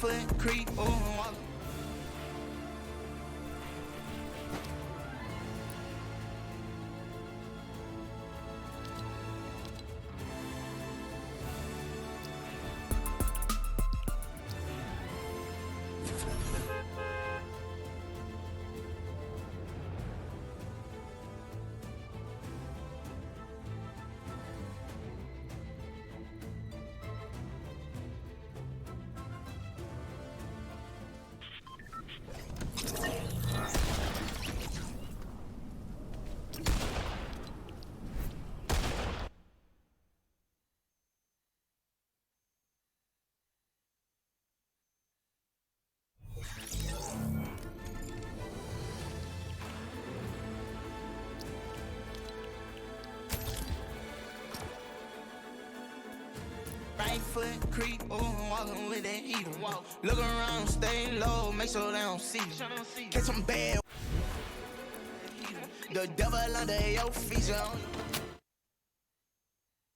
foot creep, oh, right foot creep, oh, walking with that heater. Look around, stay low, make sure they don't see you. Catch some bad. The devil under your feet.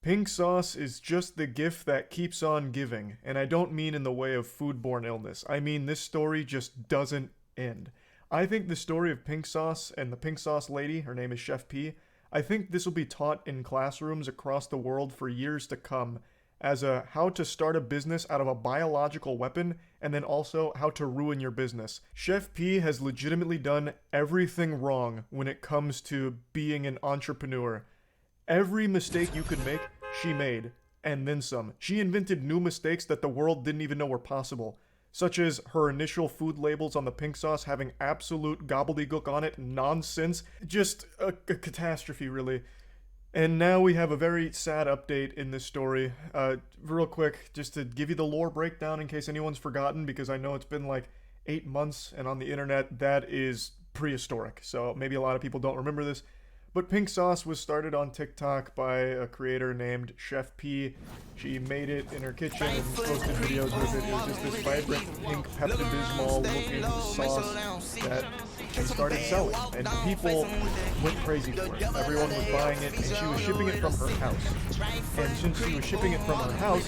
Pink sauce is just the gift that keeps on giving, and I don't mean in the way of foodborne illness. I mean this story just doesn't end. I think the story of pink sauce and the pink sauce lady, her name is Chef P, I think this will be taught in classrooms across the world for years to come as a how to start a business out of a biological weapon, and then also how to ruin your business. Chef P has legitimately done everything wrong when it comes to being an entrepreneur. Every mistake you could make, she made, and then some. She invented new mistakes that the world didn't even know were possible, such as her initial food labels on the pink sauce having absolute gobbledygook on it, nonsense, just a catastrophe, really. And now we have a very sad update in this story. Real quick, just to give you the lore breakdown in case anyone's forgotten, because I know it's been like 8 months, and on the internet that is prehistoric, so maybe a lot of people don't remember this. But pink sauce was started on TikTok by a creator named Chef P. She made it in her kitchen and posted videos with it. It was just this vibrant pink Pepto-Bismol looking sauce that she started selling, and people went crazy for it. Everyone was buying it, and she was shipping it from her house. And since she was shipping it from her house,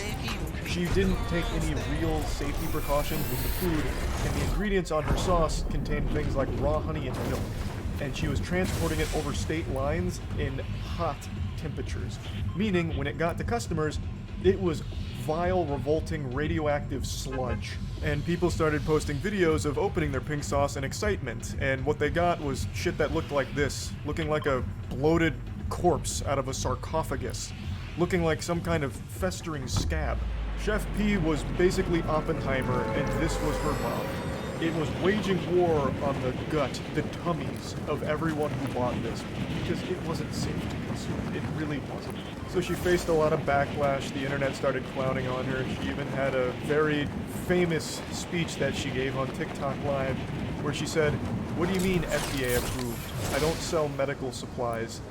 she didn't take any real safety precautions with the food, and the ingredients on her sauce contained things like raw honey and milk. And she was transporting it over state lines in hot temperatures, meaning when it got to customers, it was vile, revolting, radioactive sludge. And people started posting videos of opening their pink sauce in excitement, and what they got was shit that looked like this, looking like a bloated corpse out of a sarcophagus, looking like some kind of festering scab. Chef P was basically Oppenheimer, and this was her bomb. It was waging war on the gut, the tummies of everyone who bought this, because it wasn't safe to consume. It really wasn't. So she faced a lot of backlash. The internet started clowning on her. She even had a very famous speech that she gave on TikTok Live, where she said, "What do you mean FDA approved? I don't sell medical supplies."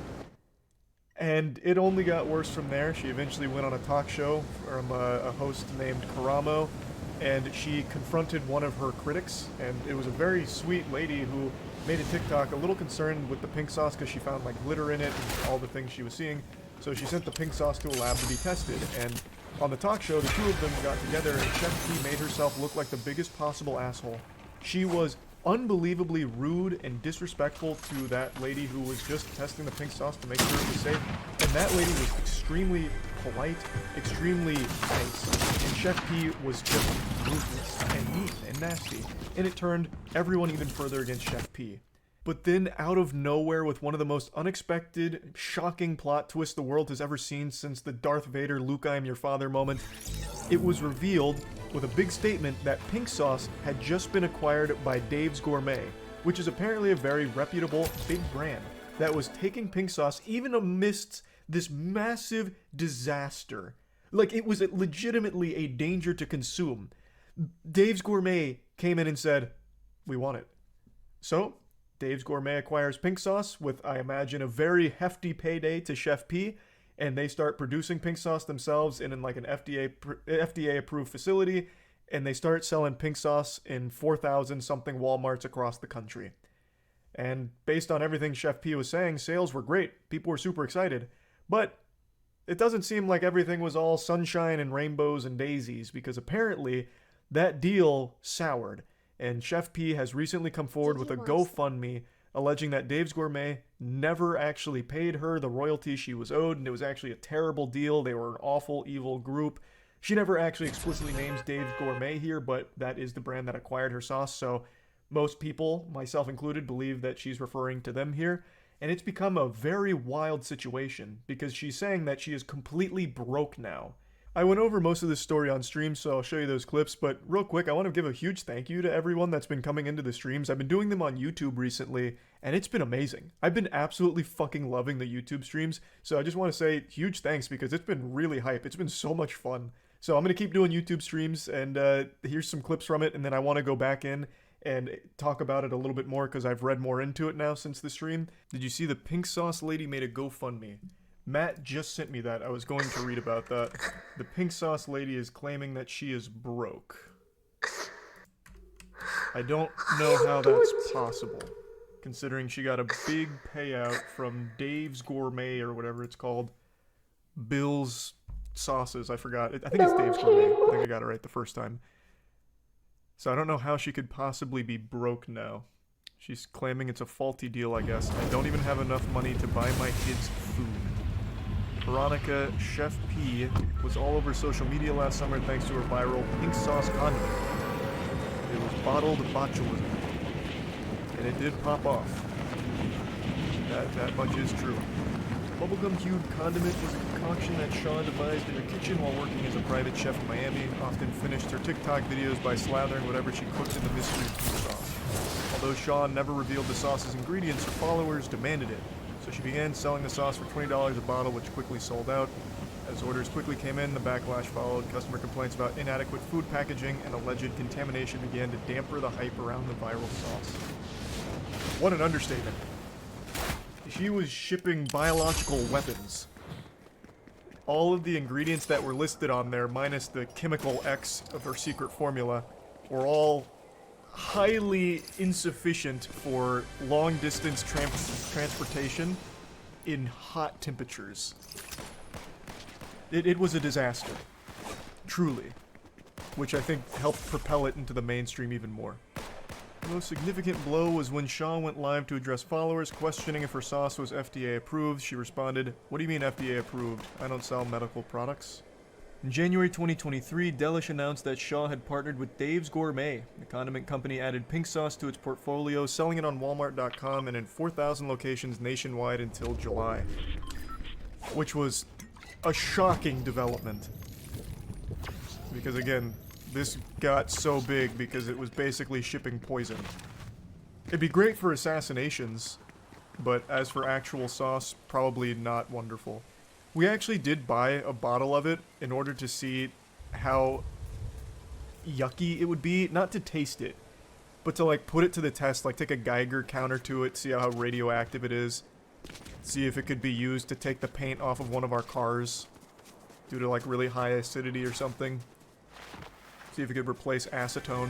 And it only got worse from there. She eventually went on a talk show from a host named Karamo, and she confronted one of her critics, and it was a very sweet lady who made a TikTok a little concerned with the pink sauce because she found like glitter in it and all the things she was seeing. So she sent the pink sauce to a lab to be tested, and on the talk show, the two of them got together, and Chef P made herself look like the biggest possible asshole. She was unbelievably rude and disrespectful to that lady who was just testing the pink sauce to make sure it was safe, and that lady was extremely polite, extremely nice, and Chef P was just ruthless and mean and nasty, and it turned everyone even further against Chef P. But then, out of nowhere, with one of the most unexpected, shocking plot twists the world has ever seen since the Darth Vader Luke I am your father moment, it was revealed with a big statement that pink sauce had just been acquired by Dave's Gourmet, which is apparently a very reputable, big brand that was taking pink sauce even amidst this massive disaster. Like, it was legitimately a danger to consume. Dave's Gourmet came in and said, "We want it." So, Dave's Gourmet acquires pink sauce with, I imagine, a very hefty payday to Chef P, and they start producing pink sauce themselves in like an FDA approved facility, and they start selling pink sauce in 4,000 something Walmarts across the country. And based on everything Chef P was saying, sales were great. People were super excited. But it doesn't seem like everything was all sunshine and rainbows and daisies, because apparently That deal soured, and Chef P has recently come forward with a GoFundMe alleging that Dave's Gourmet never actually paid her the royalty she was owed, and it was actually a terrible deal. They were an awful, evil group. She never actually explicitly names Dave's Gourmet here, but that is the brand that acquired her sauce, so most people, myself included, believe that she's referring to them here. And it's become a very wild situation, because she's saying that she is completely broke now. I went over most of this story on stream, so I'll show you those clips, but real quick, I want to give a huge thank you to everyone that's been coming into the streams. I've been doing them on YouTube recently, and it's been amazing. I've been absolutely fucking loving the YouTube streams, so I just want to say huge thanks, because it's been really hype. It's been so much fun. So I'm going to keep doing YouTube streams, and here's some clips from it, and then I want to go back in and talk about it a little bit more, because I've read more into it now since the stream. Did you see the pink sauce lady made a GoFundMe? Matt just sent me that. I was going to read about that. The pink sauce lady is claiming that she is broke. I don't know how that's possible, considering she got a big payout from Dave's Gourmet, or whatever it's called. Bill's sauces, I forgot. I think it's Dave's Gourmet. I think I got it right the first time. So I don't know how she could possibly be broke now. She's claiming it's a faulty deal, I guess. I don't even have enough money to buy my kids food. Veronica Chef P was all over social media last summer thanks to her viral pink sauce condiment. It was bottled botulism, and it did pop off. That much is true. Bubblegum hued condiment was a concoction that Shaw devised in her kitchen while working as a private chef in Miami. Often finished her TikTok videos by slathering whatever she cooked in the mystery pink sauce. Although Shaw never revealed the sauce's ingredients, her followers demanded it. So she began selling the sauce for $20 a bottle, which quickly sold out. As orders quickly came in, the backlash followed. Customer complaints about inadequate food packaging and alleged contamination began to damper the hype around the viral sauce. What an understatement. She was shipping biological weapons. All of the ingredients that were listed on there, minus the chemical X of her secret formula, were all highly insufficient for long-distance transportation in hot temperatures. It was a disaster. Truly. Which I think helped propel it into the mainstream even more. The most significant blow was when Shaw went live to address followers, questioning if her sauce was FDA approved. She responded, "What do you mean FDA approved? I don't sell medical products." In January 2023, Delish announced that Shaw had partnered with Dave's Gourmet. The condiment company added pink sauce to its portfolio, selling it on Walmart.com and in 4,000 locations nationwide until July. Which was a shocking development. Because again, this got so big because it was basically shipping poison. It'd be great for assassinations, but as for actual sauce, probably not wonderful. We actually did buy a bottle of it in order to see how yucky it would be. Not to taste it, but to like put it to the test, like take a Geiger counter to it, see how radioactive it is. See if it could be used to take the paint off of one of our cars due to like really high acidity or something. See if it could replace acetone.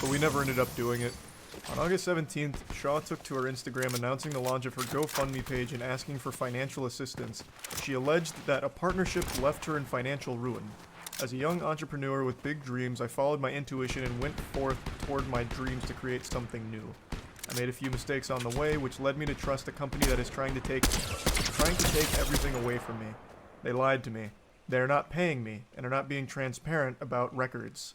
But we never ended up doing it. On August 17th, Shaw took to her Instagram announcing the launch of her GoFundMe page and asking for financial assistance. She alleged that a partnership left her in financial ruin. As a young entrepreneur with big dreams, I followed my intuition and went forth toward my dreams to create something new. I made a few mistakes on the way, which led me to trust a company that is trying to take everything away from me. They lied to me. They are not paying me, and are not being transparent about records.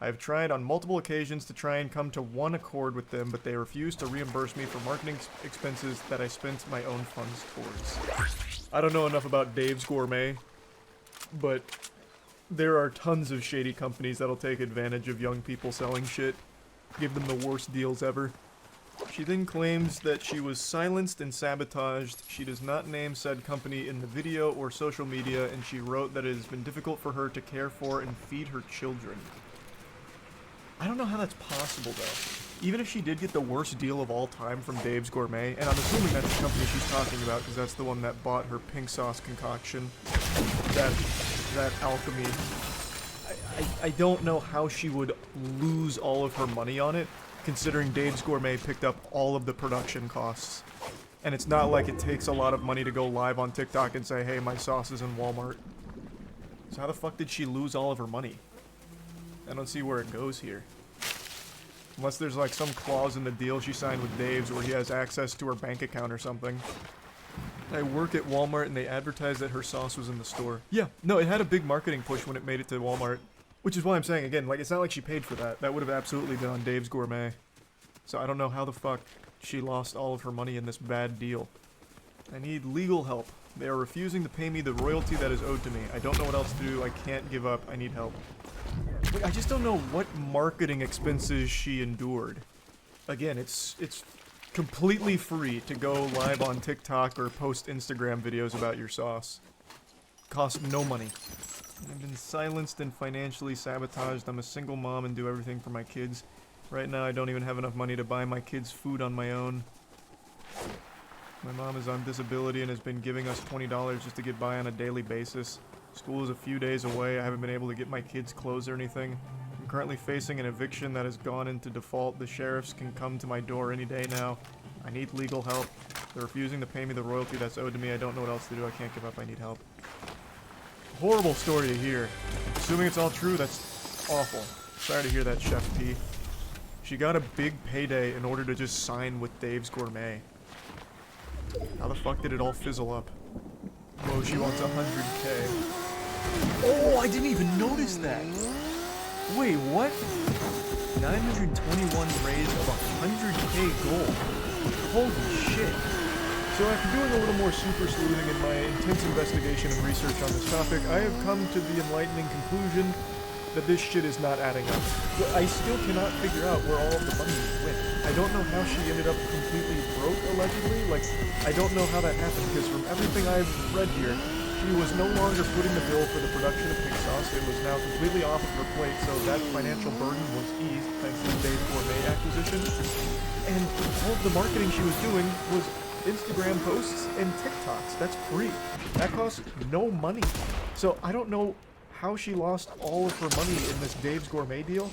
I have tried on multiple occasions to try and come to one accord with them, but they refuse to reimburse me for marketing expenses that I spent my own funds towards. I don't know enough about Dave's Gourmet, but there are tons of shady companies that'll take advantage of young people selling shit, give them the worst deals ever. She then claims that she was silenced and sabotaged. She does not name said company in the video or social media, and she wrote that it has been difficult for her to care for and feed her children. I don't know how that's possible, though. Even if she did get the worst deal of all time from Dave's Gourmet, and I'm assuming that's the company she's talking about, because that's the one that bought her pink sauce concoction, that alchemy. I don't know how she would lose all of her money on it, considering Dave's Gourmet picked up all of the production costs. And it's not like it takes a lot of money to go live on TikTok and say, hey, my sauce is in Walmart. So how the fuck did she lose all of her money? I don't see where it goes here. Unless there's like some clause in the deal she signed with Dave's where he has access to her bank account or something. I work at Walmart and they advertised that her sauce was in the store. Yeah, no, it had a big marketing push when it made it to Walmart. Which is why I'm saying, again, like, it's not like she paid for that. That would have absolutely been on Dave's Gourmet. So I don't know how the fuck she lost all of her money in this bad deal. I need legal help. They are refusing to pay me the royalty that is owed to me. I don't know what else to do. I can't give up. I need help. Wait, I just don't know what marketing expenses she endured. Again, it's completely free to go live on TikTok or post Instagram videos about your sauce. Costs no money. I've been silenced and financially sabotaged. I'm a single mom and do everything for my kids. Right now I don't even have enough money to buy my kids food on my own. My mom is on disability and has been giving us $20 just to get by on a daily basis. School is a few days away. I haven't been able to get my kids clothes or anything. I'm currently facing an eviction that has gone into default. The sheriffs can come to my door any day now. I need legal help. They're refusing to pay me the royalty that's owed to me. I don't know what else to do. I can't give up. I need help. Horrible story to hear. Assuming it's all true, that's awful. Sorry to hear that, Chef P. She got a big payday in order to just sign with Dave's Gourmet. How the fuck did it all fizzle up? Whoa, she wants 100K. Oh, I didn't even notice that! Wait, what? 921 raised of 100K gold. Holy shit. So after doing a little more super sleuthing in my intense investigation and research on this topic, I have come to the enlightening conclusion that this shit is not adding up. But I still cannot figure out where all of the money went. I don't know how she ended up completely broke, allegedly. Like, I don't know how that happened, because from everything I've read here, she was no longer footing the bill for the production of pig sauce. It was now completely off of her plate, so that financial burden was eased thanks to the Dave's Gourmet acquisition. And all of the marketing she was doing was Instagram posts and TikToks. That's free. That costs no money. So I don't know how she lost all of her money in this Dave's Gourmet deal.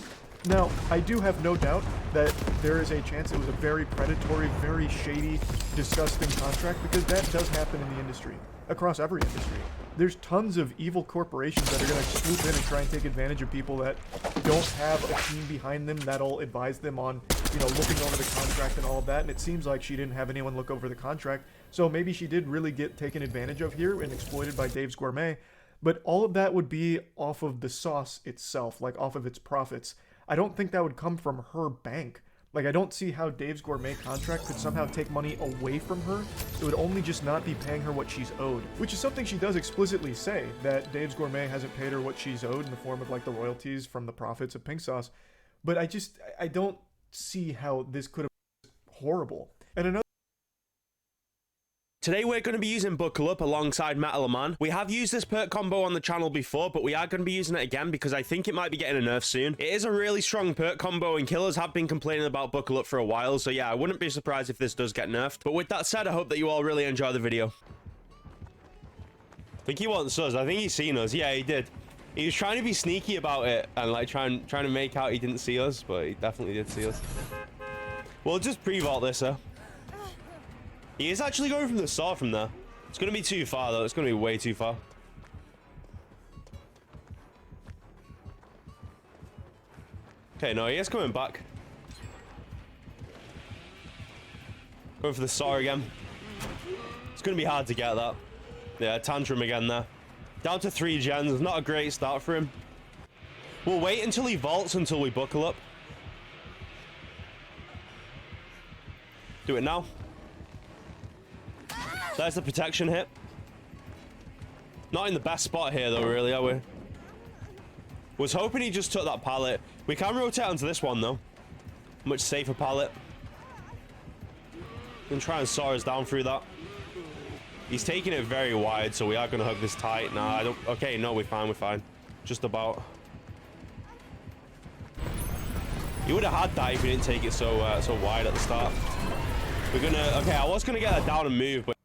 Now, I do have no doubt that there is a chance it was a very predatory, very shady, disgusting contract, because that does happen in the industry. Across every industry. There's tons of evil corporations that are going to swoop in and try and take advantage of people that don't have a team behind them that'll advise them on, you know, looking over the contract and all of that. And it seems like she didn't have anyone look over the contract. So maybe she did really get taken advantage of here and exploited by Dave's Gourmet. But all of that would be off of the sauce itself, like off of its profits. I don't think that would come from her bank. Like, I don't see how Dave's Gourmet contract could somehow take money away from her. It would only just not be paying her what she's owed. Which is something she does explicitly say, that Dave's Gourmet hasn't paid her what she's owed in the form of, like, the royalties from the profits of pink sauce. But I don't see how this could have been horrible. And another... Today we're going to be using Buckle Up alongside Metal Man. We have used this perk combo on the channel before, but we are going to be using it again because I think it might be getting a nerf soon. It is a really strong perk combo and killers have been complaining about Buckle Up for a while, so yeah, I wouldn't be surprised if this does get nerfed. But with that said, I hope that you all really enjoy the video. I think he wants us. I think he's seen us. Yeah, he did. He was trying to be sneaky about it and like trying to make out he didn't see us, but he definitely did see us. We'll just pre-vault this, huh? He is actually going from the saw from there. It's going to be too far, though. It's going to be way too far. Okay, no, he is coming back. Going for the saw again. It's going to be hard to get that. Yeah, tantrum again there. Down to 3 gens. Not a great start for him. We'll wait until he vaults until we buckle up. Do it now. There's the protection hit. Not in the best spot here, though, really, are we? Was hoping he just took that pallet. We can rotate onto this one, though. Much safer pallet. Can try and saw us down through that. He's taking it very wide, so we are going to hug this tight. Nah, I don't... Okay, no, we're fine, we're fine. Just about. He would have had that if he didn't take it so wide at the start. We're going to... Okay, I was going to get that down and move, but...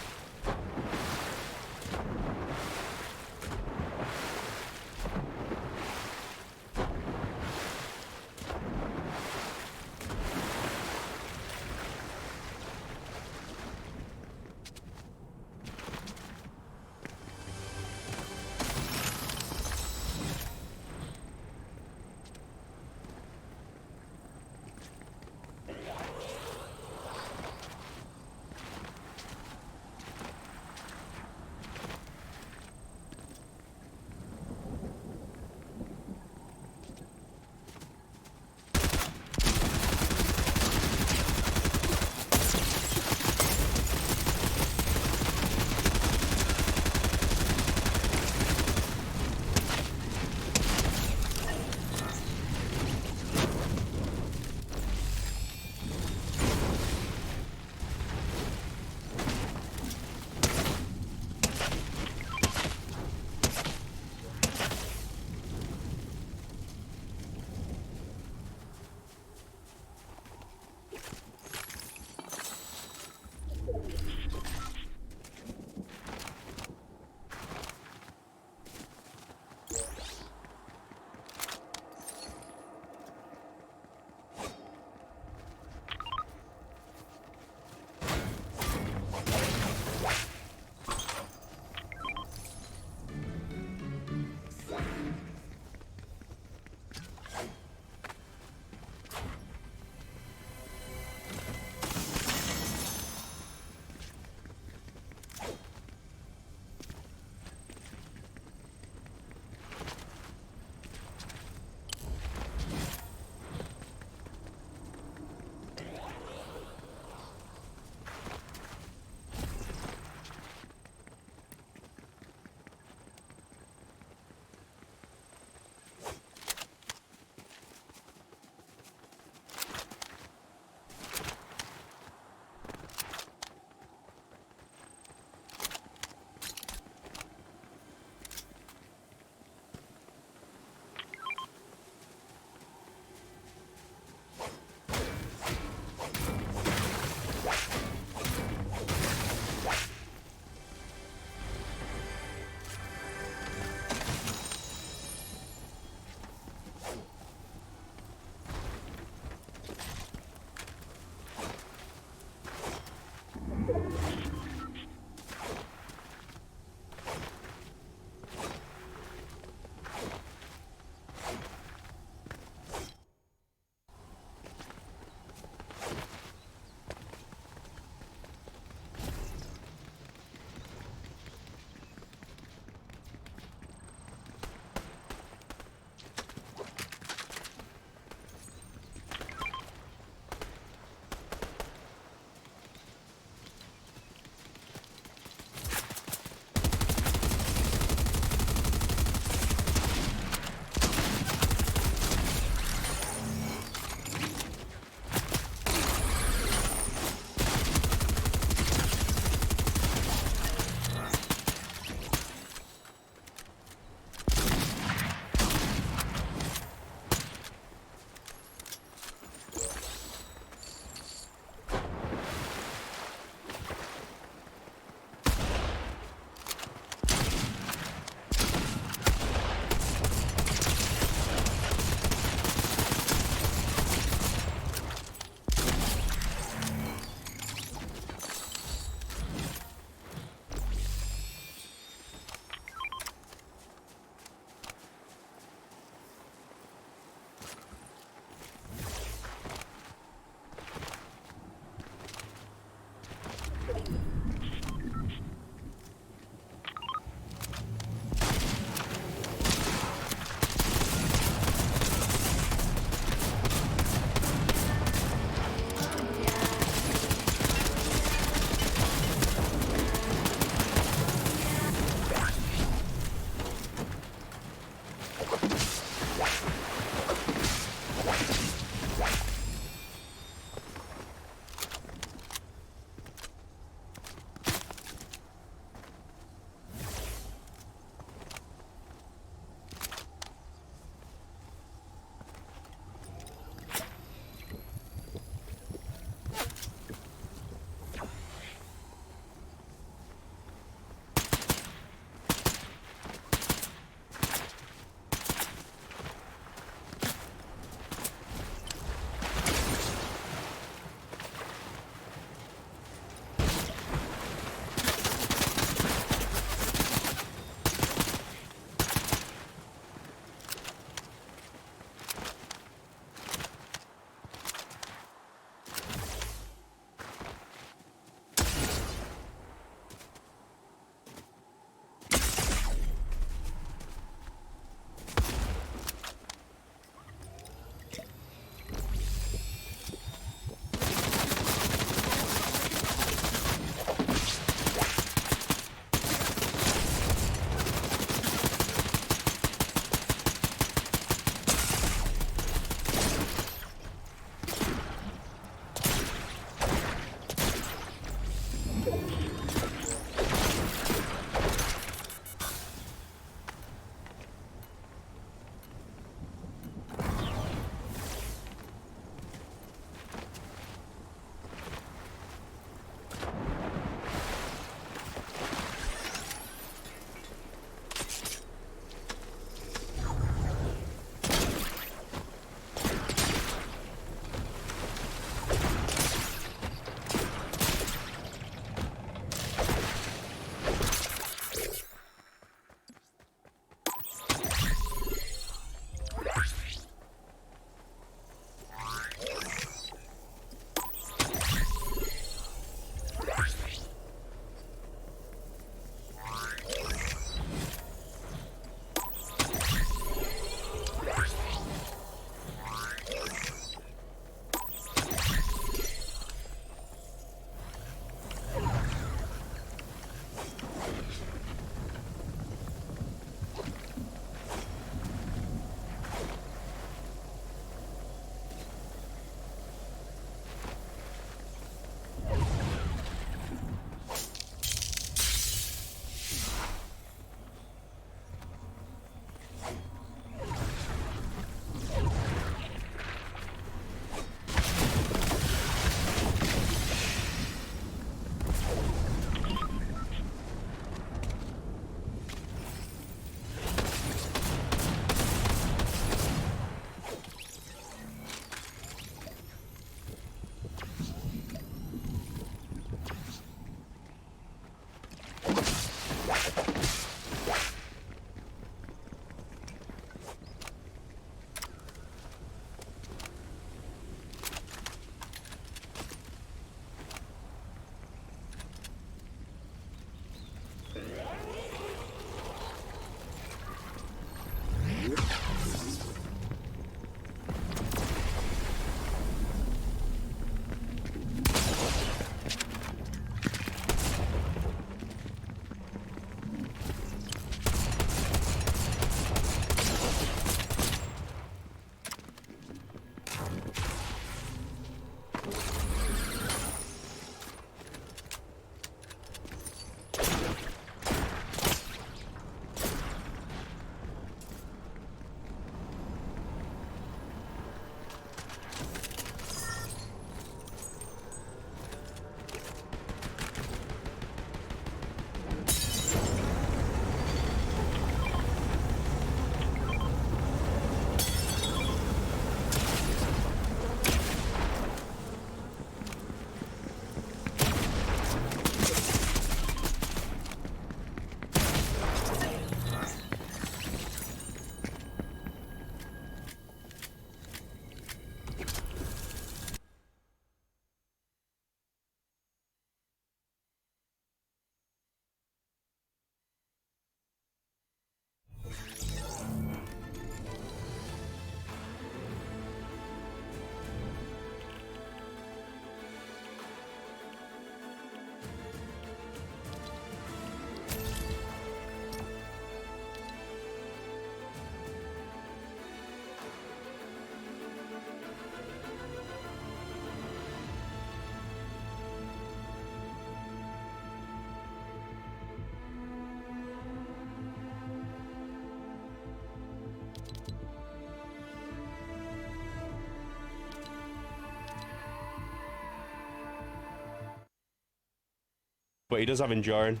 but he does have enduring.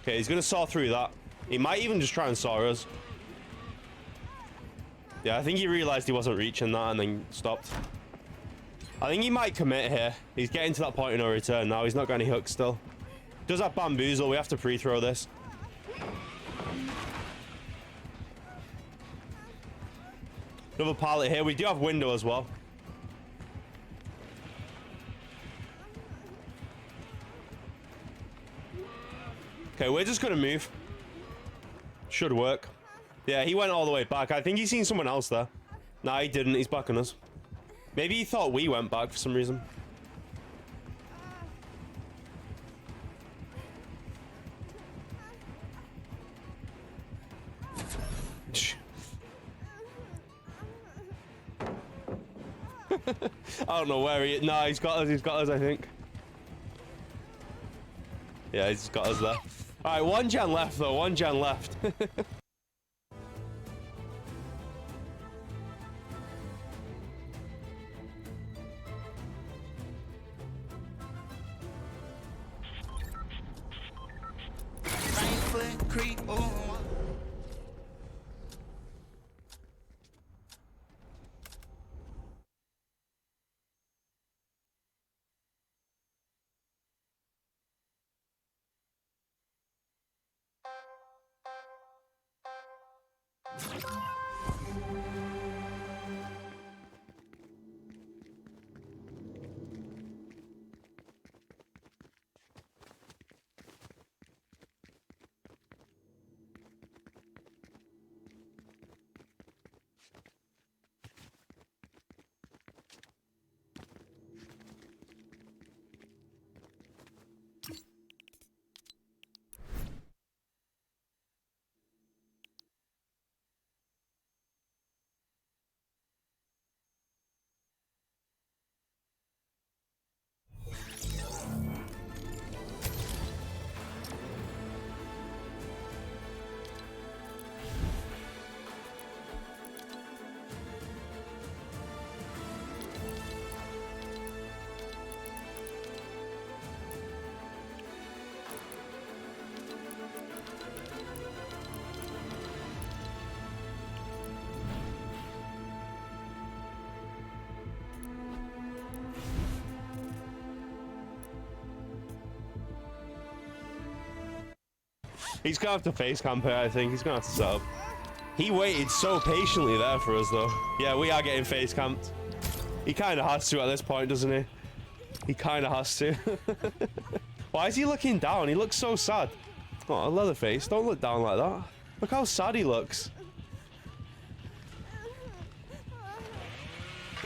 Okay, he's gonna saw through that. He might even just try and saw us. Yeah, I think he realized he wasn't reaching that and then stopped. I think he might commit here. He's getting to that point of no return now. He's not got any hooks still. Does have bamboozle. We have to pre-throw this. Another pilot here. We do have window as well. Okay, we're just gonna move. Should work. Yeah, he went all the way back. I think he's seen someone else there. Nah, he didn't. He's backing us. Maybe he thought we went back for some reason. I don't know where he is. No, he's got us. He's got us, I think. Yeah, he's got us there. All right, one gen left, though. One gen left. Right foot creep, oh. He's gonna have to face camp here, I think. He's gonna have to set up. He waited so patiently there for us, though. Yeah, we are getting face camped. He kind of has to at this point, doesn't he? He kind of has to. Why is he looking down? He looks so sad. Oh, Leatherface, don't look down like that. Look how sad he looks.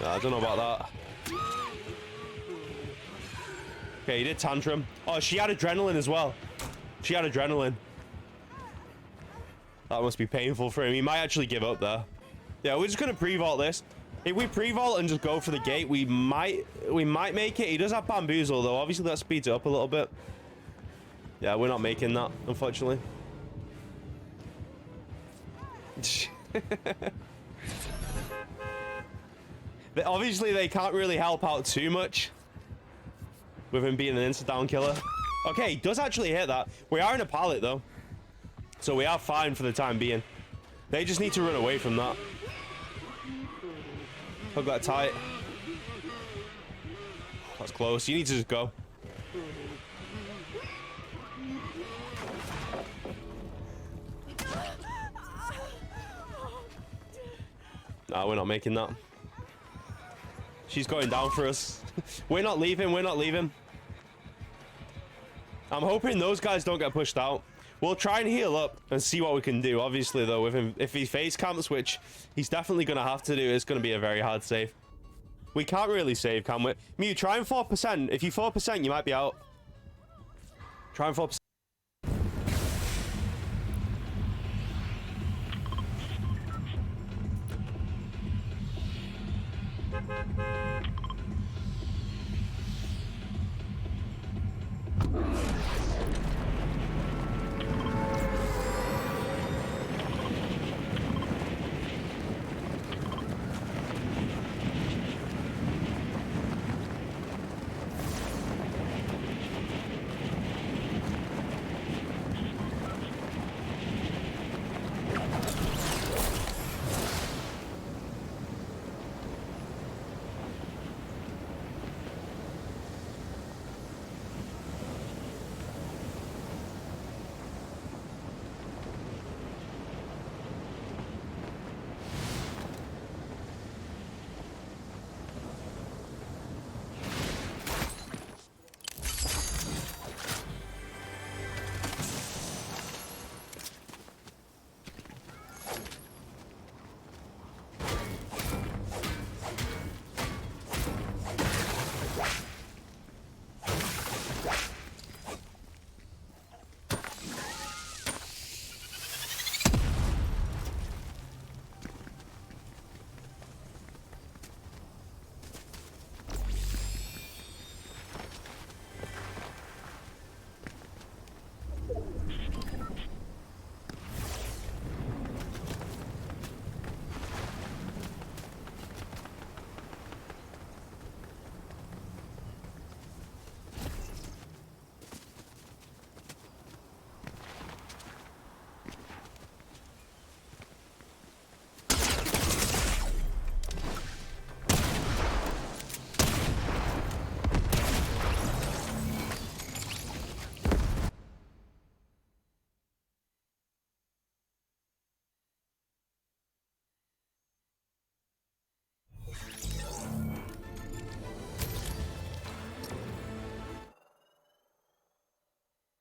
I don't know about that. Okay, he did tantrum. Oh, she had adrenaline as well. She had adrenaline. That must be painful for him. He might actually give up there. Yeah, we're just gonna pre-vault this. If we pre-vault and just go for the gate, we might make it. He does have bamboozle though. Obviously that speeds it up a little bit. Yeah, we're not making that, unfortunately. Obviously they can't really help out too much with him being an insta-down killer. Okay, he does actually hit that. We are in a pallet though, so we are fine for the time being. They just need to run away from that. Hug that tight. That's close. You need to just go. Nah, we're not making that. She's going down for us. We're not leaving. We're not leaving. I'm hoping those guys don't get pushed out. We'll try and heal up and see what we can do. Obviously, though, with him, if he face camps, which he's definitely going to have to do, it's going to be a very hard save. We can't really save, can we? Mew, try and 4%. If you 4%, you might be out. Try and 4%.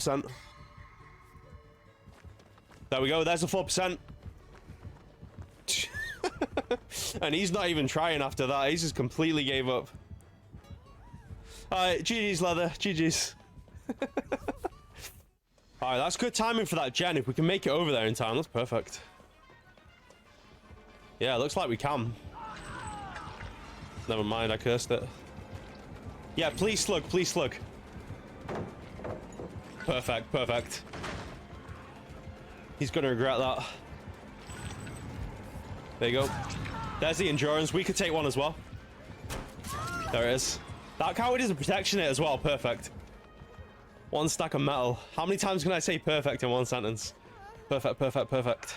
There we go. There's a 4%. And he's not even trying after that. He's just completely gave up. Alright, GG's, Leather. GG's. Alright, that's good timing for that gen. If we can make it over there in time, that's perfect. Yeah, looks like we can. Never mind, I cursed it. Yeah, please slug, please slug. Perfect, perfect. He's gonna regret that. There you go. There's the endurance. We could take one as well. There it is. That coward is a protection hit as well. Perfect. One stack of metal. How many times can I say perfect in one sentence? Perfect, perfect, perfect.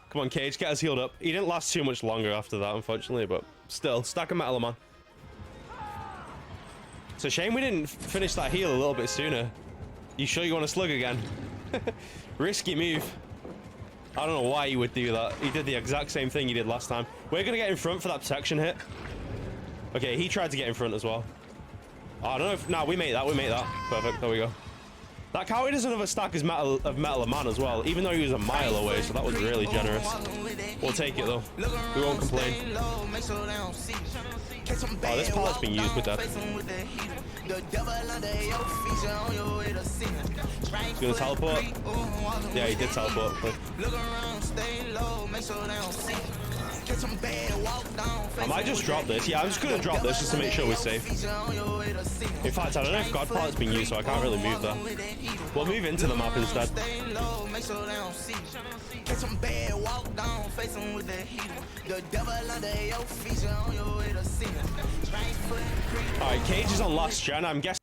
Come on, Cage, get us healed up. He didn't last too much longer after that, unfortunately, but still, stack of metal, man. It's a shame we didn't finish that heal a little bit sooner. You sure you want to slug again? Risky move. I don't know why he would do that. He did the exact same thing he did last time. We're going to get in front for that protection hit. Okay, he tried to get in front as well. Oh, I don't know if... No, we made that. We made that. Perfect. There we go. That coward is another stack of metal a man as well, even though he was a mile away, so that was really generous. We'll take it, though. We won't complain. Oh, this pallet's been used with that. He's gonna teleport. Yeah, he did teleport. But... I might just drop this. Yeah, I'm just gonna drop this just to make sure we're safe. In fact, I don't know if God Pallet's been used, so I can't really move there. We'll move into the map instead. Alright, Cage is on last gen. I'm guessing.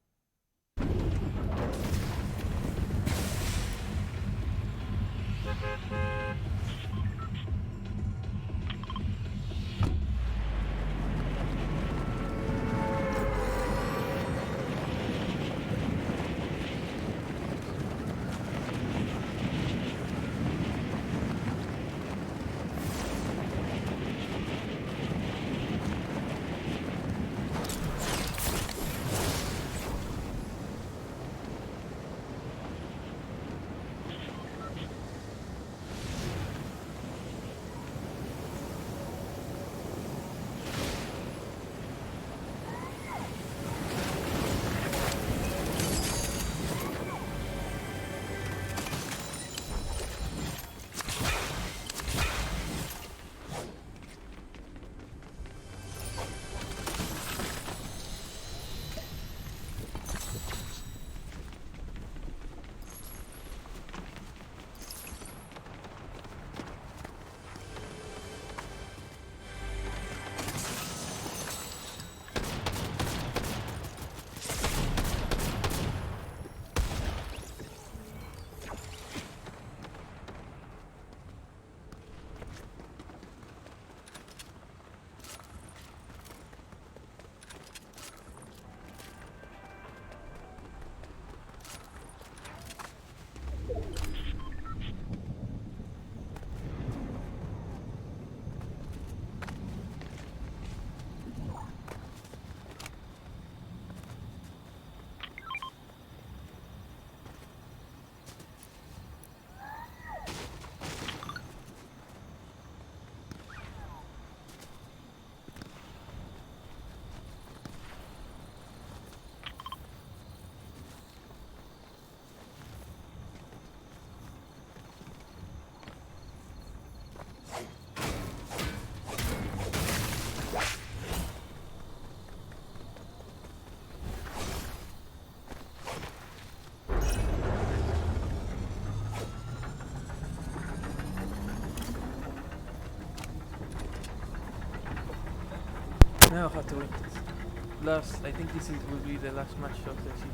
Now I have to wait. Last, I think this will be the last match of the season.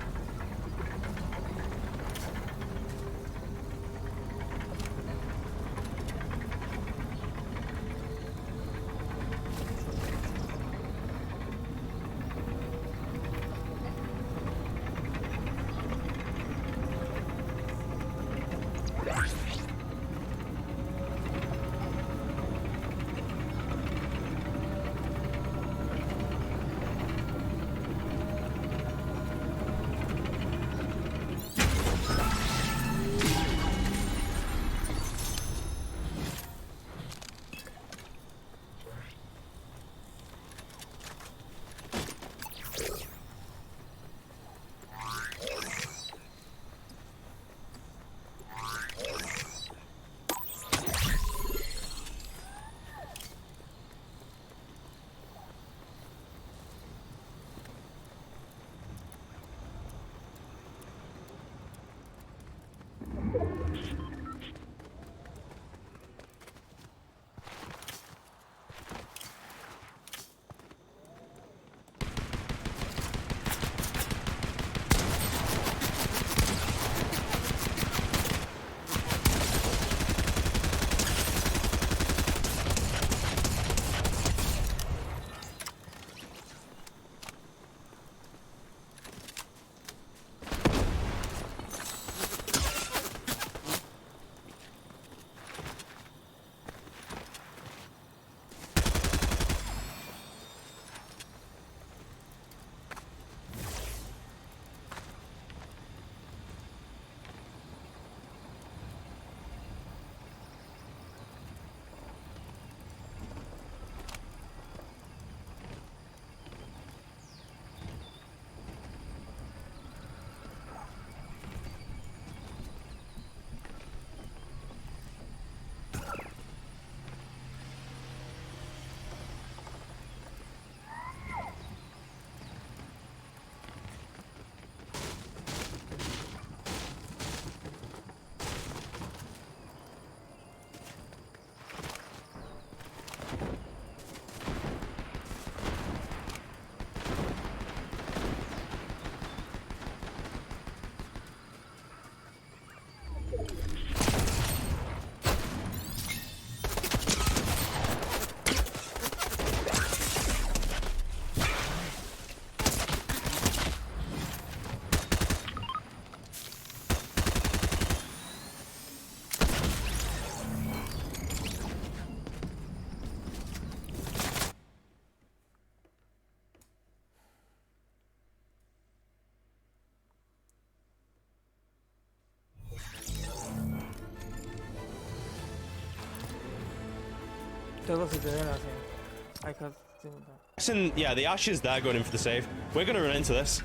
Tego si te den así. I can't think that. Listen, yeah, the Ash is there going in for the save. We're going to run into this.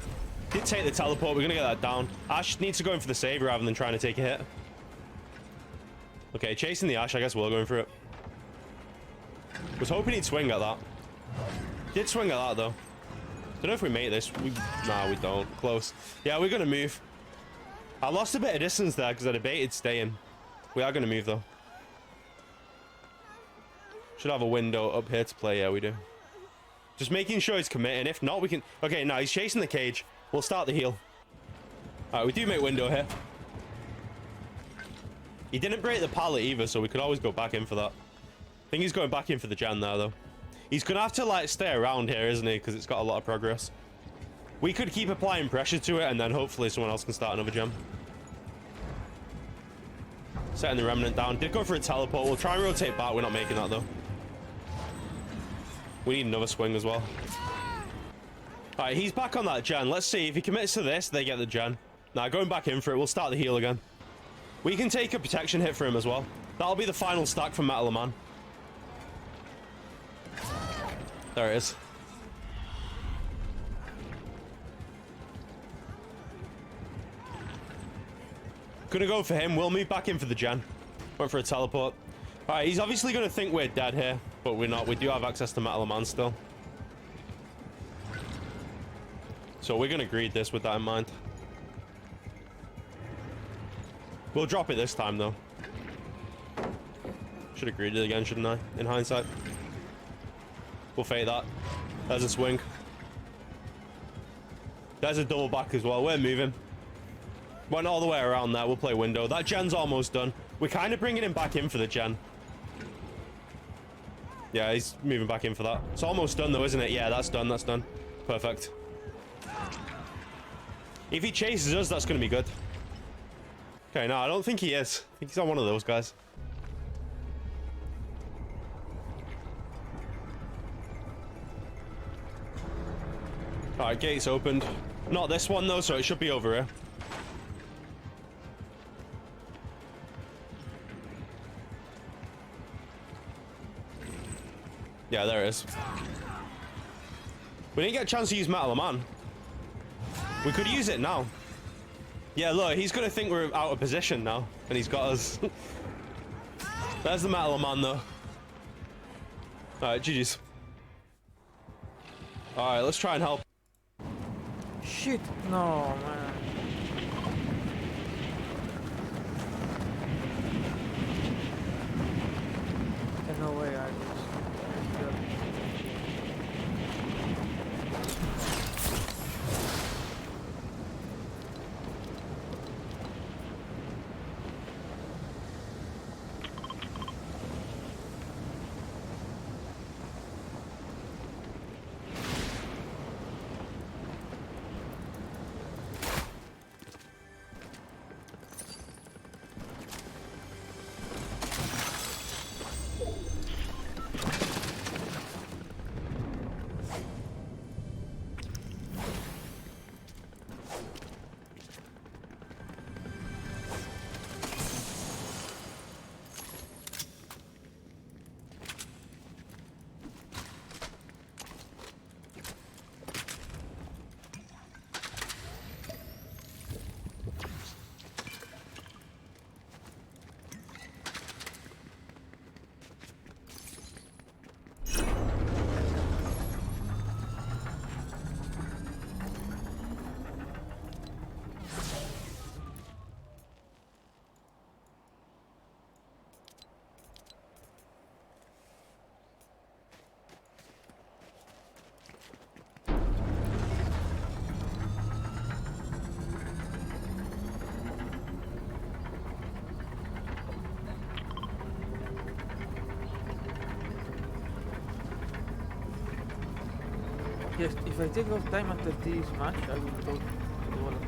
Did take the teleport. We're going to get that down. Ash needs to go in for the save rather than trying to take a hit. Okay, chasing the Ash. I guess we're going for it. Was hoping he'd swing at that. Did swing at that, though. Don't know if we make this. Nah, we don't. Close. Yeah, we're going to move. I lost a bit of distance there because I debated staying. We are going to move, though. Should have a window up here to play. Yeah, we do. Just making sure he's committing. If not, we can... Okay, now he's chasing the cage. We'll start the heal. Alright, we do make window here. He didn't break the pallet either, so we could always go back in for that. I think he's going back in for the gen there, though. He's going to have to, like, stay around here, isn't he? Because it's got a lot of progress. We could keep applying pressure to it, and then hopefully someone else can start another gem. Setting the remnant down. Did go for a teleport. We'll try and rotate back. We're not making that, though. We need another swing as well. Alright, he's back on that gen. Let's see. If he commits to this, they get the gen. Now, going back in for it. We'll start the heal again. We can take a protection hit for him as well. That'll be the final stack from Metal Man. There it is. Gonna go for him. We'll move back in for the gen. Went for a teleport. Alright, he's obviously gonna think we're dead here, but we're not. We do have access to Metal Man still. So we're gonna greed this with that in mind. We'll drop it this time, though. Should have greeded it again, shouldn't I? In hindsight. We'll fade that. There's a swing. There's a double back as well. We're moving. Went all the way around there. We'll play window. That gen's almost done. We're kind of bringing him back in for the gen. Yeah, he's moving back in for that. It's almost done, though, isn't it? Yeah, that's done. That's done. Perfect. If he chases us, that's going to be good. Okay, no, I don't think he is. I think he's on one of those guys. Alright, gates opened. Not this one, though, so it should be over here. Yeah, there it is. We didn't get a chance to use Metal Man. We could use it now. Yeah, look, he's gonna think we're out of position now, and he's got us. There's the Metal Man, though. Alright, GG's. Alright, let's try and help. Shit! No, man. There's no way I just... Yes, if I take off time after this match, I will go to the wallet.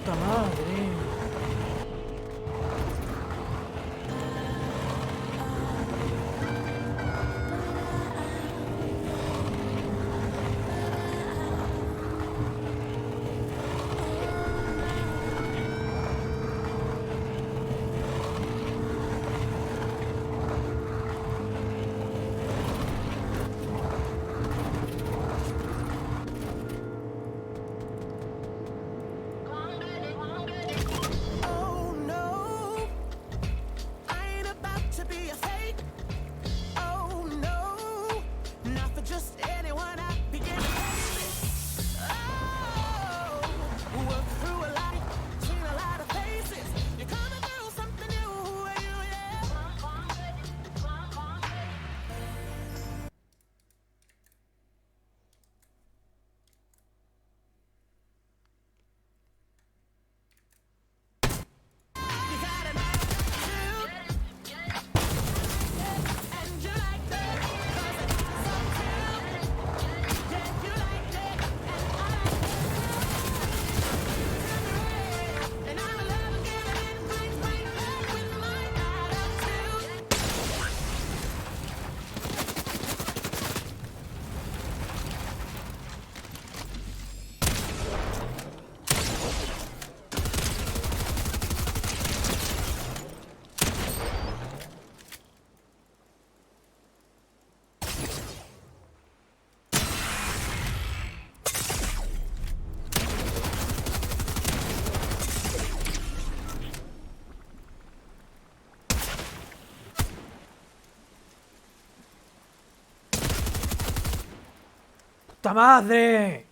Puta madre. Oh no, I ain't about to be a fake. Oh no, not for just anyone I begin to hate it. Oh, work through a lot, seen a lot of faces. You're coming through something new. Who are you? Yeah. You got an attitude, and you like that, 'cause it's so cute. Yeah, you like that, and I like it. And I'm in love and giving it right back with my attitude. ¡Puta madre!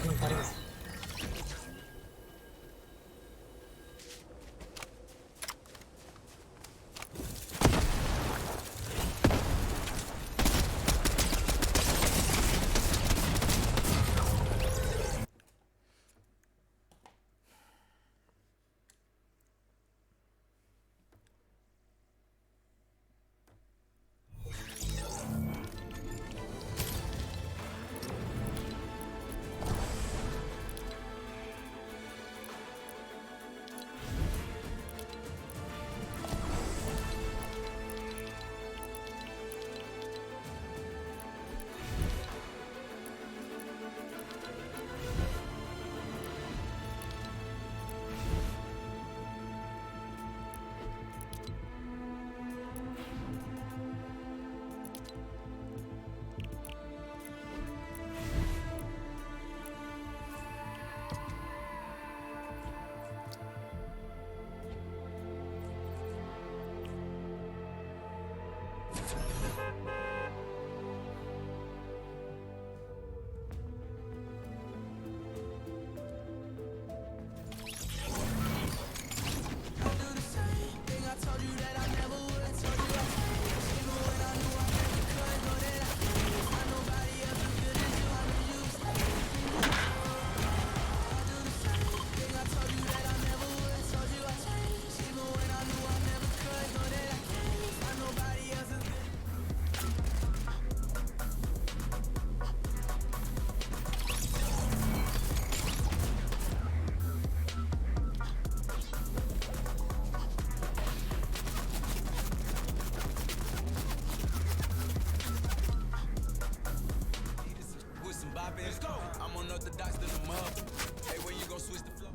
sini tarik. Let's go. I'm unorthodox than a mug. Hey, when you gon' switch the flow?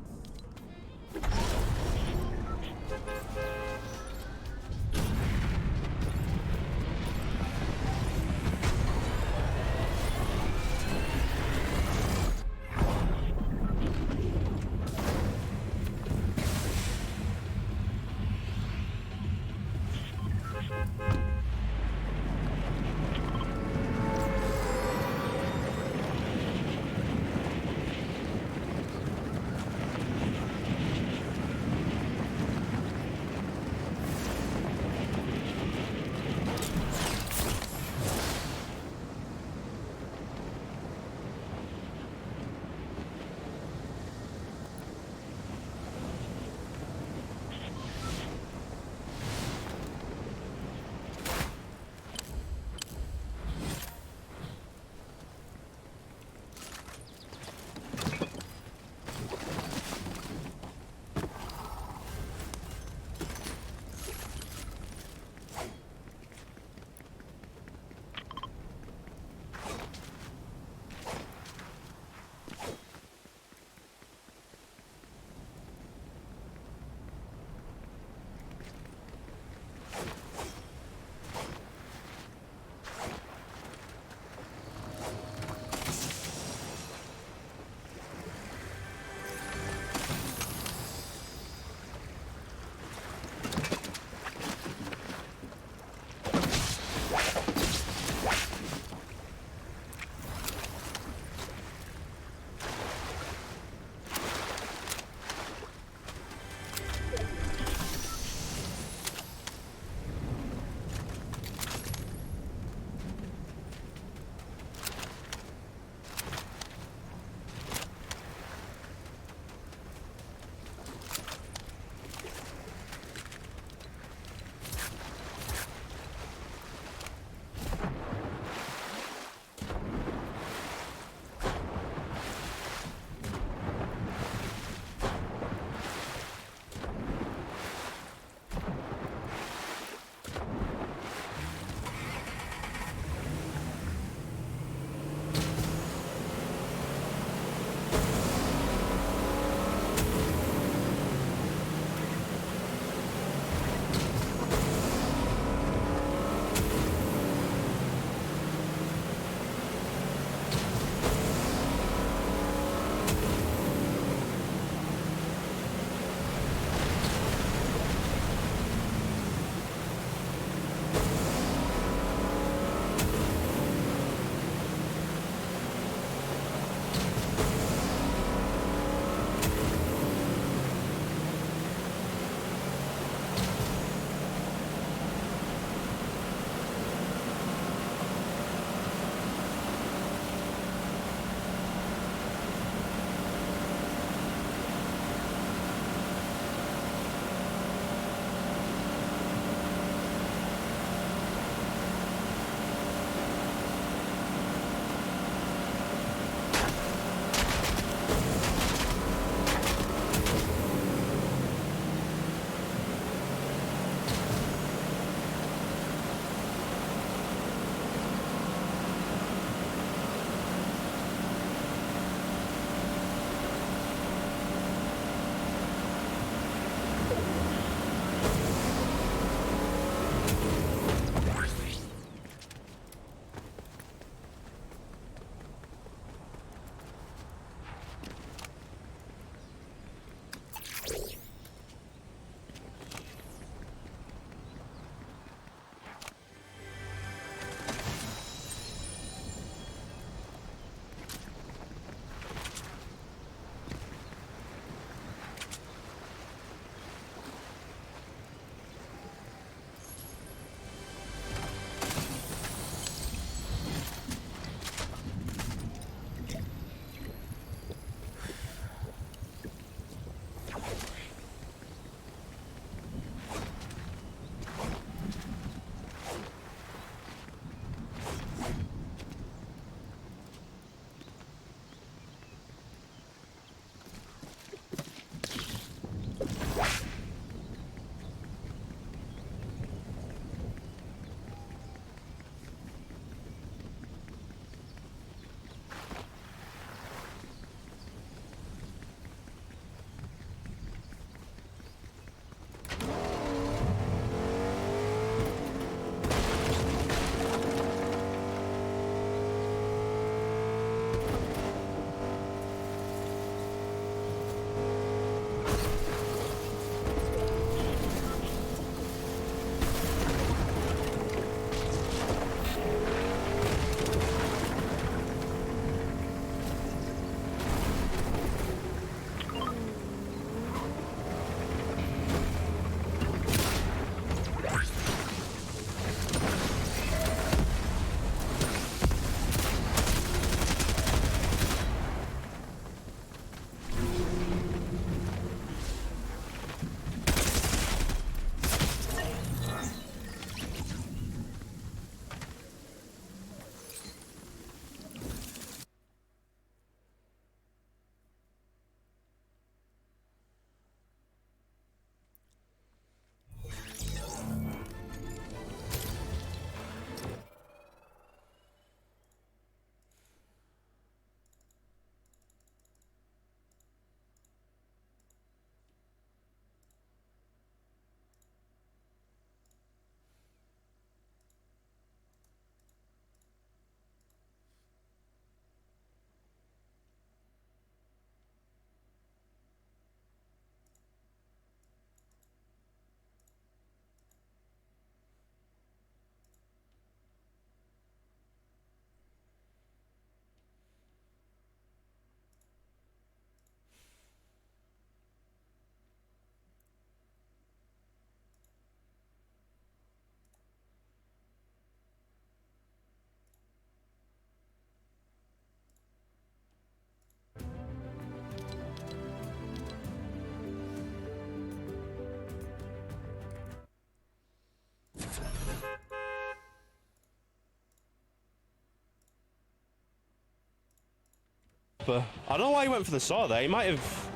But I don't know why he went for the saw there. He might have...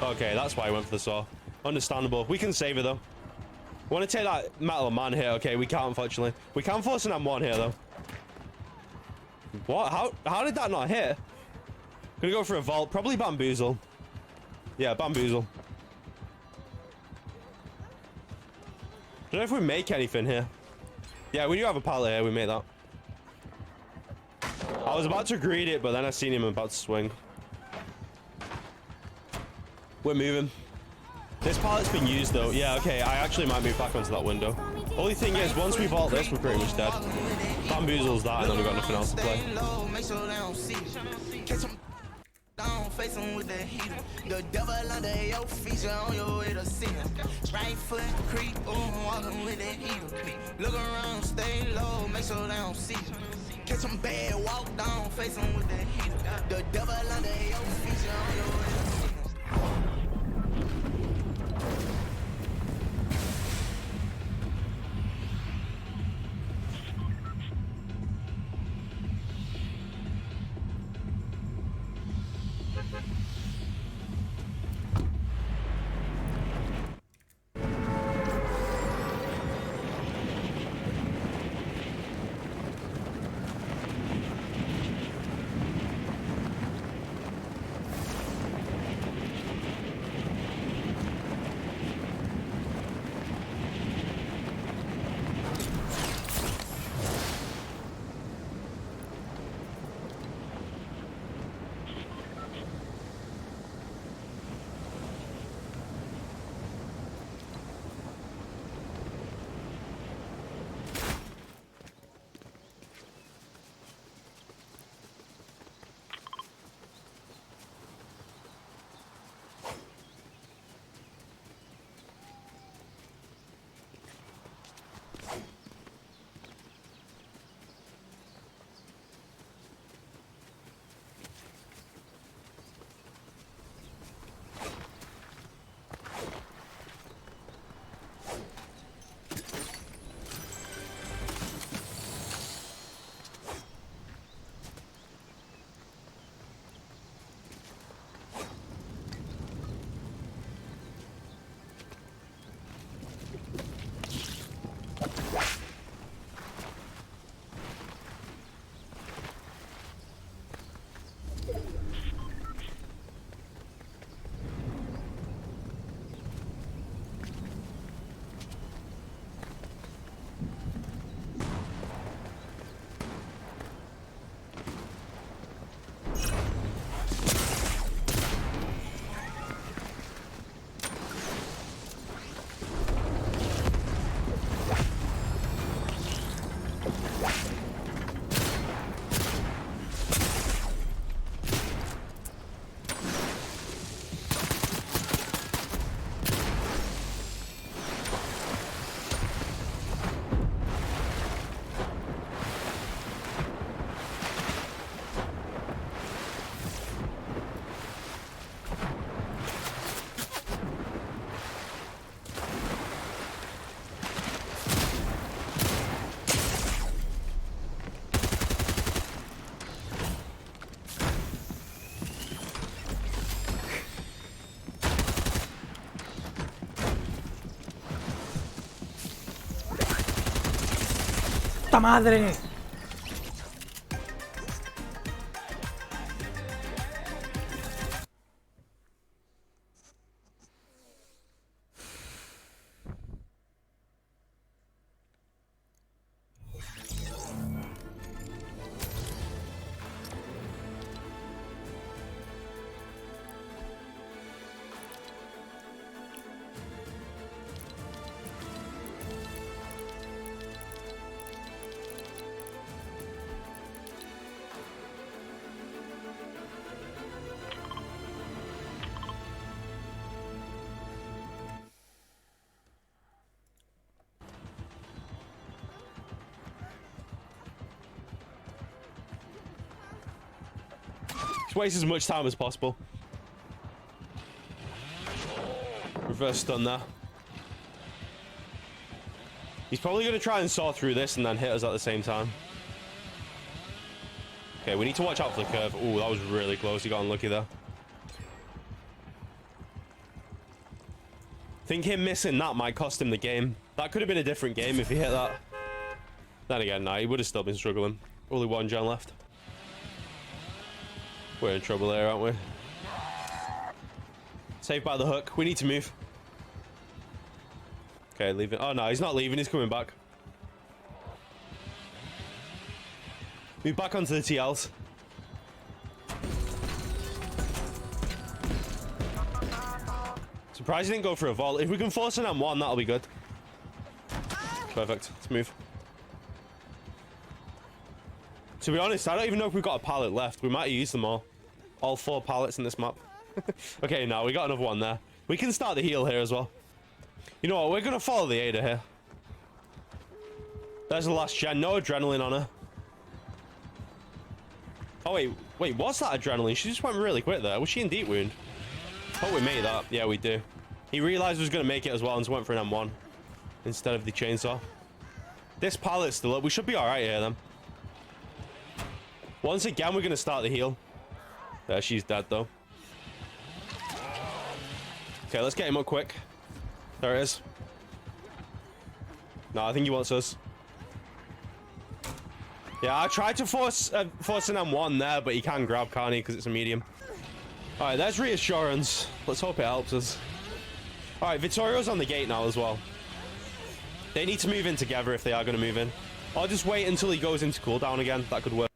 Okay, that's why he went for the saw. Understandable. We can save it, though. We want to take that metal man here. Okay, we can't, unfortunately. We can force an M1 here, though. What? How did that not hit? Gonna go for a vault. Probably bamboozle. Yeah, bamboozle. Don't know if we make anything here. Yeah, we do have a pallet here. We made that. I was about to greet it, but then I seen him about to swing. We're moving. This pallet's been used, though. Yeah, okay. I actually might move back onto that window. Only thing is, once we vault this, we're pretty much dead. Bamboozle's that, and then we've got nothing else to play. Face them with the heater. The devil under your feature on your way to see him. Right foot creep, walking with that heater. Look around, stay low, make sure they don't see you. Catch them bad, walk down, face them with the heater. The devil under your feature on your way to see him. ¡Puta madre! Waste as much time as possible. Reverse stun there. He's probably going to try and saw through this and then hit us at the same time. Okay, we need to watch out for the curve. Oh, that was really close. You got unlucky there. Think him missing that might cost him the game. That could have been a different game if he hit that. Then again, nah, he would have still been struggling. Only one gen left. We're in trouble here, aren't we? Saved by the hook. We need to move. Okay, leaving. Oh, no, he's not leaving. He's coming back. Move back onto the TLs. Surprised he didn't go for a vault. If we can force an M1, that'll be good. Perfect. Let's move. To be honest, I don't even know if we've got a pallet left. We might have used them all. All 4 pallets in this map. Okay, now we got another one there. We can start the heal here as well. You know what? We're going to follow the Ada here. There's the last gen. No adrenaline on her. Oh, wait. What's that adrenaline? She just went really quick there. Was she in deep wound? Oh, we made that. Yeah, we do. He realized he was going to make it as well and just went for an M1 instead of the chainsaw. This pallet's still up. We should be all right here, then. Once again, we're going to start the heal. There, she's dead, though. Okay, let's get him up quick. There it is. No, I think he wants us. Yeah, I tried to force an M1 there, but he can grab, can't he? Because it's a medium. All right, there's reassurance. Let's hope it helps us. All right, Vittorio's on the gate now as well. They need to move in together if they are going to move in. I'll just wait until he goes into cooldown again. That could work.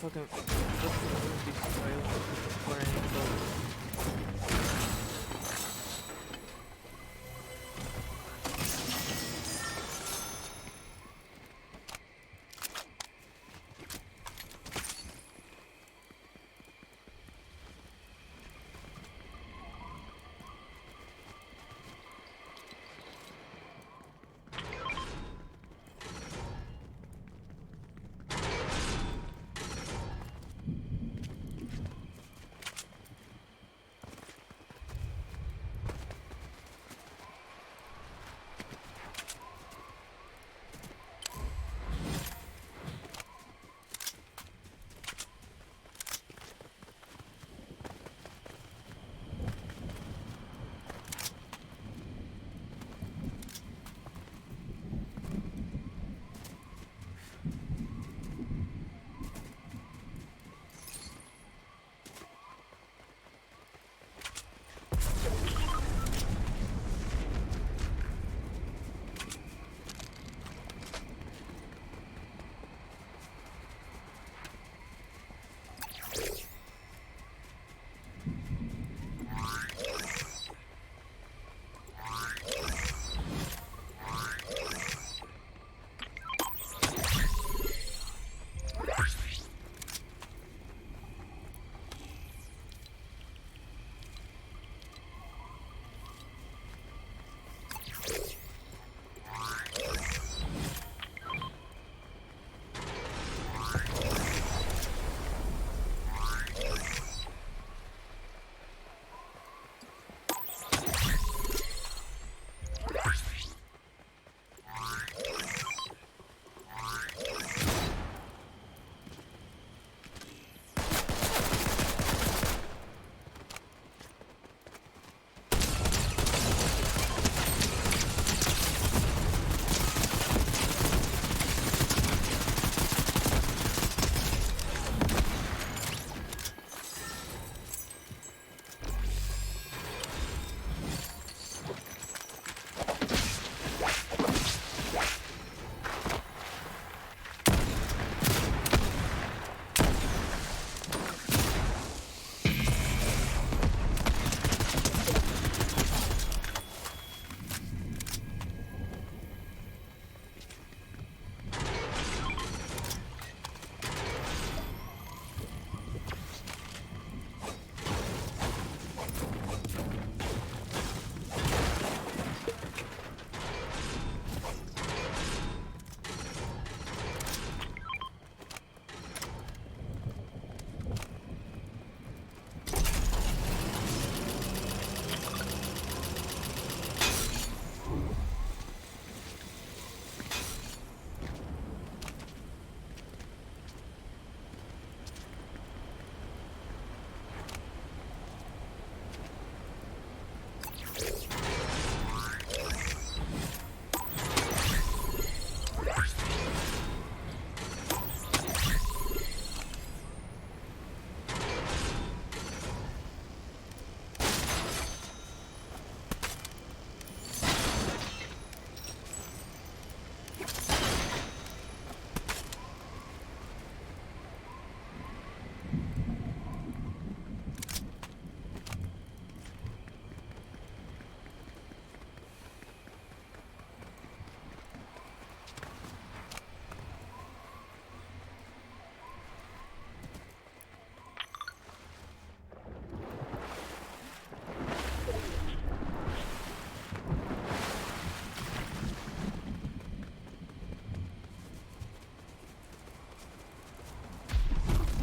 fucking this file for any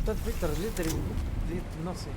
That Victor literally did nothing.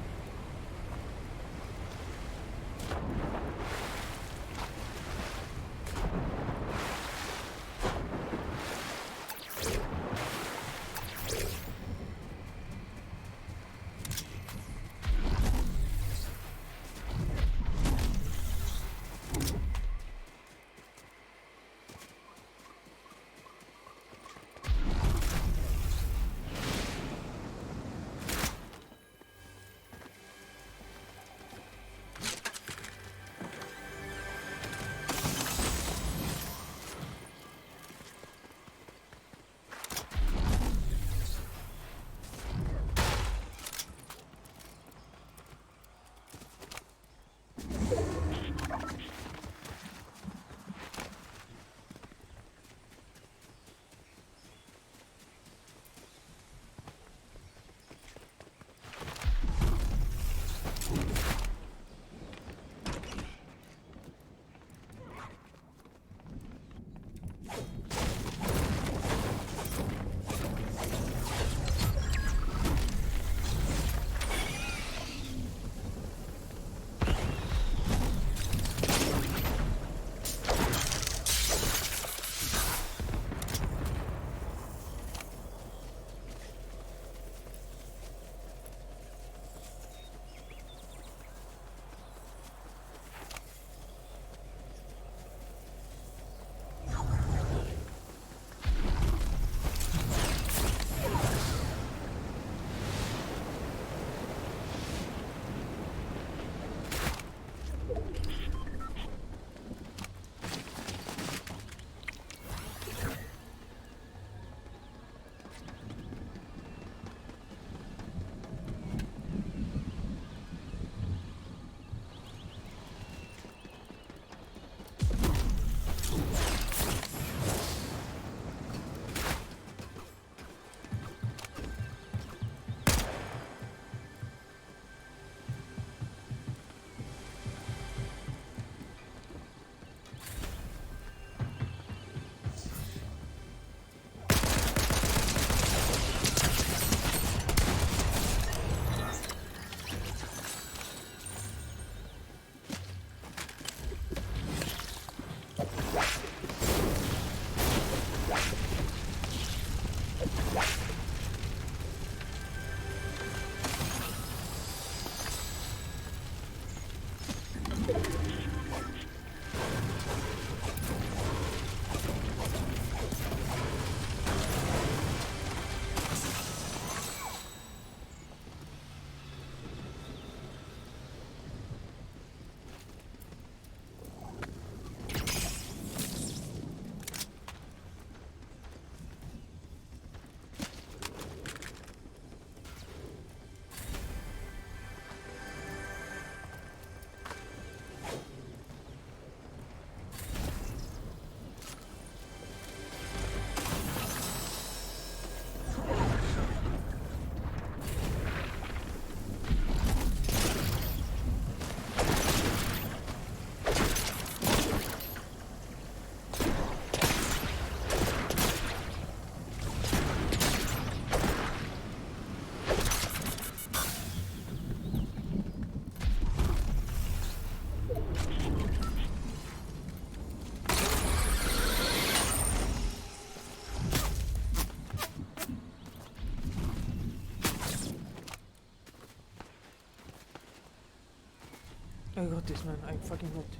I got this, man. I fucking got this.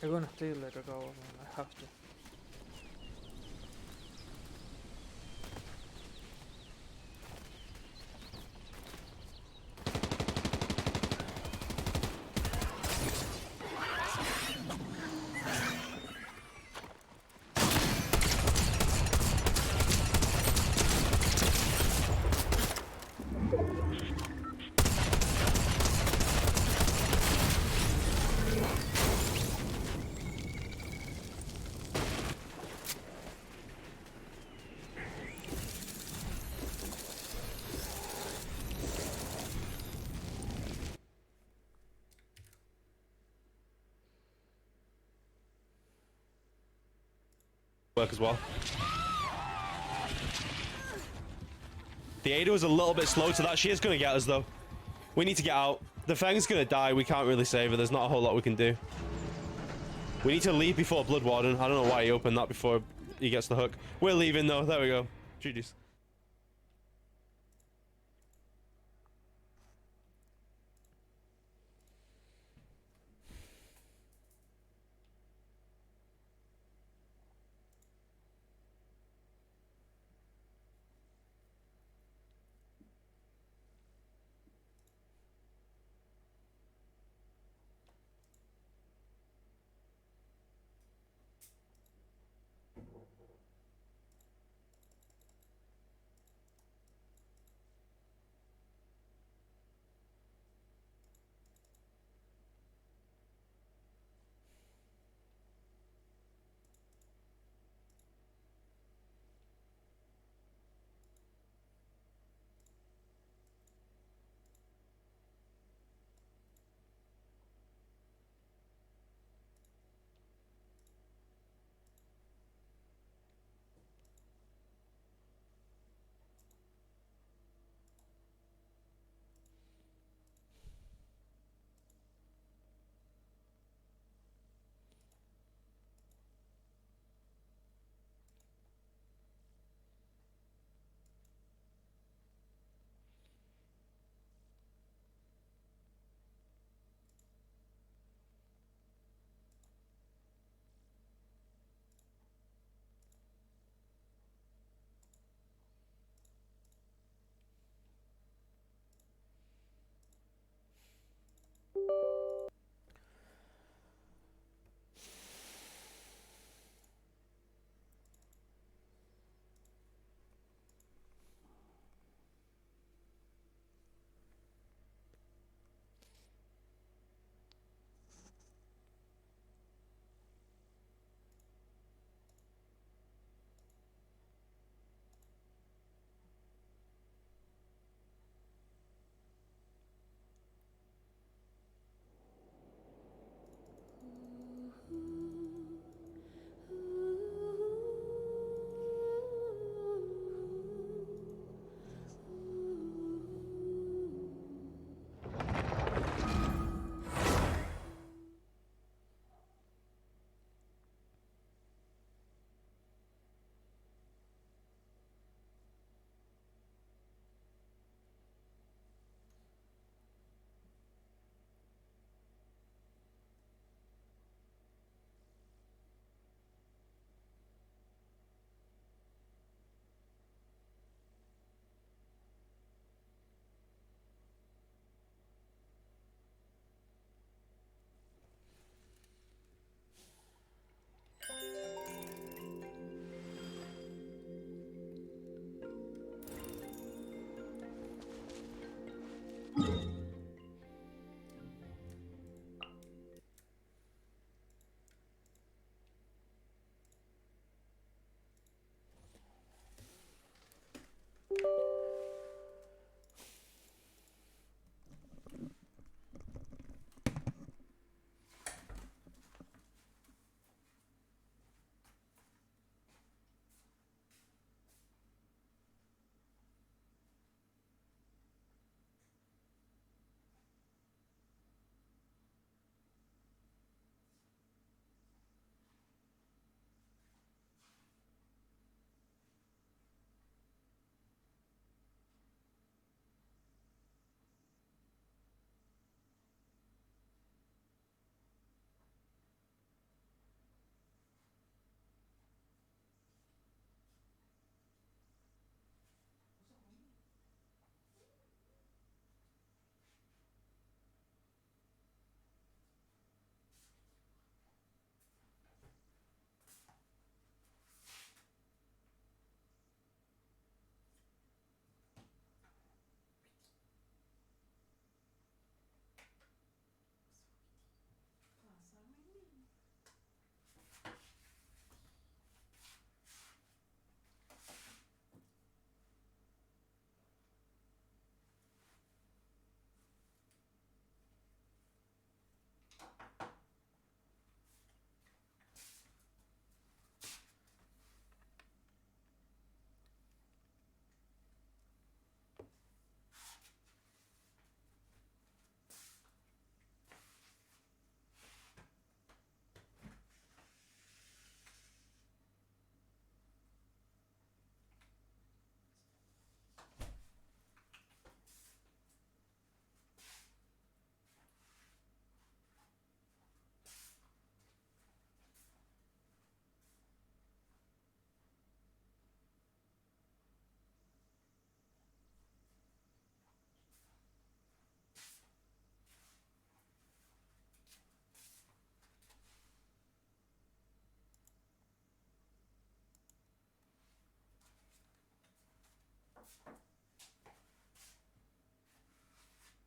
I'm gonna stay like a cow, man. I have to. Work as well. The Ada was a little bit slow to that. She is going to get us, though. We need to get out. The Fang's going to die. We can't really save her. There's not a whole lot we can do. We need to leave before Blood Warden. I don't know why he opened that before he gets the hook. We're leaving, though. There we go. GG's.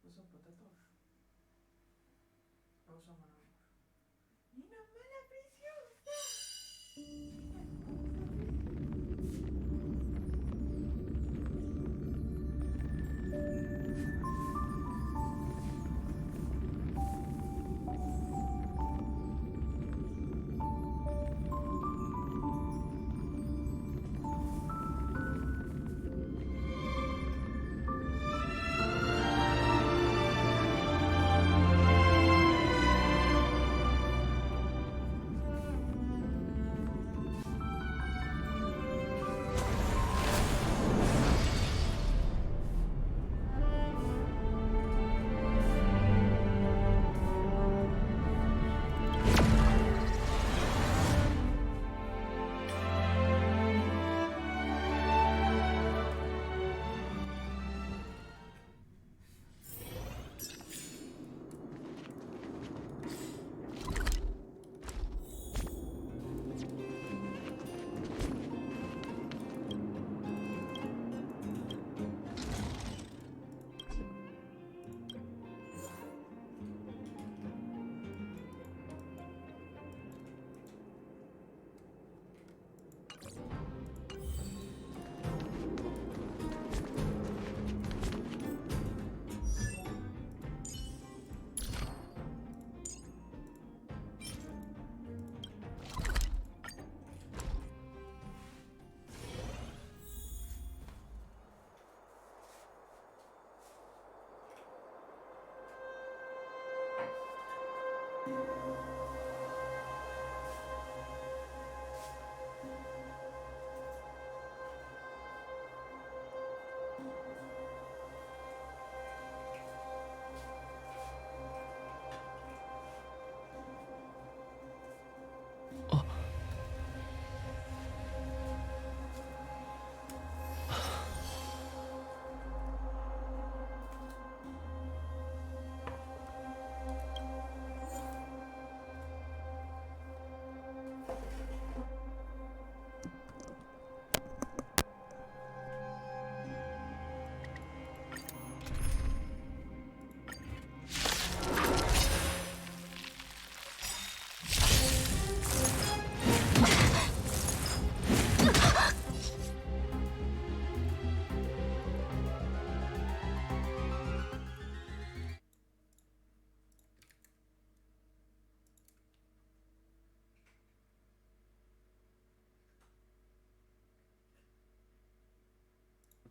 Usa un protector. Usa un amor. Y una mala preciosa.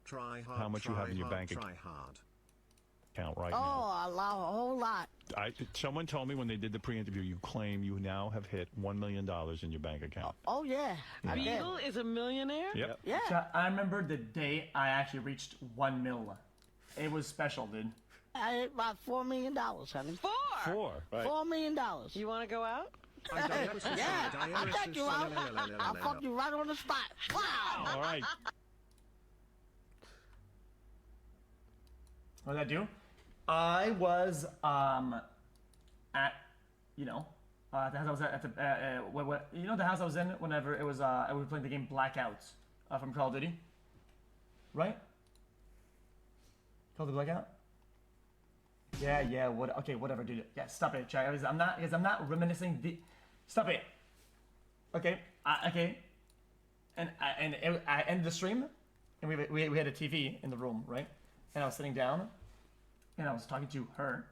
Try hard. How much you have in your bank Try hard. account right Oh, now? a whole lot. Someone told me when they did the pre-interview, you claim you now have hit $1 million in your bank account. Oh, yeah. I did. Beagle is a millionaire? Yep. Yeah. Chat, I remember the day I actually reached 1 mil. It was special, dude. I hit about $4 million, honey. Four. $4 million. You want to go out? Yeah, I'll take you out. I'll fuck you right on the spot. Wow. All right. What did I do? I was at, you know, the house I was at the you know the house I was in whenever it was I was playing the game Blackouts from Call of Duty, right? Call of Duty Blackout. Yeah. What? Okay, whatever, dude. Yeah, stop it, chat. I'm not reminiscing. Stop it. Okay. Okay. And I ended the stream, and we had a TV in the room, right? And I was sitting down, and I was talking to her,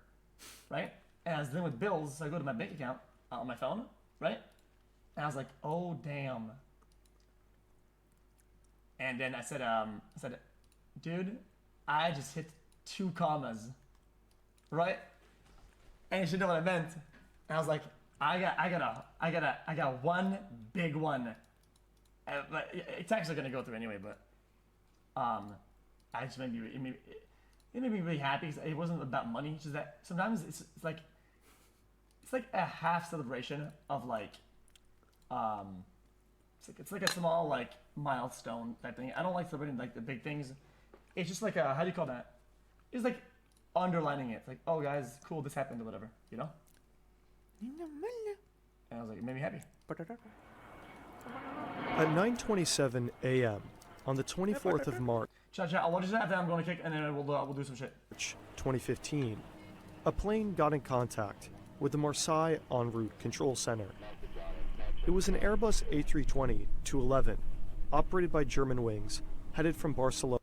right? And I was dealing with bills, so I go to my bank account on my phone, right? And I was like, oh damn. And then I said, dude, I just hit 2 commas, right? And you should know what I meant. And I was like, I got one big one. But it's actually gonna go through anyway, but I just it made me really happy. It wasn't about money. It's just that sometimes it's like a half celebration of like it's like a small like milestone type thing. I don't like celebrating like the big things. It's just like how do you call that? It's like underlining it. It's like, oh guys, cool, this happened or whatever, you know? And I was like, it made me happy. At 9:27 a.m. on the 24th of March. Chat, what did you say? After I'm going to kick, and then we'll do some shit. 2015, a plane got in contact with the Marseille en route control center. It was an Airbus A320-211, operated by German wings, headed from Barcelona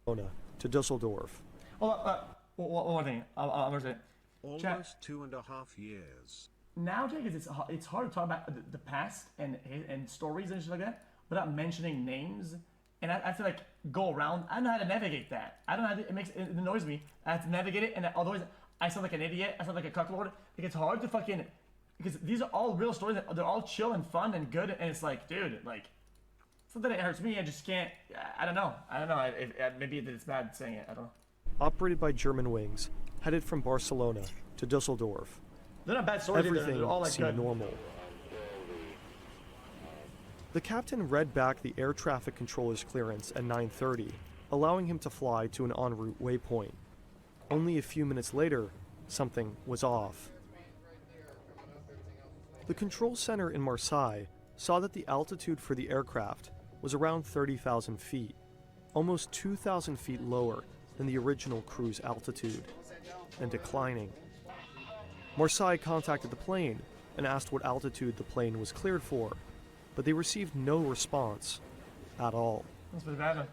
to Dusseldorf. Hold up, one more thing. I'm gonna say. Almost 2.5 years. Nowadays, it's hard to talk about the past and stories and shit like that without mentioning names. And I have to like go around. I don't know how to navigate that. I don't know how to, it annoys me. I have to navigate it, and otherwise I sound like an idiot. I sound like a cucklord. Like it's hard to fucking, because these are all real stories. They're all chill and fun and good. And it's like, dude, like something that hurts me. I just can't. I don't know. Maybe it's bad saying it. I don't know. Operated by German wings, headed from Barcelona to Dusseldorf. They're not bad stories. Everything They're all like seemed good. normal. The captain read back the air traffic controller's clearance at 9:30, allowing him to fly to an en route waypoint. Only a few minutes later, something was off. The control center in Marseille saw that the altitude for the aircraft was around 30,000 feet, almost 2,000 feet lower than the original cruise altitude, and declining. Marseille contacted the plane and asked what altitude the plane was cleared for, but they received no response at all. That's pretty bad.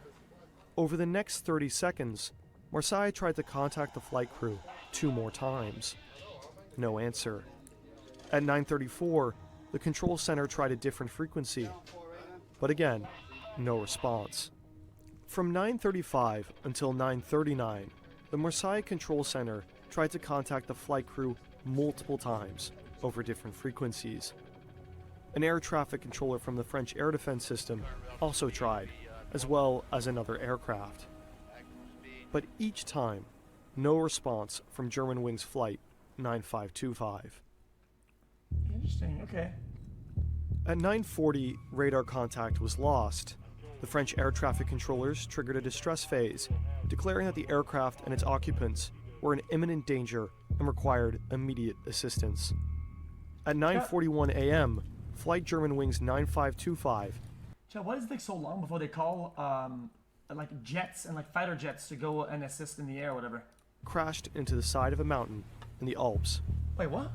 Over the next 30 seconds, Marseille tried to contact the flight crew 2 more times. No answer. At 9:34, the control center tried a different frequency, but again, no response. From 9:35 until 9:39, the Marseille control center tried to contact the flight crew multiple times over different frequencies. An air traffic controller from the French air defense system also tried, as well as another aircraft. But each time, no response from Germanwings Flight 9525. Interesting, okay. At 9:40, radar contact was lost. The French air traffic controllers triggered a distress phase, declaring that the aircraft and its occupants were in imminent danger and required immediate assistance. At 9:41 a.m., Flight Germanwings 9525. Chad, why does it take so long before they call like jets and like fighter jets to go and assist in the air or whatever? Crashed into the side of a mountain in the Alps. Wait, what?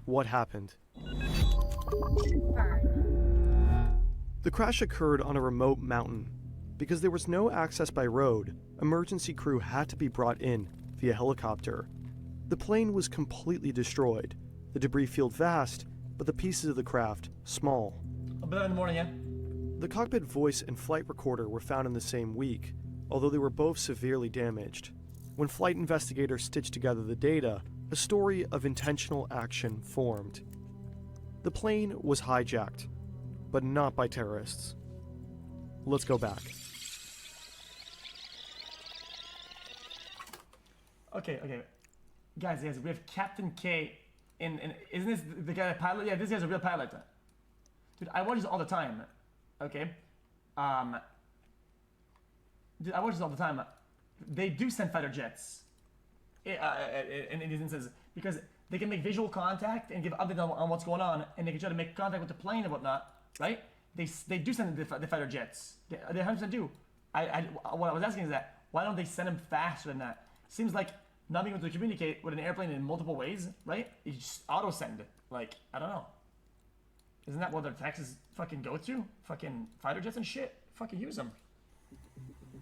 What happened? The crash occurred on a remote mountain. Because there was no access by road, emergency crew had to be brought in via helicopter. The plane was completely destroyed, the debris field vast, but the pieces of the craft small. I'll be there in the morning, yeah? The cockpit voice and flight recorder were found in the same week, although they were both severely damaged. When flight investigators stitched together the data, a story of intentional action formed. The plane was hijacked, but not by terrorists. Let's go back. Okay. Guys, we have Captain K in isn't this the guy that pilot? Yeah, this guy's a real pilot. Dude, I watch this all the time. Okay? Dude, I watch this all the time. They do send fighter jets in these instances because they can make visual contact and give updates on what's going on, and they can try to make contact with the plane and whatnot, right? They do send the fighter jets. They 100% do. What I was asking is that why don't they send them faster than that? Seems like not being able to communicate with an airplane in multiple ways, right? You just auto send it. Like, I don't know. Isn't that what their taxes fucking go to? Fucking fighter jets and shit? Fucking use them.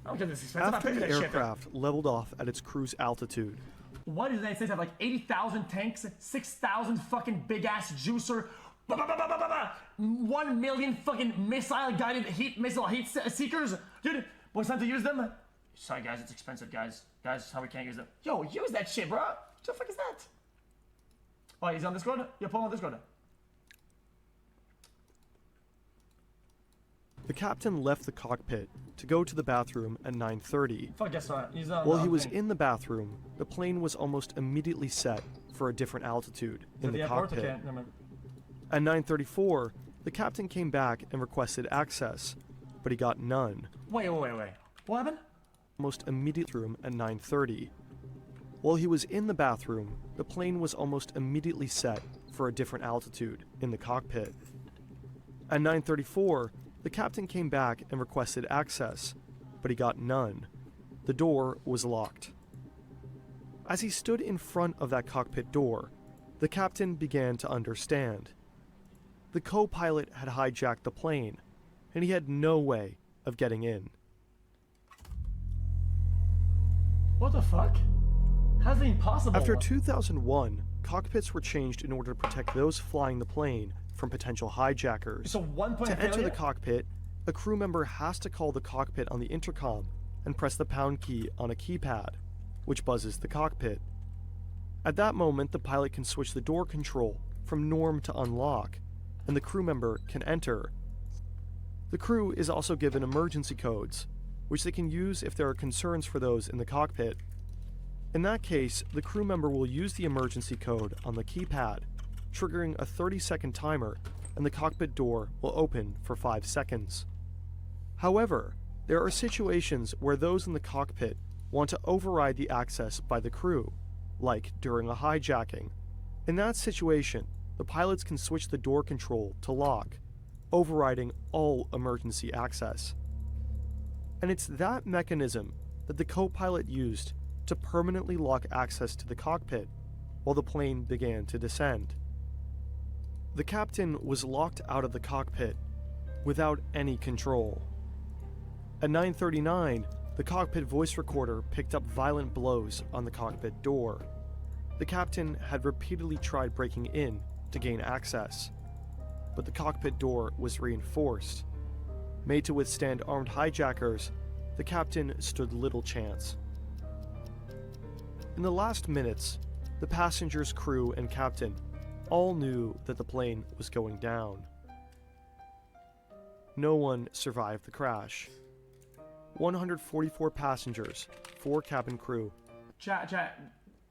I don't get this expensive. After the aircraft leveled off at its cruise altitude, why does the United States have like 80,000 tanks, 6,000 fucking big ass juicer, 1 million fucking missile guided heat seekers? Dude, when it's time to use them, sorry guys, it's expensive, guys. Guys, how we can't use them. Yo, use that shit, bro. What the fuck is that? Oh, he's on Discord? Yo, pull him on Discord. the captain left the cockpit to go to the bathroom at 9:30. Fuck, guess what? He's While he was in the bathroom, the plane was almost immediately set for a different altitude in the cockpit. At 9:34, the captain came back and requested access, but he got none. Wait. What happened? Almost immediately room at 9:30. While he was in the bathroom, the plane was almost immediately set for a different altitude in the cockpit. At 9:34, the captain came back and requested access, but he got none. The door was locked. As he stood in front of that cockpit door, the captain began to understand. The co-pilot had hijacked the plane, and he had no way of getting in. What the fuck? How's it even possible? After 2001, cockpits were changed in order to protect those flying the plane from potential hijackers. So 1 point To enter failure? the cockpit, a crew member has to call the cockpit on the intercom and press the pound key on a keypad, which buzzes the cockpit. At that moment, the pilot can switch the door control from norm to unlock, and the crew member can enter. The crew is also given emergency codes, which they can use if there are concerns for those in the cockpit. In that case, the crew member will use the emergency code on the keypad, triggering a 30-second timer, and the cockpit door will open for 5 seconds. However, there are situations where those in the cockpit want to override the access by the crew, like during a hijacking. In that situation, the pilots can switch the door control to lock, overriding all emergency access. And it's that mechanism that the co-pilot used to permanently lock access to the cockpit while the plane began to descend. The captain was locked out of the cockpit without any control. At 9:39, the cockpit voice recorder picked up violent blows on the cockpit door. The captain had repeatedly tried breaking in to gain access, but the cockpit door was reinforced. Made to withstand armed hijackers, the captain stood little chance. In the last minutes, the passengers, crew, and captain all knew that the plane was going down. No one survived the crash. 144 passengers, 4 cabin crew. Chat.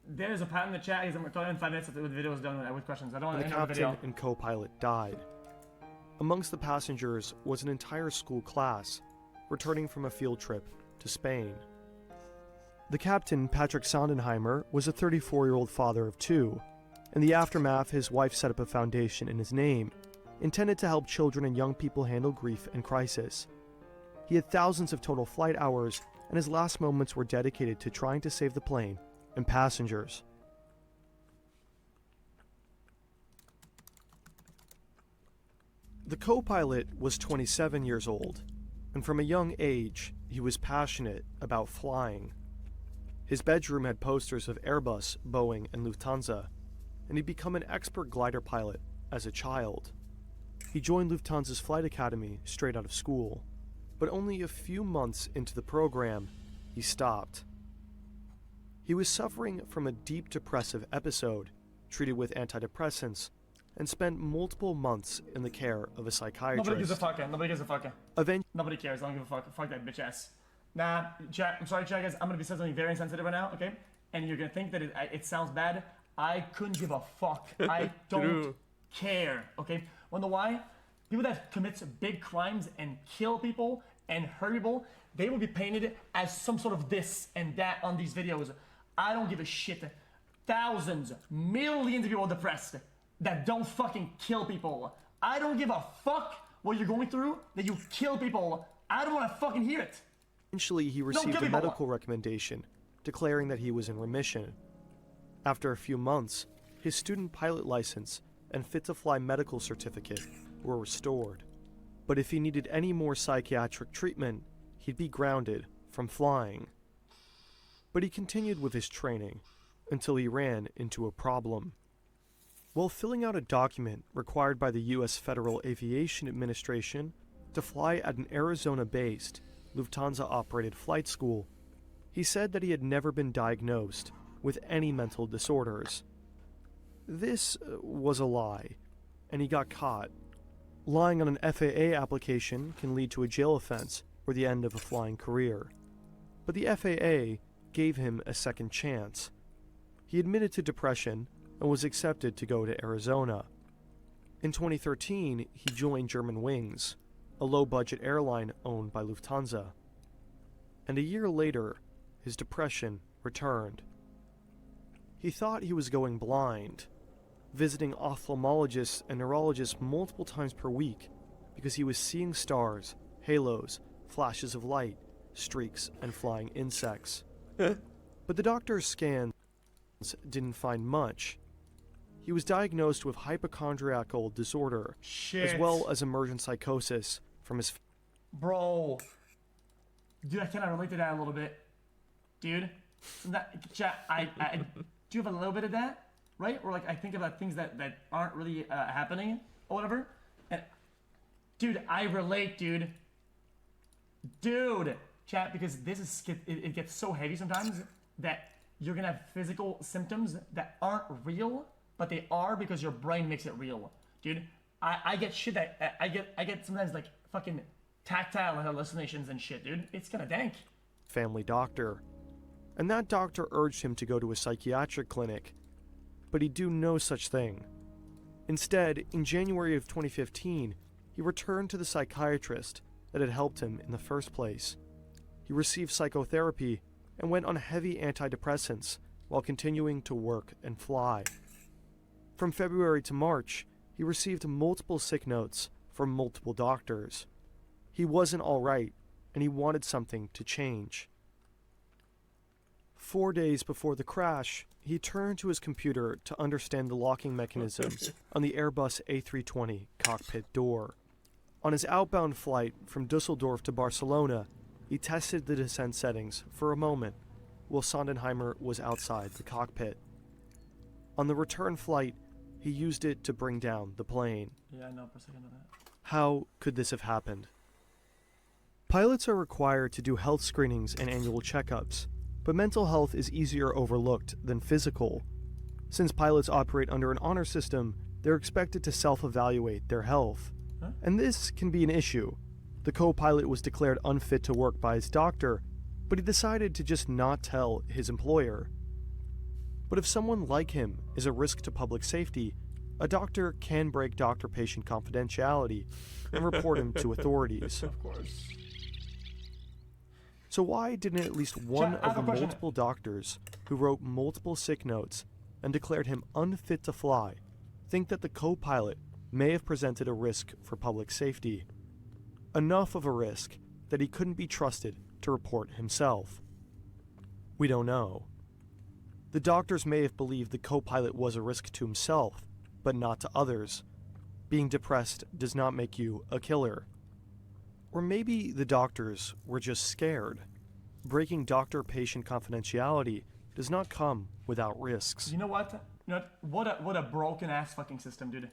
There's a pat in the chat. I'm recording in 5 minutes after the video is done with questions. I don't want The to end the captain video. and co-pilot died. Amongst the passengers was an entire school class returning from a field trip to Spain. The captain, Patrick Sondenheimer, was a 34-year-old father of 2. In the aftermath, his wife set up a foundation in his name, intended to help children and young people handle grief and crisis. He had thousands of total flight hours, and his last moments were dedicated to trying to save the plane and passengers. The co-pilot was 27 years old, and from a young age, he was passionate about flying. His bedroom had posters of Airbus, Boeing, and Lufthansa, and he'd become an expert glider pilot as a child. He joined Lufthansa's flight academy straight out of school, but only a few months into the program, he stopped. He was suffering from a deep depressive episode, treated with antidepressants, and spent multiple months in the care of a psychiatrist. Nobody gives a fuck. Nobody gives a fuck. Eventually, Nobody cares. I don't give a fuck. Fuck that bitch ass. Nah, chat. I'm sorry, chat guys. I'm gonna be saying something very insensitive right now, okay? And you're gonna think that it sounds bad. I couldn't give a fuck. I don't care, okay? Wanna know why? People that commit big crimes and kill people and hurt people, they will be painted as some sort of this and that on these videos. I don't give a shit. Thousands, millions of people depressed that don't fucking kill people. I don't give a fuck what you're going through, that you kill people. I don't wanna fucking hear it. he received a medical recommendation declaring that he was in remission. After a few months, his student pilot license and fit-to-fly medical certificate were restored. But if he needed any more psychiatric treatment, he'd be grounded from flying. But he continued with his training until he ran into a problem. While filling out a document required by the U.S. Federal Aviation Administration to fly at an Arizona-based, Lufthansa-operated flight school, he said that he had never been diagnosed with any mental disorders. This was a lie, and he got caught. Lying on an FAA application can lead to a jail offense or the end of a flying career. But the FAA gave him a second chance. He admitted to depression and was accepted to go to Arizona. In 2013, he joined Germanwings, a low-budget airline owned by Lufthansa. And a year later, his depression returned. He thought he was going blind, visiting ophthalmologists and neurologists multiple times per week because he was seeing stars, halos, flashes of light, streaks, and flying insects. But the doctor's scans didn't find much. He was diagnosed with hypochondriacal disorder, as well as emergent psychosis from his... Bro. Dude, I cannot relate to that a little bit. Dude. Chat, do you have a little bit of that? Right? Or like I think about things that aren't really happening or whatever. And, dude, I relate, dude. Dude. Chat, because this is... It gets so heavy sometimes that you're gonna have physical symptoms that aren't real, but they are because your brain makes it real. Dude, I get shit that... I get sometimes like fucking tactile hallucinations and shit, dude. It's kinda dank. Family doctor. And that doctor urged him to go to a psychiatric clinic, but he'd do no such thing. Instead, in January of 2015, he returned to the psychiatrist that had helped him in the first place. He received psychotherapy and went on heavy antidepressants while continuing to work and fly. From February to March, he received multiple sick notes from multiple doctors. He wasn't all right, and he wanted something to change. 4 days before the crash, he turned to his computer to understand the locking mechanisms on the Airbus A320 cockpit door. On his outbound flight from Dusseldorf to Barcelona, he tested the descent settings for a moment while Sondenheimer was outside the cockpit. On the return flight, he used it to bring down the plane. Yeah, I know for a second of that. How could this have happened? Pilots are required to do health screenings and annual checkups, but mental health is easier overlooked than physical. Since pilots operate under an honor system, they're expected to self-evaluate their health. And this can be an issue. The co-pilot was declared unfit to work by his doctor, but he decided to just not tell his employer. But if someone like him is a risk to public safety, a doctor can break doctor-patient confidentiality and report him to authorities. Of course. So why didn't at least one of the multiple doctors who wrote multiple sick notes and declared him unfit to fly think that the co-pilot may have presented a risk for public safety? Enough of a risk that he couldn't be trusted to report himself. We don't know. The doctors may have believed the co-pilot was a risk to himself, but not to others. Being depressed does not make you a killer. Or maybe the doctors were just scared. Breaking doctor-patient confidentiality does not come without risks. You know what? What a broken ass fucking system, dude.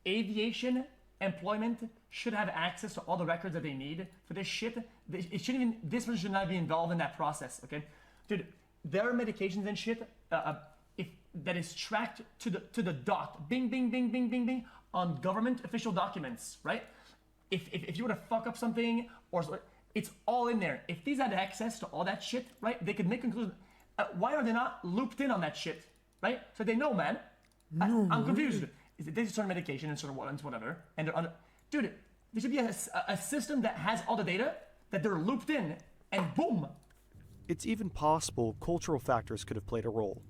Aviation employment should have access to all the records that they need for this shit. This one should not be involved in that process, okay? Dude, there are medications and shit that is tracked to the dot, bing, bing, bing, bing, bing, bing, on government official documents, right? If you were to fuck up something, or it's all in there. If these had access to all that shit, right, they could make conclusions. Why are they not looped in on that shit, right? So they know, man. I'm confused. This is certain medication and certain ones, whatever. And they're dude, there should be a system that has all the data that they're looped in, and boom. It's even possible cultural factors could have played a role.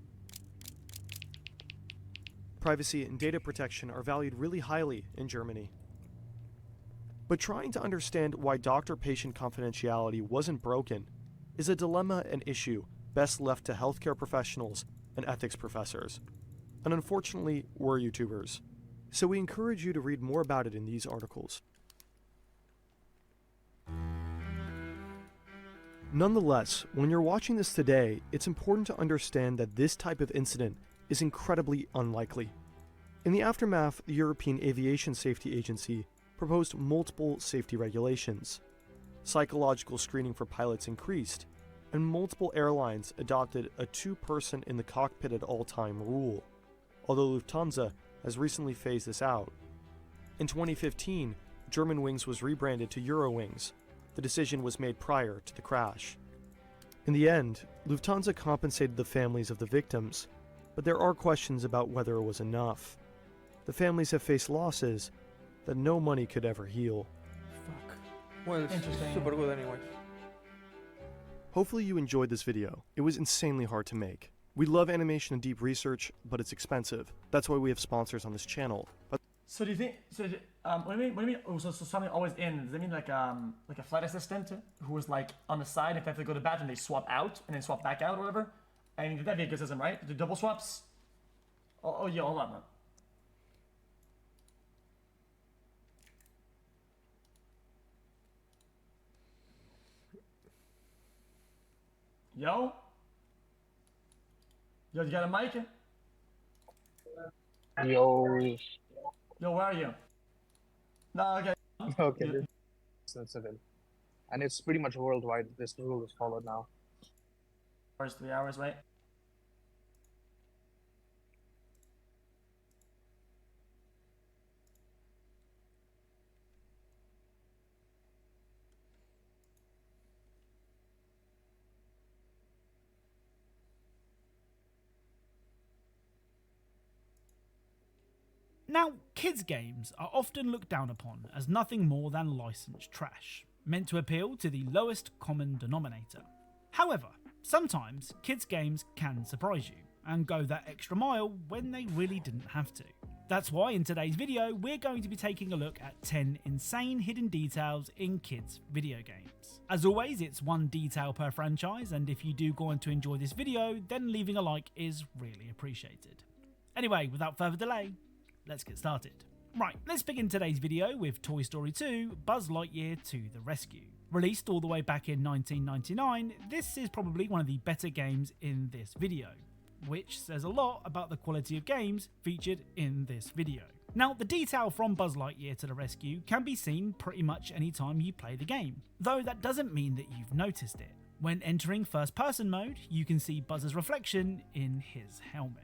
Privacy and data protection are valued really highly in Germany. But trying to understand why doctor-patient confidentiality wasn't broken is a dilemma and issue best left to healthcare professionals and ethics professors. And unfortunately, we're YouTubers, so we encourage you to read more about it in these articles. Nonetheless, when you're watching this today, it's important to understand that this type of incident is incredibly unlikely. In the aftermath, the European Aviation Safety Agency proposed multiple safety regulations. Psychological screening for pilots increased, and multiple airlines adopted a two-person in the cockpit at all time rule, although Lufthansa has recently phased this out. In 2015, Germanwings was rebranded to Eurowings. The decision was made prior to the crash. In the end, Lufthansa compensated the families of the victims, but there are questions about whether it was enough. The families have faced losses that no money could ever heal. Fuck. Well, it's Interesting. super good anyway. Hopefully you enjoyed this video. It was insanely hard to make. We love animation and deep research, but it's expensive. That's why we have sponsors on this channel. But So do you think? So what do you mean? Oh, so something always in? Does that mean like a flight assistant who was like on the side? If they have to go to the bathroom, they swap out and then swap back out or whatever. I mean, that'd be a good system, right? Do double swaps? Oh yeah, hold on. Man. Yo, you got a mic? Yo. Yo, where are you? No, okay. Okay, that's civil. And it's pretty much worldwide. This rule is followed now. 3 hours, wait. Now, kids' games are often looked down upon as nothing more than licensed trash, meant to appeal to the lowest common denominator. However, sometimes kids' games can surprise you and go that extra mile when they really didn't have to. That's why in today's video we're going to be taking a look at 10 insane hidden details in kids' video games. As always, it's one detail per franchise, and if you do go on to enjoy this video, then leaving a like is really appreciated. Anyway, without further delay, let's get started. Right, let's begin today's video with Toy Story 2 Buzz Lightyear to the Rescue. Released all the way back in 1999, this is probably one of the better games in this video, which says a lot about the quality of games featured in this video. Now, the detail from Buzz Lightyear to the Rescue can be seen pretty much any time you play the game, though that doesn't mean that you've noticed it. When entering first person mode, you can see Buzz's reflection in his helmet.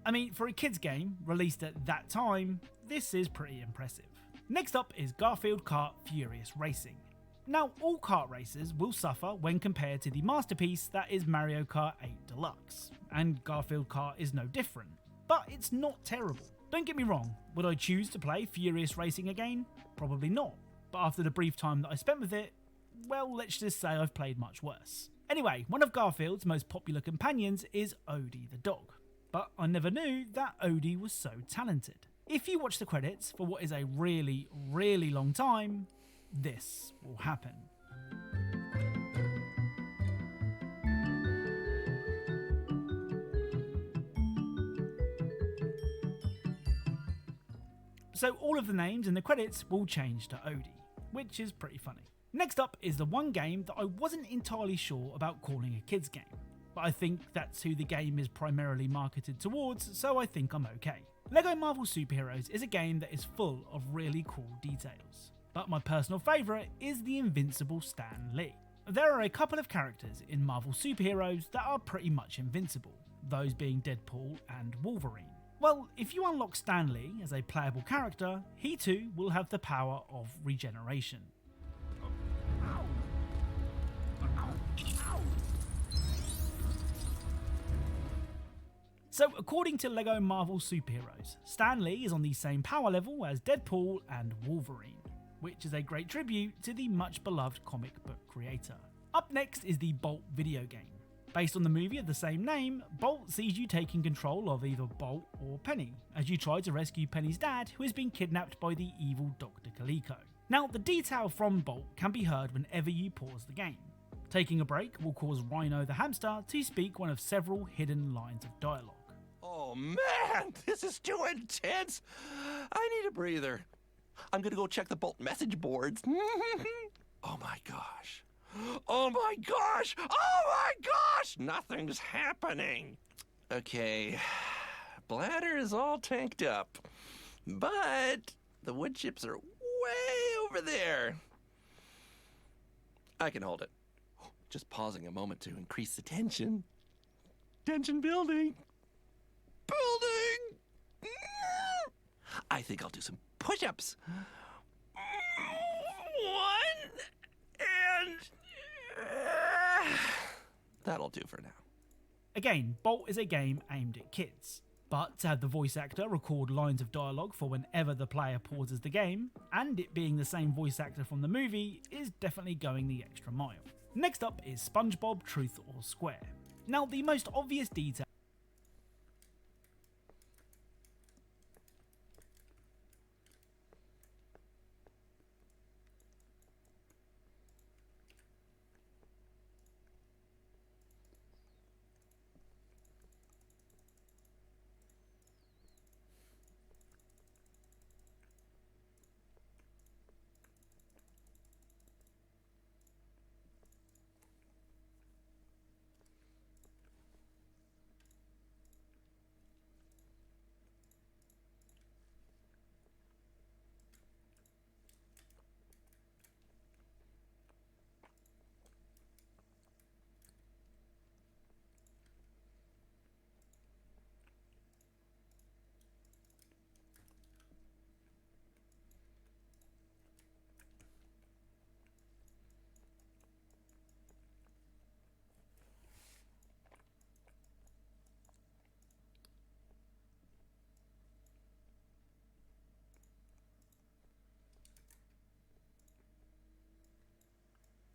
I mean, for a kids game released at that time, this is pretty impressive. Next up is Garfield Kart Furious Racing. Now, all kart racers will suffer when compared to the masterpiece that is Mario Kart 8 Deluxe, and Garfield Kart is no different, but it's not terrible. Don't get me wrong, would I choose to play Furious Racing again? Probably not, but after the brief time that I spent with it, well, let's just say I've played much worse. Anyway, one of Garfield's most popular companions is Odie the dog. But I never knew that Odie was so talented. If you watch the credits for what is a really, really long time, this will happen. So all of the names in the credits will change to Odie, which is pretty funny. Next up is the one game that I wasn't entirely sure about calling a kids game, but I think that's who the game is primarily marketed towards, so I think I'm okay. LEGO Marvel Superheroes is a game that is full of really cool details, but my personal favourite is the invincible Stan Lee. There are a couple of characters in Marvel Superheroes that are pretty much invincible, those being Deadpool and Wolverine. Well, if you unlock Stan Lee as a playable character, he too will have the power of regeneration. So according to LEGO Marvel Superheroes, Stan Lee is on the same power level as Deadpool and Wolverine, which is a great tribute to the much beloved comic book creator. Up next is the Bolt video game. Based on the movie of the same name, Bolt sees you taking control of either Bolt or Penny, as you try to rescue Penny's dad, who has been kidnapped by the evil Dr. Kaliko. Now, the detail from Bolt can be heard whenever you pause the game. Taking a break will cause Rhino the hamster to speak one of several hidden lines of dialogue. Oh man, this is too intense. I need a breather. I'm gonna go check the Bolt message boards. Oh my gosh. Oh my gosh. Oh my gosh. Nothing's happening. Okay. Bladder is all tanked up. But the wood chips are way over there. I can hold it. Just pausing a moment to increase the tension. Tension building. I think I'll do some push-ups. One, and that'll do for now. Again, Bolt is a game aimed at kids, but to have the voice actor record lines of dialogue for whenever the player pauses the game, and it being the same voice actor from the movie, is definitely going the extra mile. Next up is SpongeBob Truth or Square. Now, the most obvious detail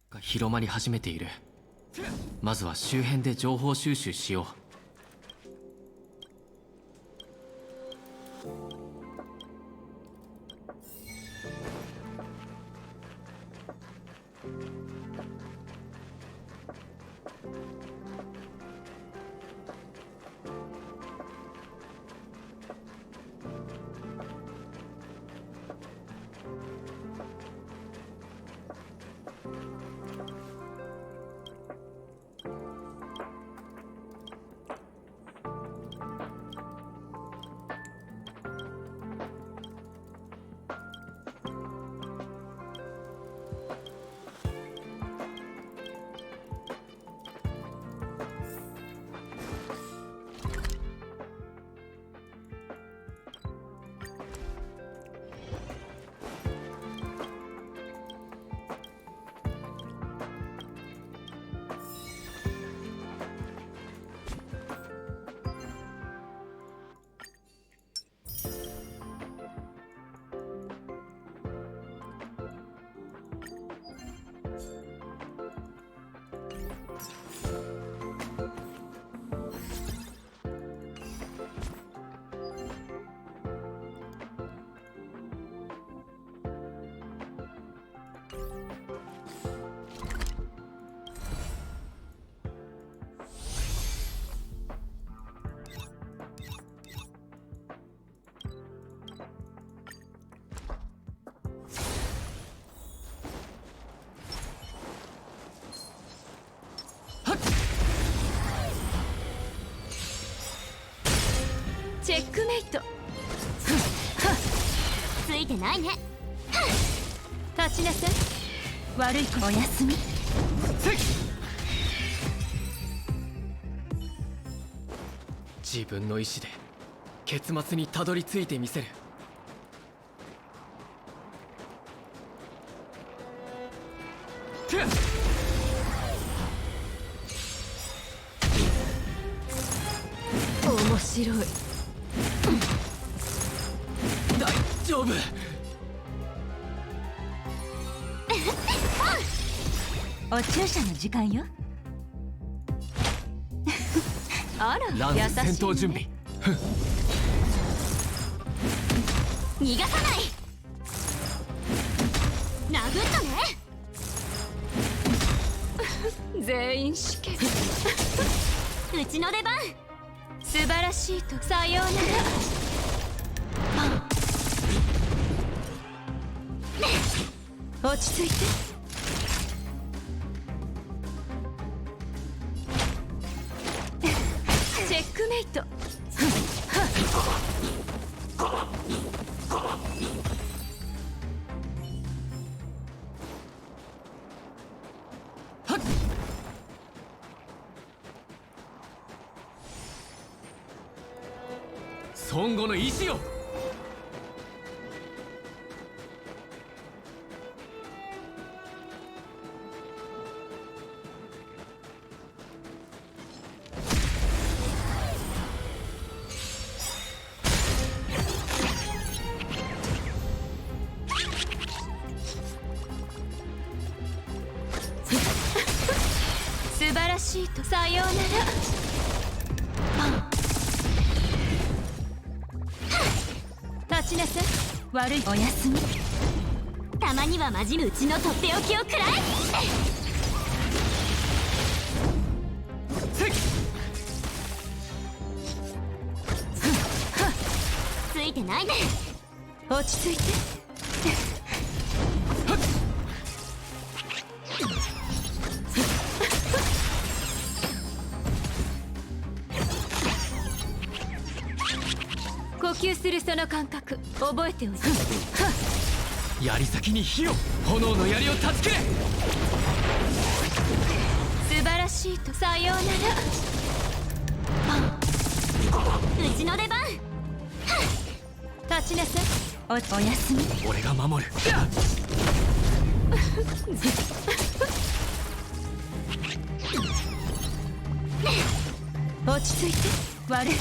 が広まり始めている。まずは周辺で情報収集しよう。チェックメイト。ついてないね。立ちなさい。悪い子おやすみ。自分の意志で結末にたどり着いてみせる。面白い。大丈夫。お注射の時間よ。あら、ランス戦闘準備。逃がさない。殴ったね。全員死刑。うちの出番。素晴らしいと。さようなら。落ち着いて。チェックメイト。孫悟の意志を。素晴らしいとさようなら立ちなさい悪いおやすみたまにはまじむうちのとっておきをくらえついてないね落ち着いて呼吸するその感覚覚えておいて槍先に火を炎の槍を断ち切れ素晴らしいとさようならうちの出番立ちなさいおやすみ俺が守る落ち着いて悪い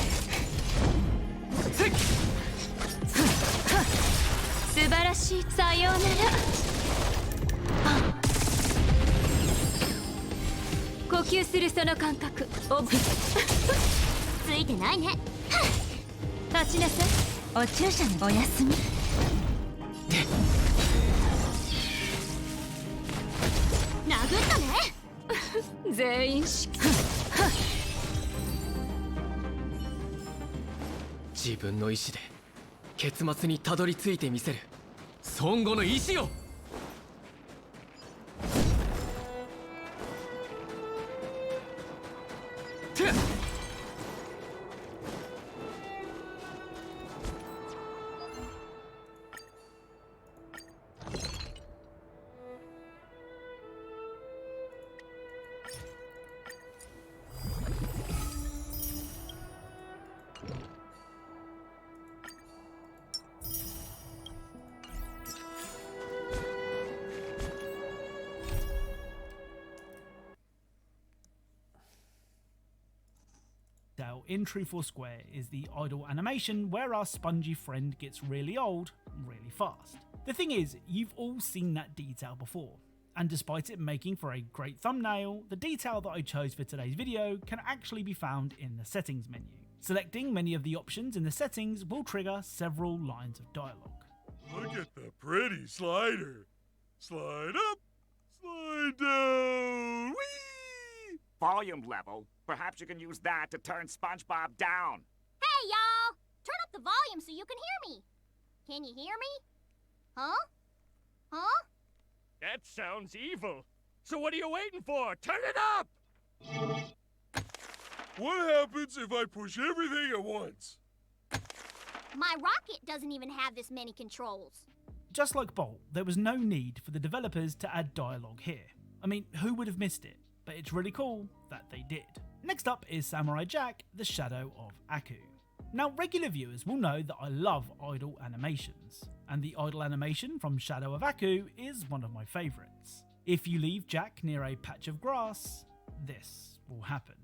素晴らしいさようなら呼吸するその感覚ついてないね立ちなさいお注射のおやすみ殴ったね全員し自分の意志で結末にたどり着いてみせる孫悟の意志をin Truth or Square is the idle animation where our spongy friend gets really old really fast. The thing is, you've all seen that detail before, and despite it making for a great thumbnail, the detail that I chose for today's video can actually be found in the settings menu. Selecting many of the options in the settings will trigger several lines of dialogue. Look at the pretty slider. Slide up, slide down. Whee! Volume level. Perhaps you can use that to turn SpongeBob down. Hey, y'all! Turn up the volume so you can hear me. Can you hear me? Huh? Huh? That sounds evil. So what are you waiting for? Turn it up! What happens if I push everything at once? My rocket doesn't even have this many controls. Just like Bolt, there was no need for the developers to add dialogue here. I mean, who would have missed it? But it's really cool that they did. Next up is Samurai Jack, the Shadow of Aku. Now, regular viewers will know that I love idle animations, and the idle animation from Shadow of Aku is one of my favourites. If you leave Jack near a patch of grass, this will happen.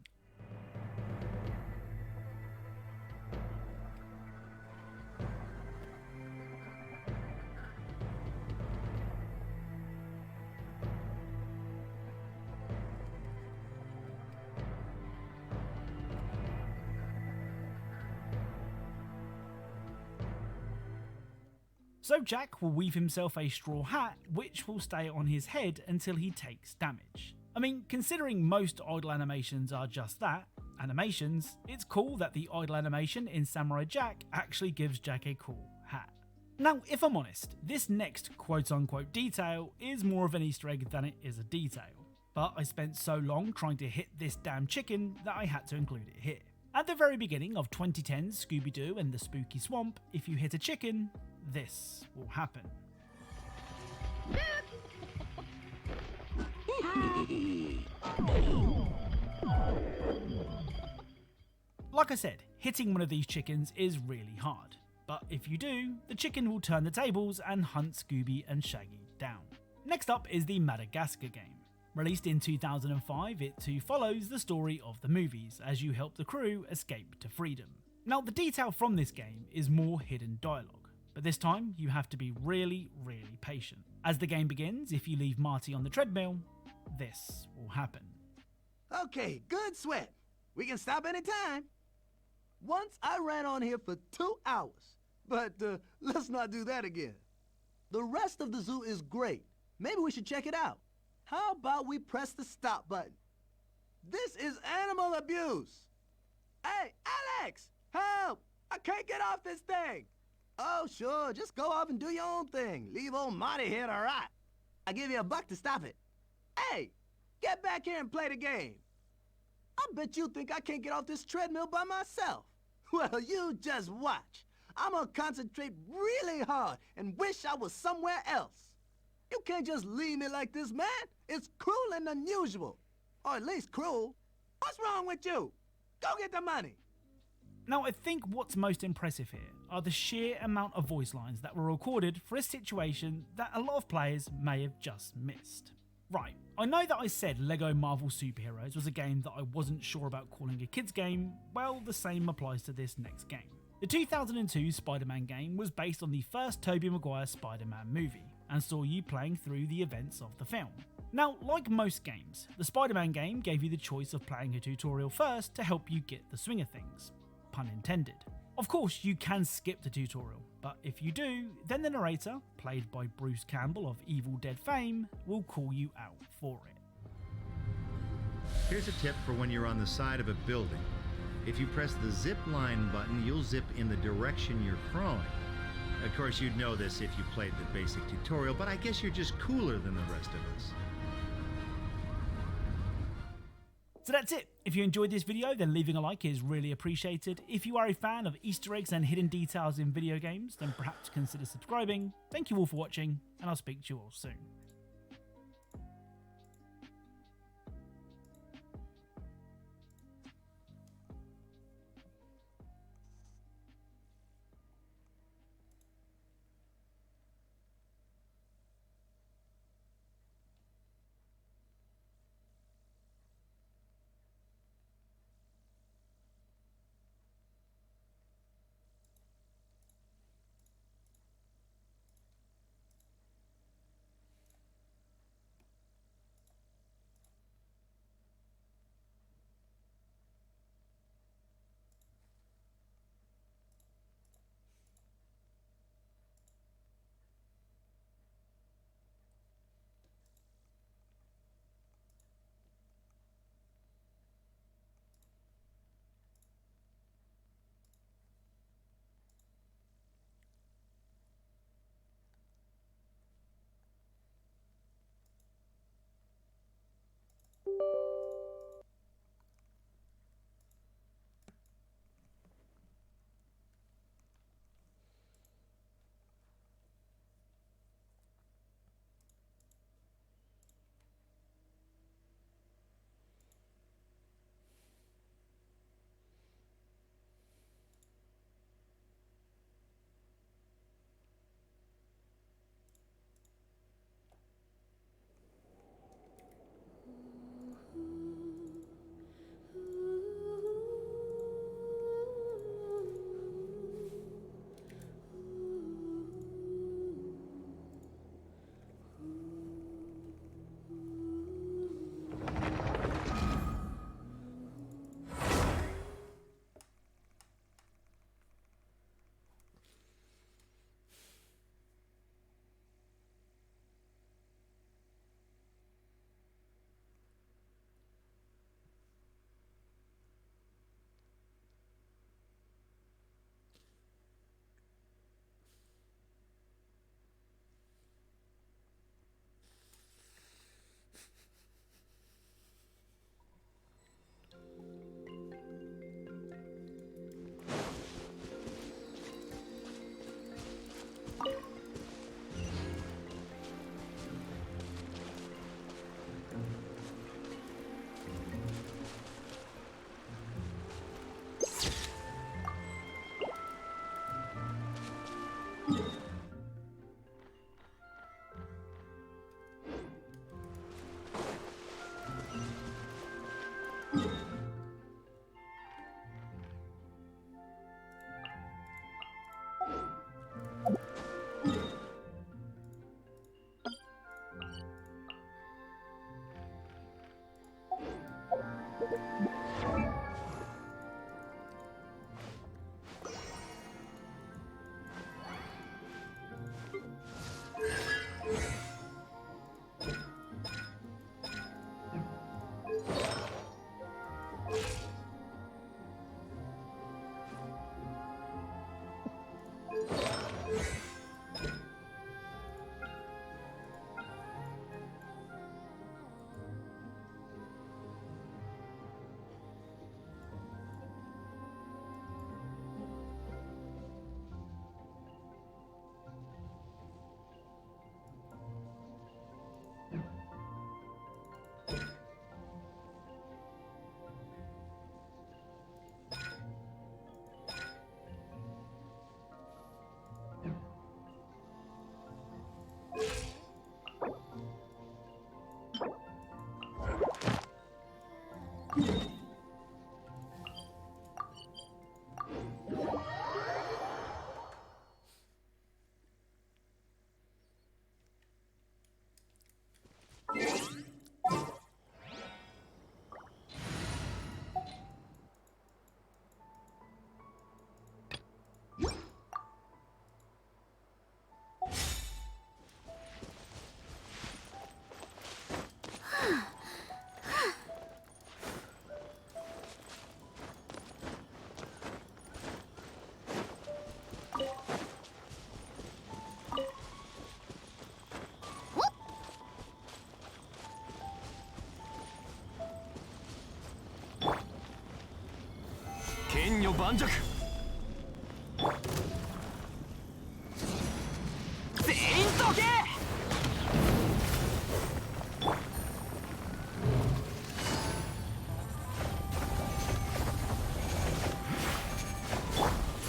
So Jack will weave himself a straw hat which will stay on his head until he takes damage. I mean, considering most idle animations are just that, animations, it's cool that the idle animation in Samurai Jack actually gives Jack a cool hat. Now, if I'm honest, this next quote-unquote detail is more of an Easter egg than it is a detail, but I spent so long trying to hit this damn chicken that I had to include it here. At the very beginning of 2010's Scooby-Doo and the Spooky Swamp, if you hit a chicken, this will happen. Like I said, hitting one of these chickens is really hard, but if you do, the chicken will turn the tables and hunt Scooby and Shaggy down. Next up is the Madagascar game. Released in 2005, it too follows the story of the movies as you help the crew escape to freedom. Now, the detail from this game is more hidden dialogue, but this time you have to be really patient. As the game begins, if you leave Marty on the treadmill, this will happen. Okay, good sweat. We can stop anytime. Once I ran on here for 2 hours, but let's not do that again. The rest of the zoo is great. Maybe we should check it out. How about we press the stop button? This is animal abuse. Hey, Alex, help! I can't get off this thing. Oh, sure, just go off and do your own thing. Leave old Marty here to rot. I'll give you $1 to stop it. Hey, get back here and play the game. I bet you think I can't get off this treadmill by myself. Well, you just watch. I'm gonna concentrate really hard and wish I was somewhere else. You can't just leave me like this, man. It's cruel and unusual. Or at least cruel. What's wrong with you? Go get the money. Now, I think what's most impressive here are the sheer amount of voice lines that were recorded for a situation that a lot of players may have just missed. Right, I know that I said LEGO Marvel Superheroes was a game that I wasn't sure about calling a kids game. Well, the same applies to this next game. The 2002 Spider-Man game was based on the first Tobey Maguire Spider-Man movie, and saw you playing through the events of the film. Now, like most games, the Spider-Man game gave you the choice of playing a tutorial first to help you get the swing of things. Pun intended. Of course, you can skip the tutorial, but if you do, then the narrator, played by Bruce Campbell of Evil Dead fame, will call you out for it. Here's a tip for when you're on the side of a building. If you press the zip line button, you'll zip in the direction you're throwing. Of course, you'd know this if you played the basic tutorial, but I guess you're just cooler than the rest of us. So that's it. If you enjoyed this video, then leaving a like is really appreciated. If you are a fan of Easter eggs and hidden details in video games, then perhaps consider subscribing. Thank you all for watching, and I'll speak to you all soon. 剣女盤石全員どけ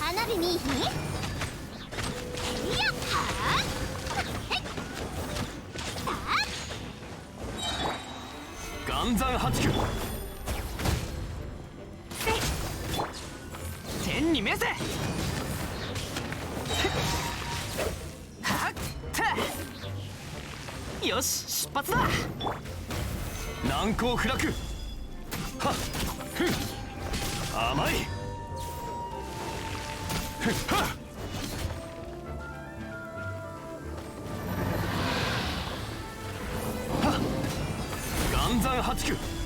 花火見いひんいやはー岩山八九天に召せはっよし出発だ難攻不落はっふん甘いふっはっはっ岩山八九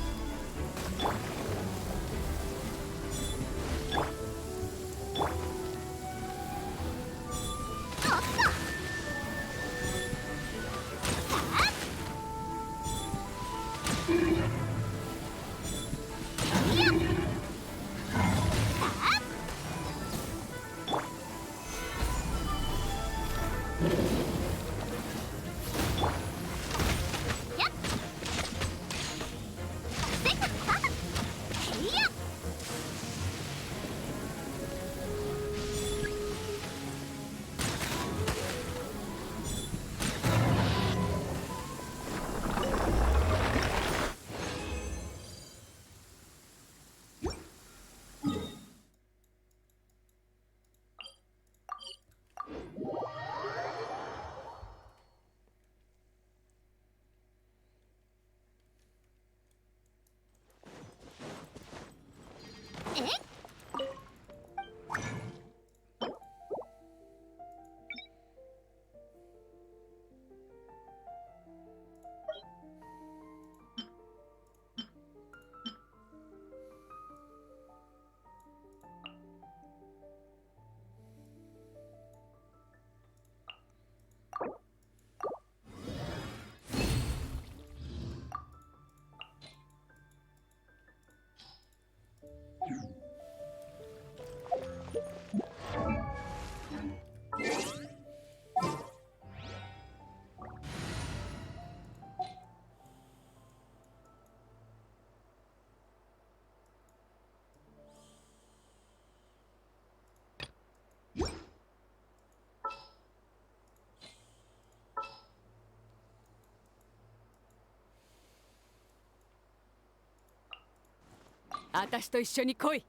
私と一緒に来い。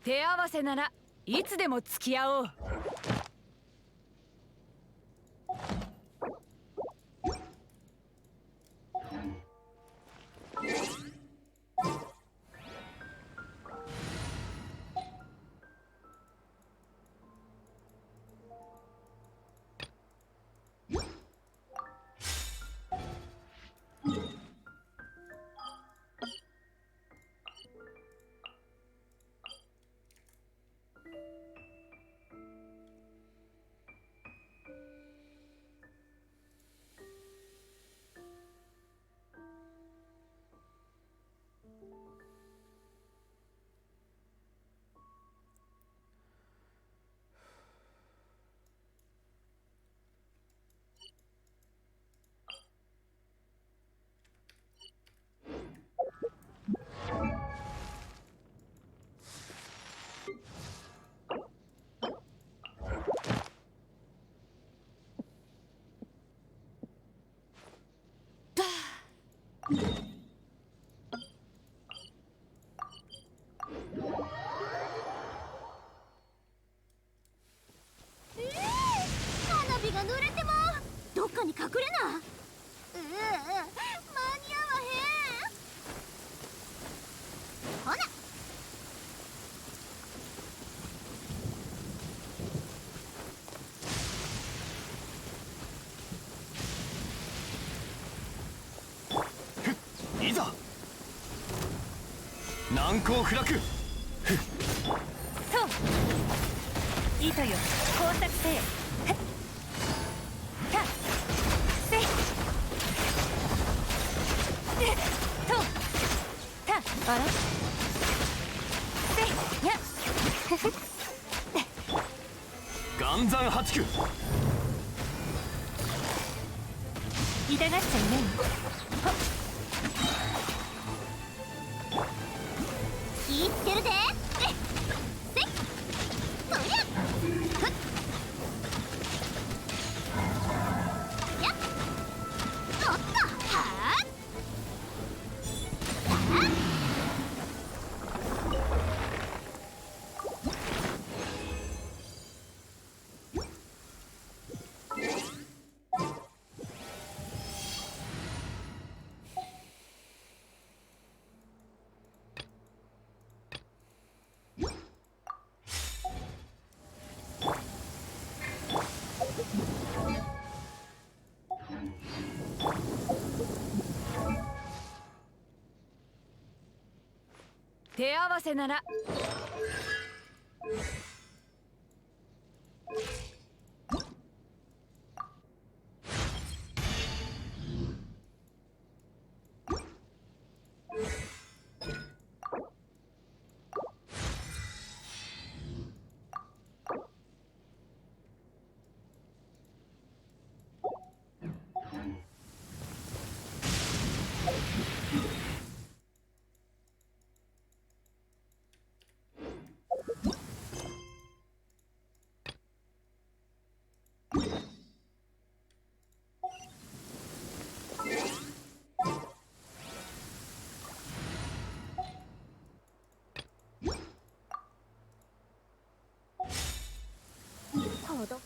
手合わせならいつでも付き合おう。花火が濡れてもどっかに隠れな。間に合わへん。ほな。いざ難攻不落。と糸よ工作せえ。たせとたあらせや岩山八九。痛がっちゃいない。言ってるで。せっそりゃふっやっおっとはあ手合わせなら。ほど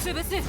潰す。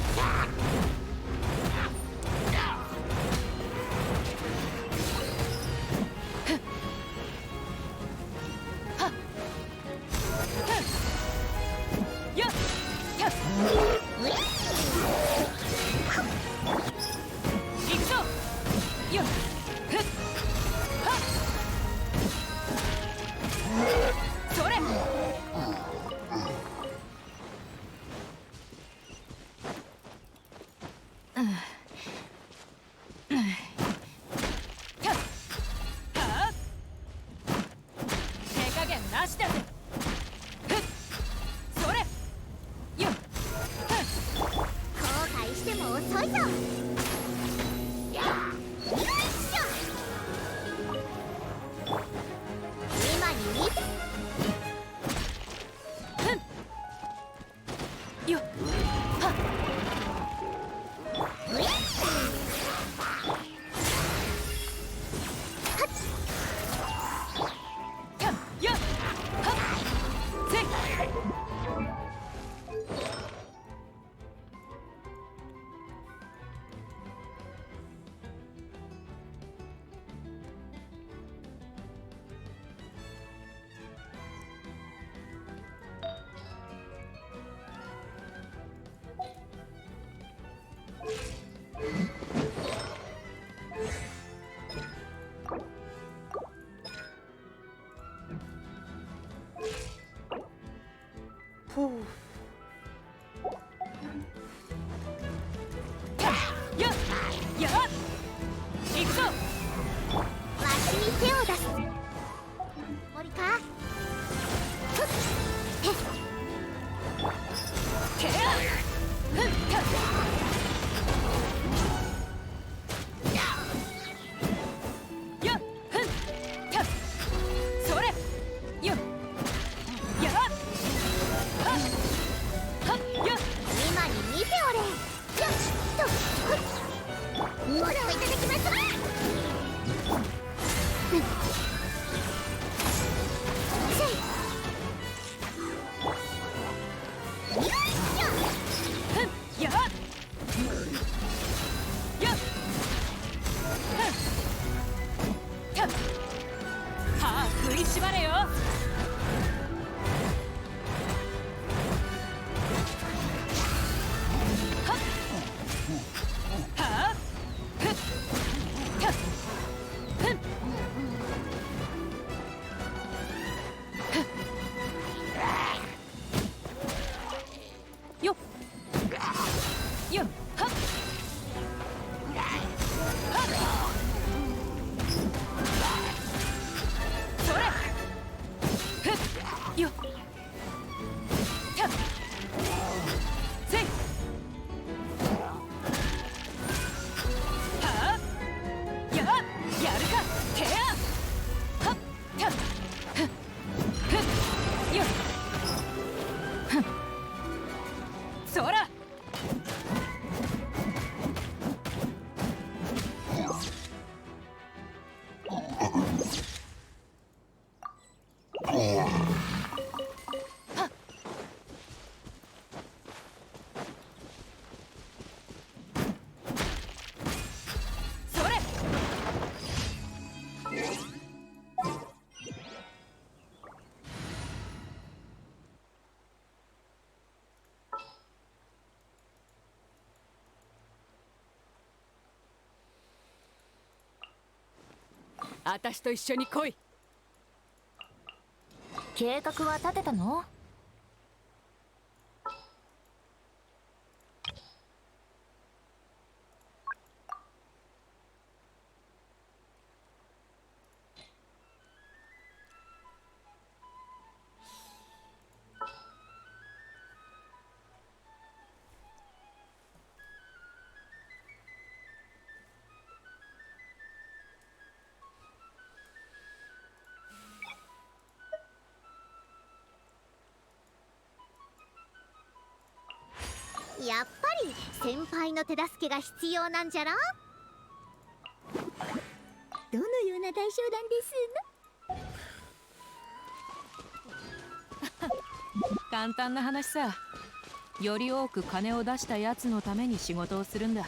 手を出すつもりか。ふっへってやふっよっふんたっそれよっやっはっはっよっ今に見ておれよっとふっものをいただきますわ。振り絞れよ。よっよっはっそれふっよったっせいはあややるかてやはったっふっふっよっふんそらそれ私と一緒に来い。計画は立てたの？やっぱり先輩の手助けが必要なんじゃろ。どのような大商談ですの？簡単な話さ。より多く金を出したやつのために仕事をするんだ。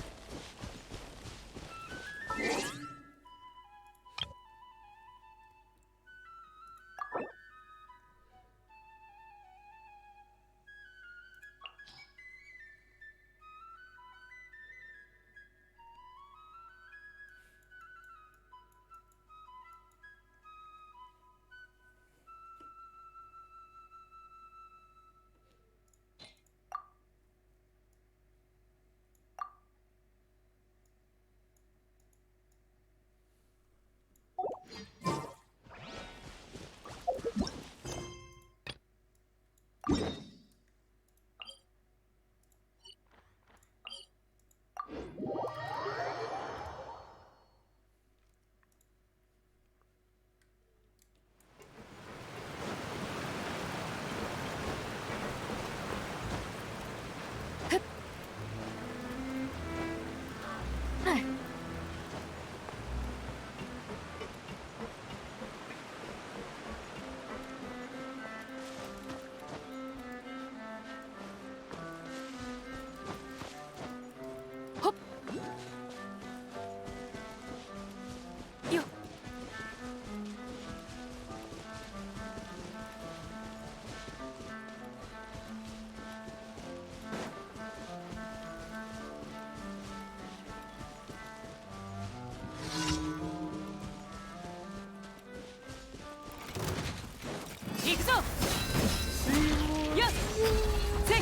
行くぞ。よっせい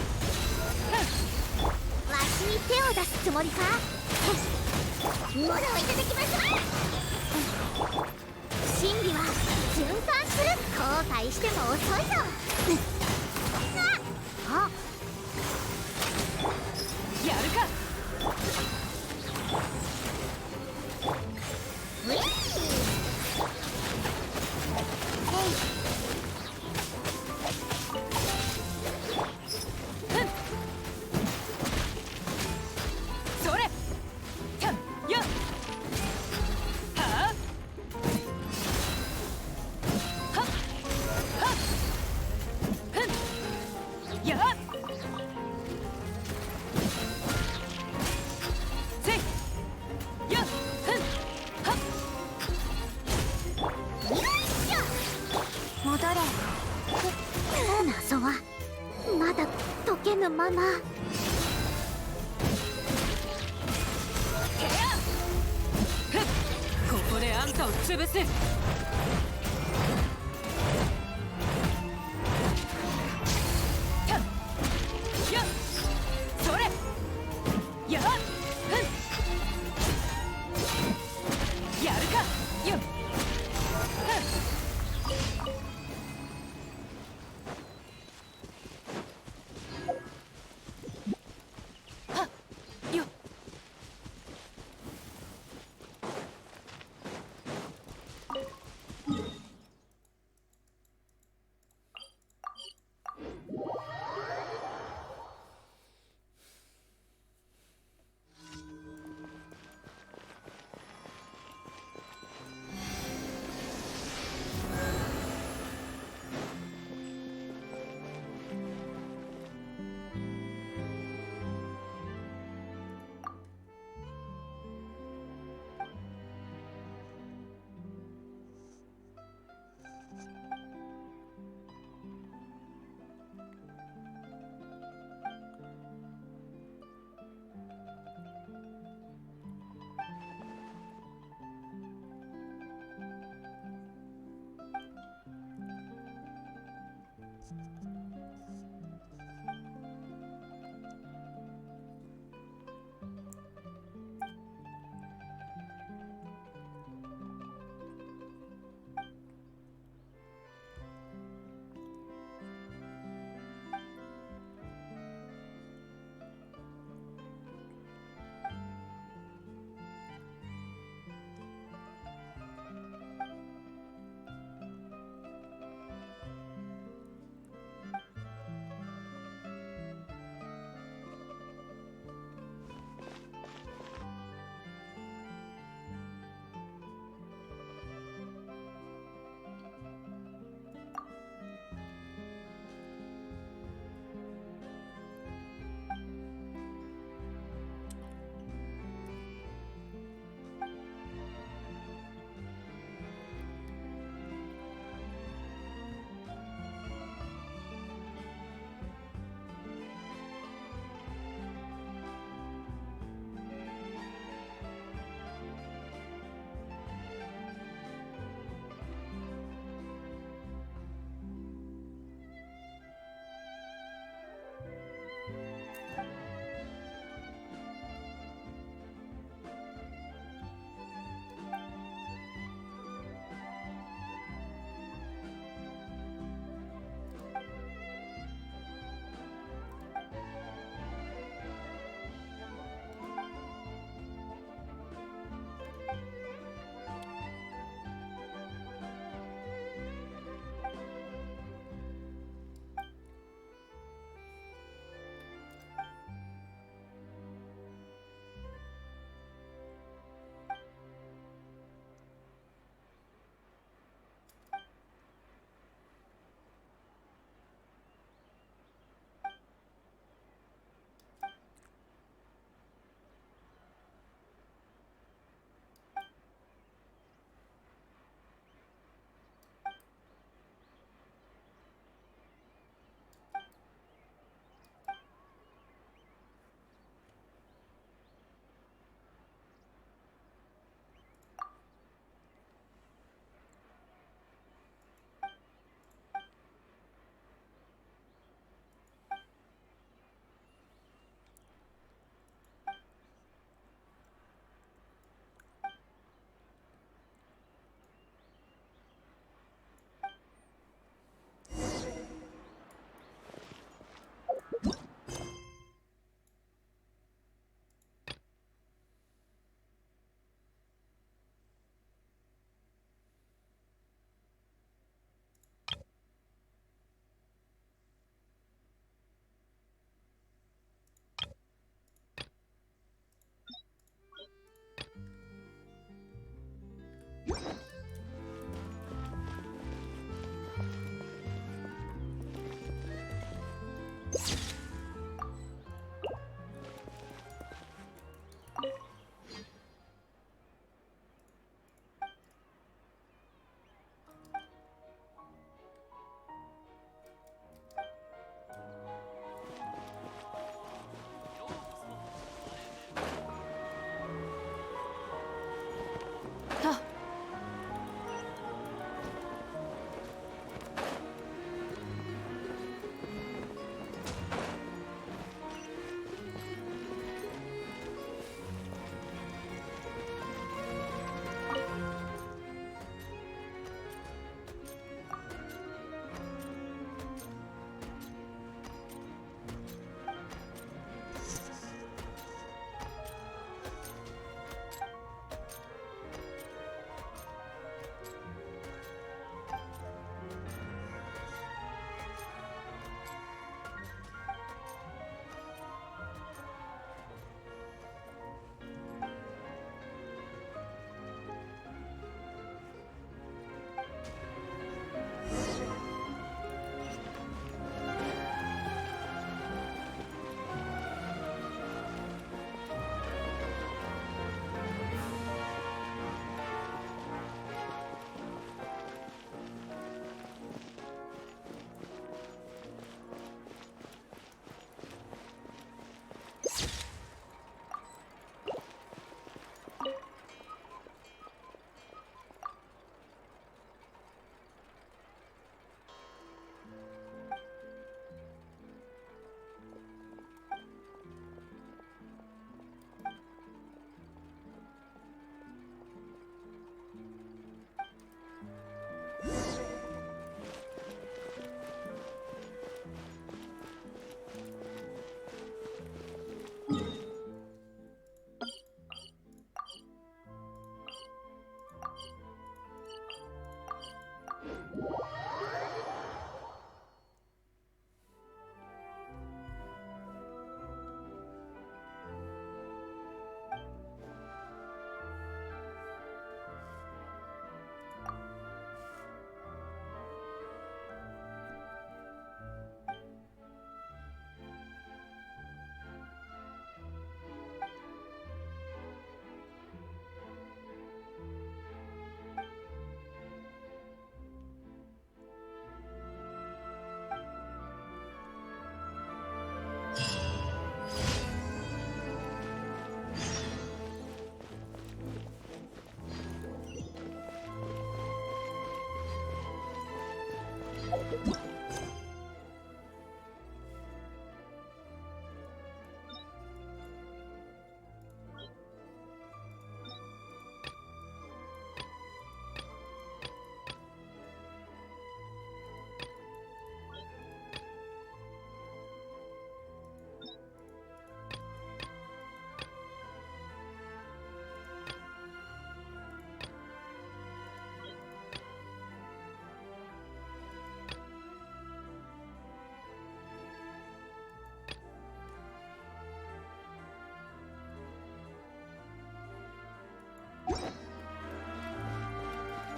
わしに手を出すつもりか。ものをいただきますわ。支援敗しても遅いぞ。あ、やるか。ウィーそれたんやはあはっはっふんやっせいやっふんはっよいしょ。戻れ。謎はまだ解けぬまま。ここであんたを潰す。たんやっそれやっふんやるかよっふんはっよっ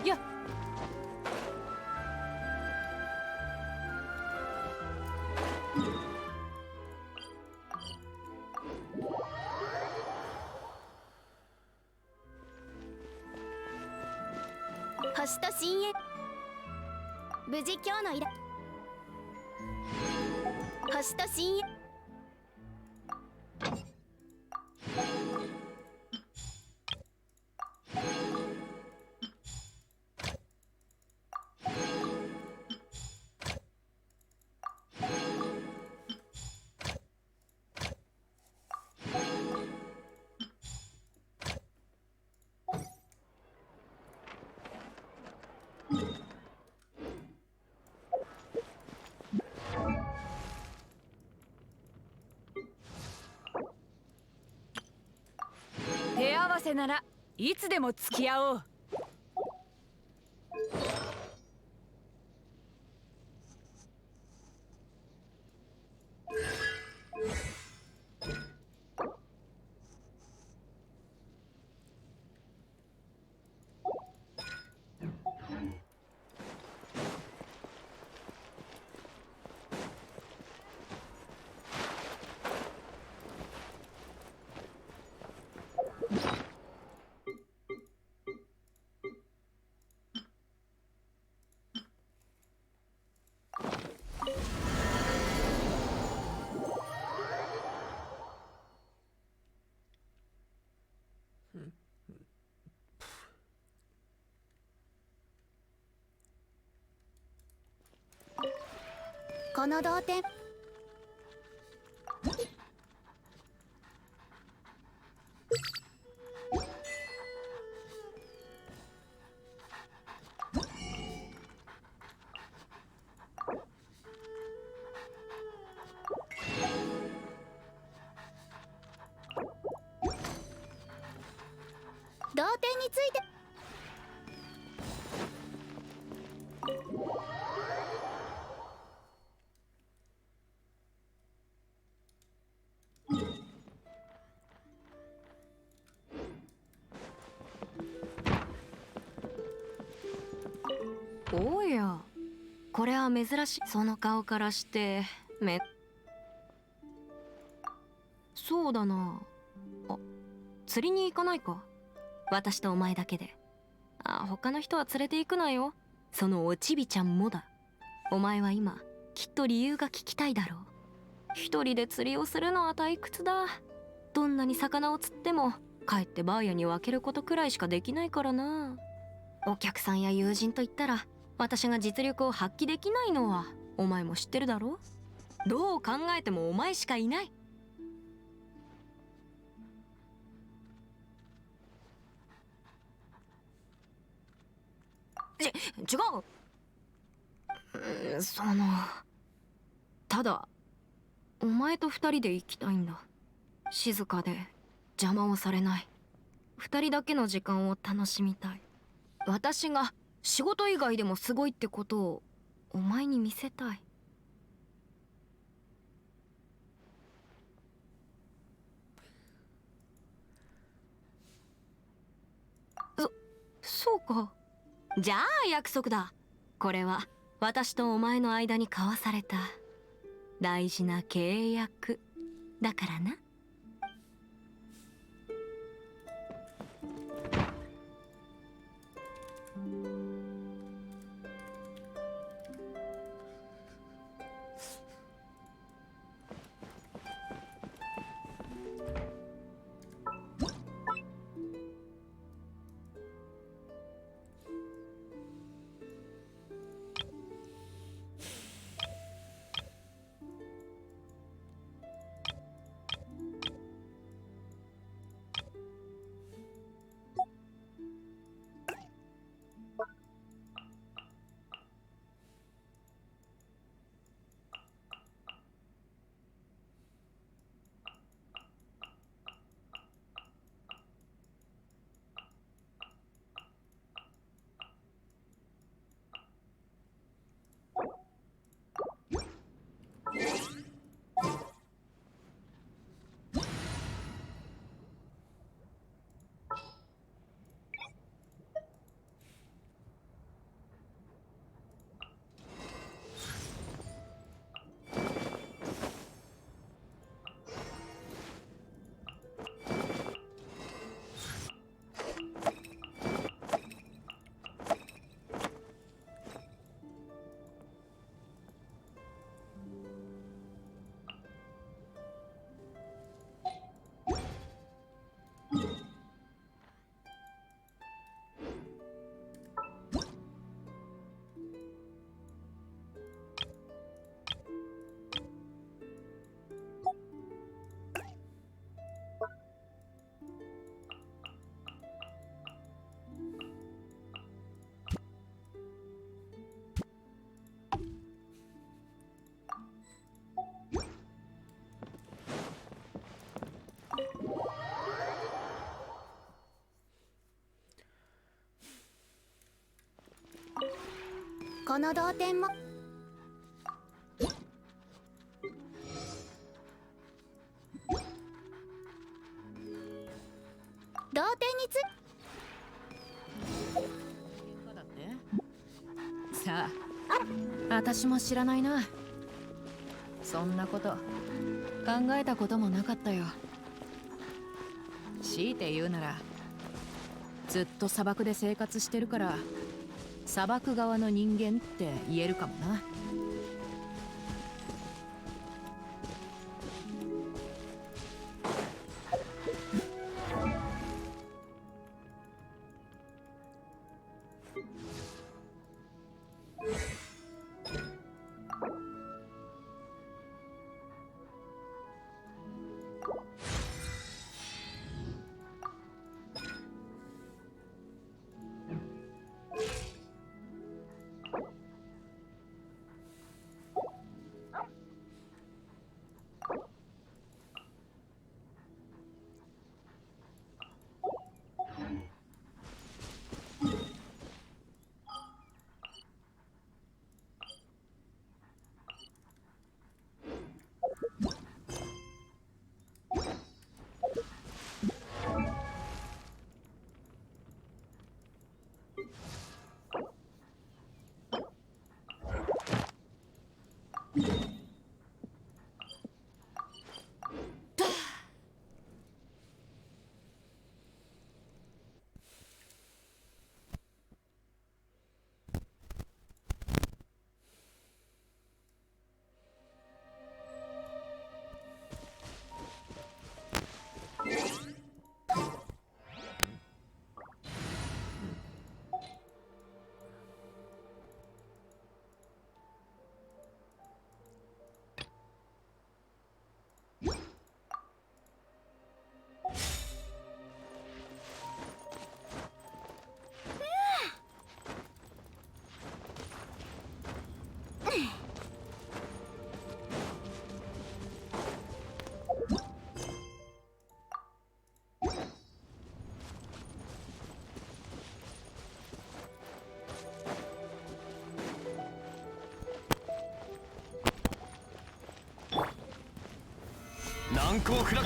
やっ星と深淵無事今日の依頼星と深淵手合わせならいつでも付き合おう。この同点同点についておや、これは珍しい。その顔からしてそうだなあ。釣りに行かないか、私とお前だけで。他の人は連れて行くなよ。そのおちびちゃんもだ。お前は今きっと理由が聞きたいだろう。一人で釣りをするのは退屈だ。どんなに魚を釣っても帰ってバーヤに分けることくらいしかできないからな。お客さんや友人といったら私が実力を発揮できないのはお前も知ってるだろ。どう考えてもお前しかいない。違う。ただお前と二人で行きたいんだ。静かで邪魔をされない二人だけの時間を楽しみたい。私が仕事以外でもすごいってことをお前に見せたい。そうか。じゃあ約束だ。これは私とお前の間に交わされた大事な契約だからな。この同点も同点にさあ、私も知らないな。そんなこと考えたこともなかったよ。強いて言うなら、ずっと砂漠で生活してるから砂漠側の人間って言えるかもな。難攻不落。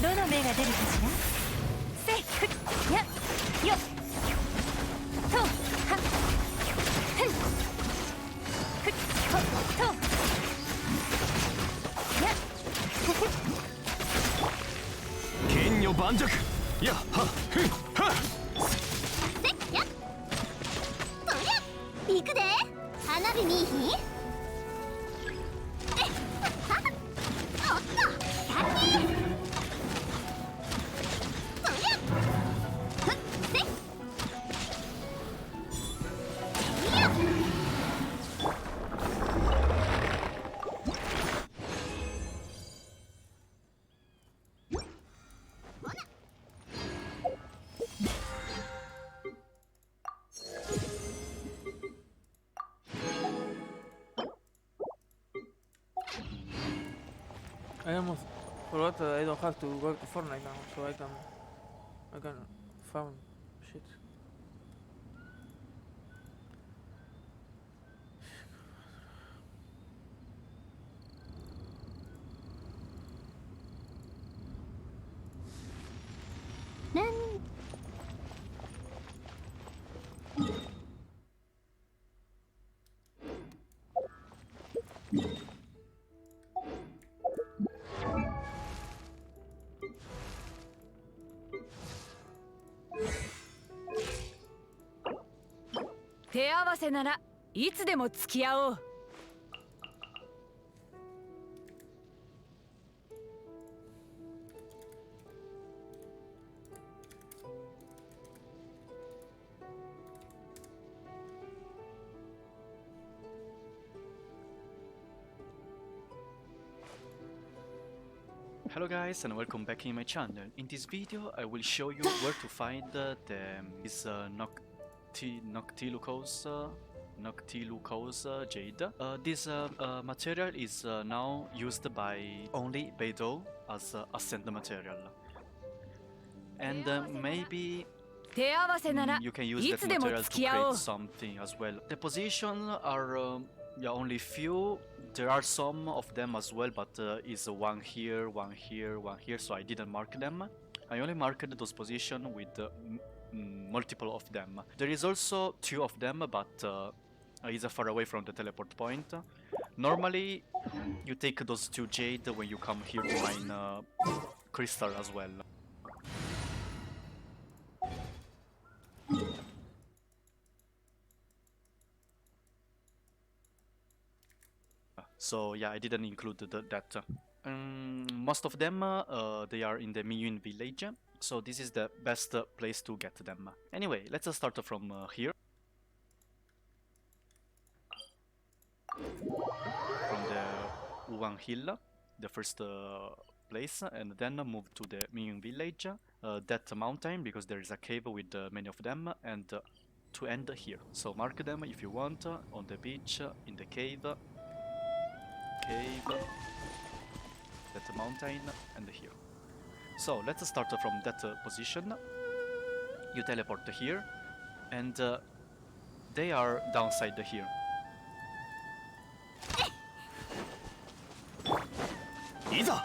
どの目が出るかしら。せっふやよとはふんふとや剣女盤石。やっはっふんはっせやとや行くで花火見いひん。I almost forgot that I don't have to work to Fortnite now, so I can farm shit.「手合わせならいつでも付き合おう」。Hello guys and welcome back in my channel. In this video I will show you where to find this Noctilucose jade. This material is now used by only Beidou as ascent material. And maybe 手合わせなら you can use い that つでも material 付 to き合お create う something as well. The position are yeah, only few. There are some of them as well, but is one here, one here, one here, so I didn't mark them. I only marked those positions with multiple of them. There is also 2 of them, but is far away from the teleport point. Normally, you take those 2 jade when you come here to mine crystal as well. So yeah, I didn't include that. Most of them, they are in the Miyun village, so this is the best place to get them. Anyway, let's start from here. From the Uwan Hill, the first place, and then move to the Miyun village, that mountain, because there is a cave with many of them, and to end here. So mark them if you want, on the beach, in the cave, that mountain, and here. So let's start from that position. You teleport here, and they are downside here. Iza!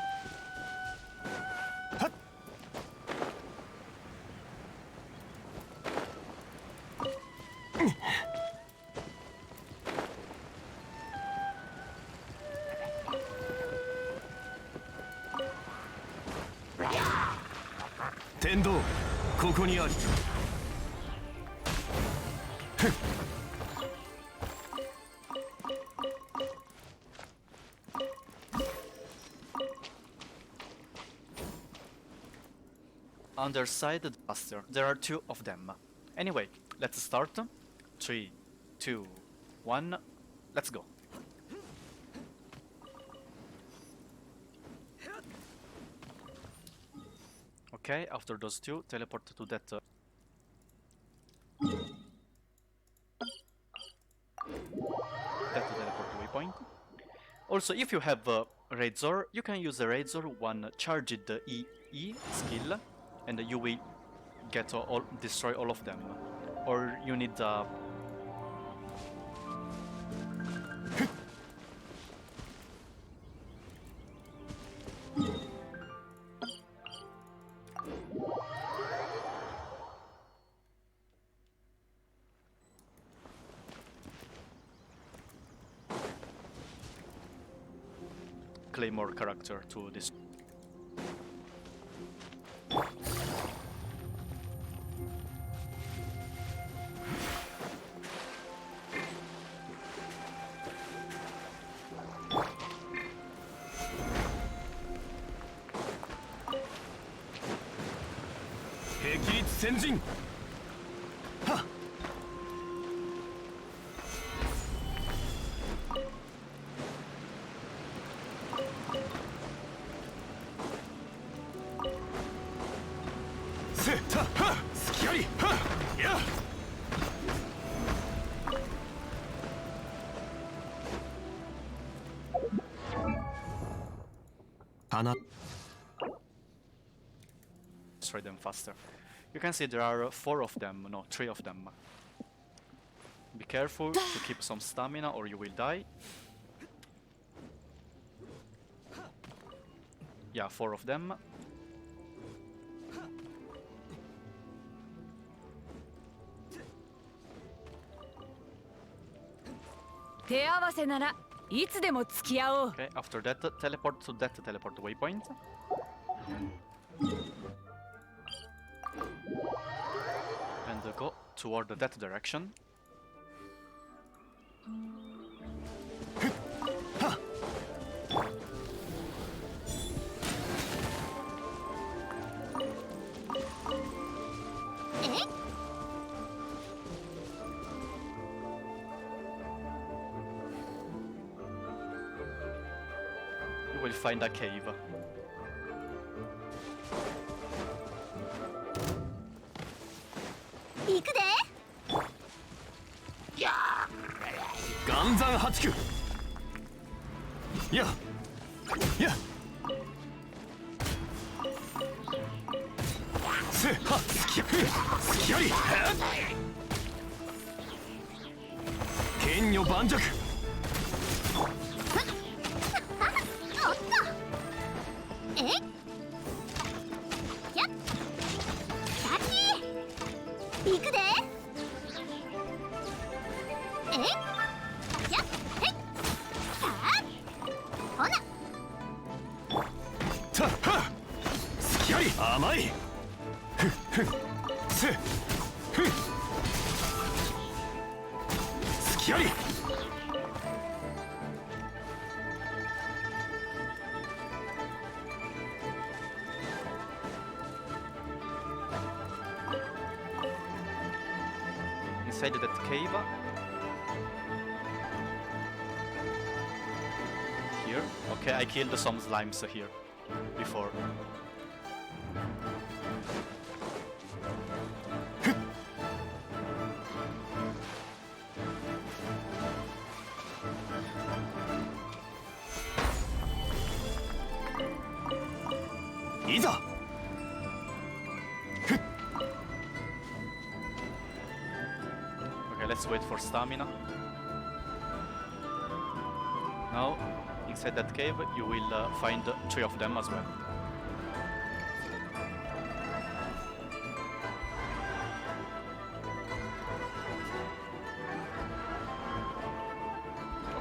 天道ここにあり。Underside the cluster. There are 2 of them. Anyway, let's start. 3, 2, 1, let's go. Okay, after those 2, teleport to that teleport waypoint. Also, if you have Razor, you can use the Razor one charged EE skill, and you will get destroy all of them. Or you need Claymore character to this. Destroy them faster. You can see there are 4 of them, no, 3 of them. Be careful to keep some stamina or you will die. Yeah, 4 of them.手合わせならいつでも付き合おう。 Okay, after that, teleport to that teleport waypoint. And go toward that direction. You will find a cave. Ganzan Hachiku! Yeah! Yeah! Se! 女盤石。えやっ行くでえやっへいさあほなたっは隙あり甘いふっふっせふっ隙ありinside that cave. Here. Okay, I killed some slimes here before. Iza! Okay, let's wait for stamina. Now, inside that cave, you will find 3 of them as well.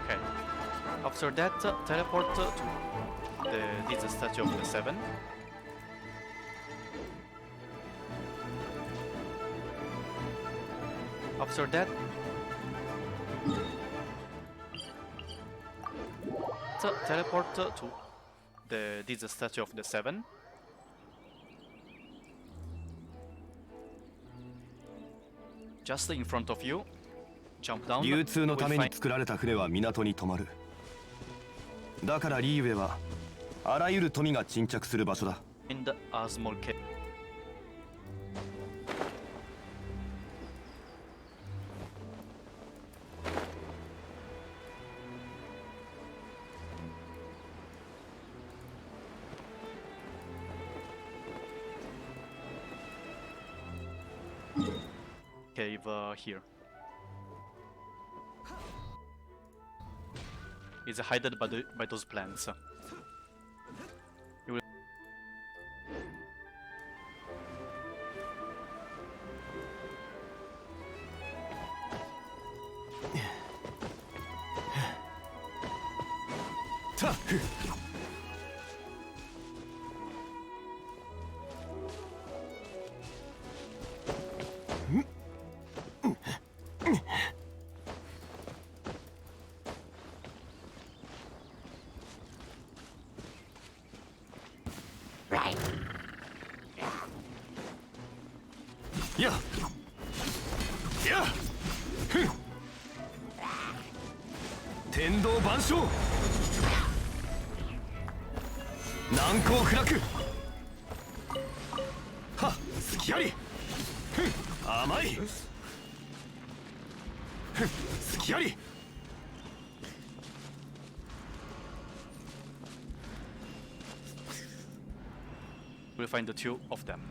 Okay. After that, teleport to this statue of the 7. After that, teleport to this statue of the 7. Just in front of you, jump down. 流通のために作られた船は港に止まる。だからリーウェはあらゆる富が沈着する場所だ。And a small cave. Cave here. It's hidden by those plants. You willややふん天道万象難攻不落はっ隙ありふん甘いふん隙ありWe'll find the 2 of them.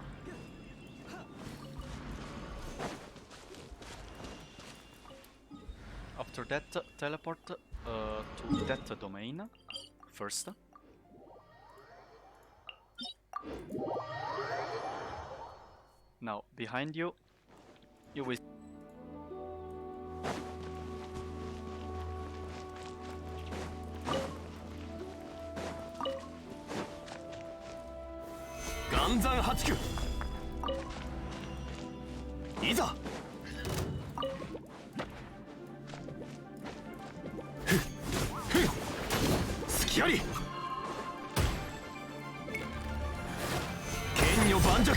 After that, teleport to that domain first. Now, behind you, you will. Ganzan Hachiku! いざ隙あり剣女盤石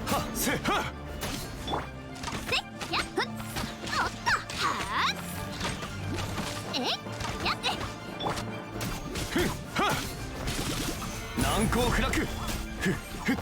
はっせはっ難攻不落ふっふっ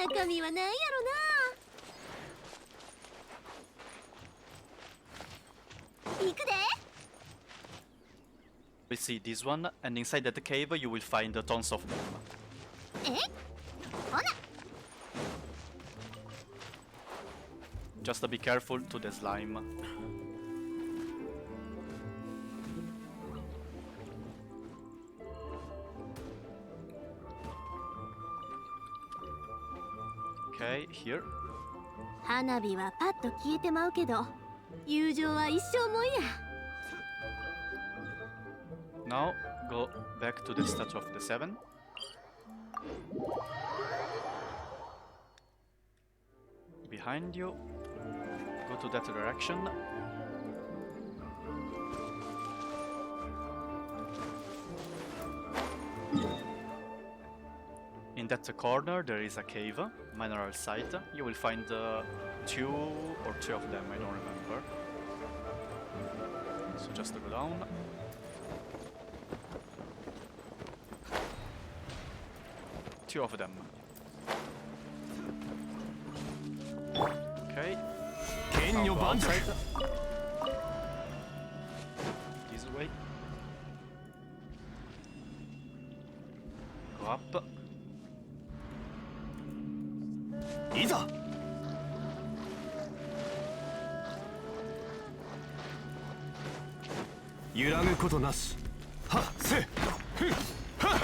中身は何やろな。行くで。 We see this one, and inside that cave you will find tons of them. え？ほな。 Just be careful to the slime. Okay, here. 花火はパッと消えてまうけど、友情は一生もんや。 Now go back to the statue of the seven. Behind you. Go to that direction. In that corner there is a cave, mineral site. You will find two or three of them, I don't remember. So just go down. Two of them. Okay. Now go outside. This way. Go up. いざ揺らぐことなしはっせふっはっ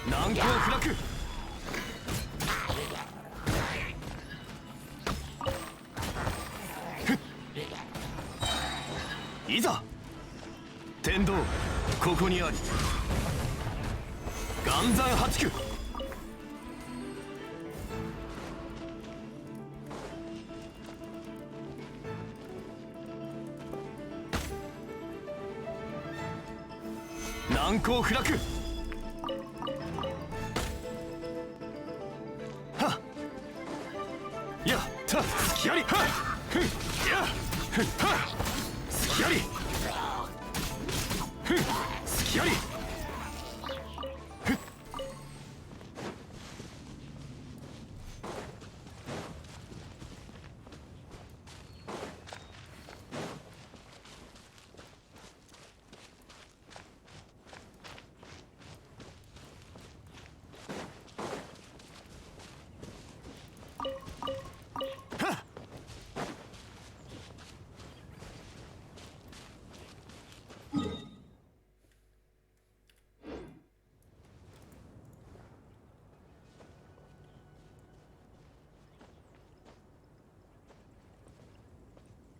難攻不落いざ天道ここにあり岩山八九難攻不落やったすきやりはっふんやふんはっすきやりふんすきやりふん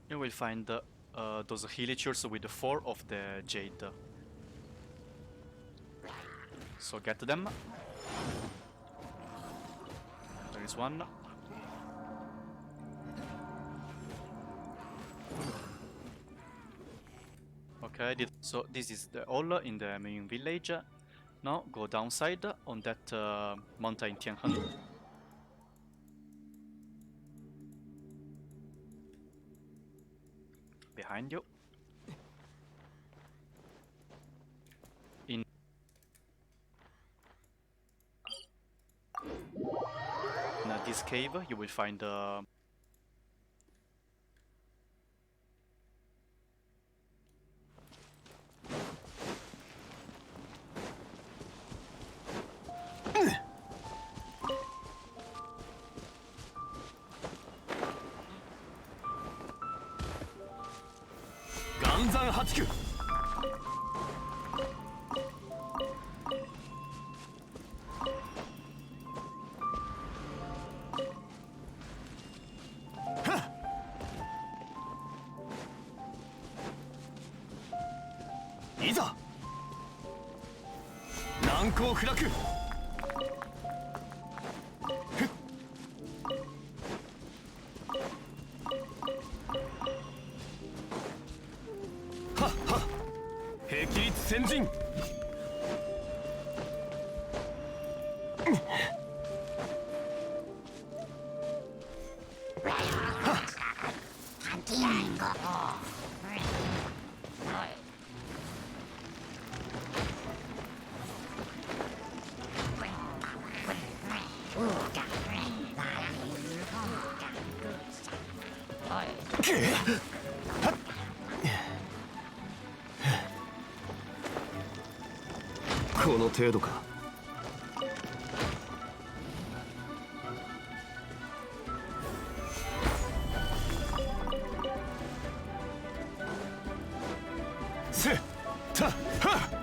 You will find those helitures with 4 of the jade. So get them. There is one. Okay, so this is the all in the main village. Now go downside on that mountain Tianhen. Behind you. In this cave, you will find岩山八九いざ難攻不落。はっはっ霹靂先陣。この程度か。せたは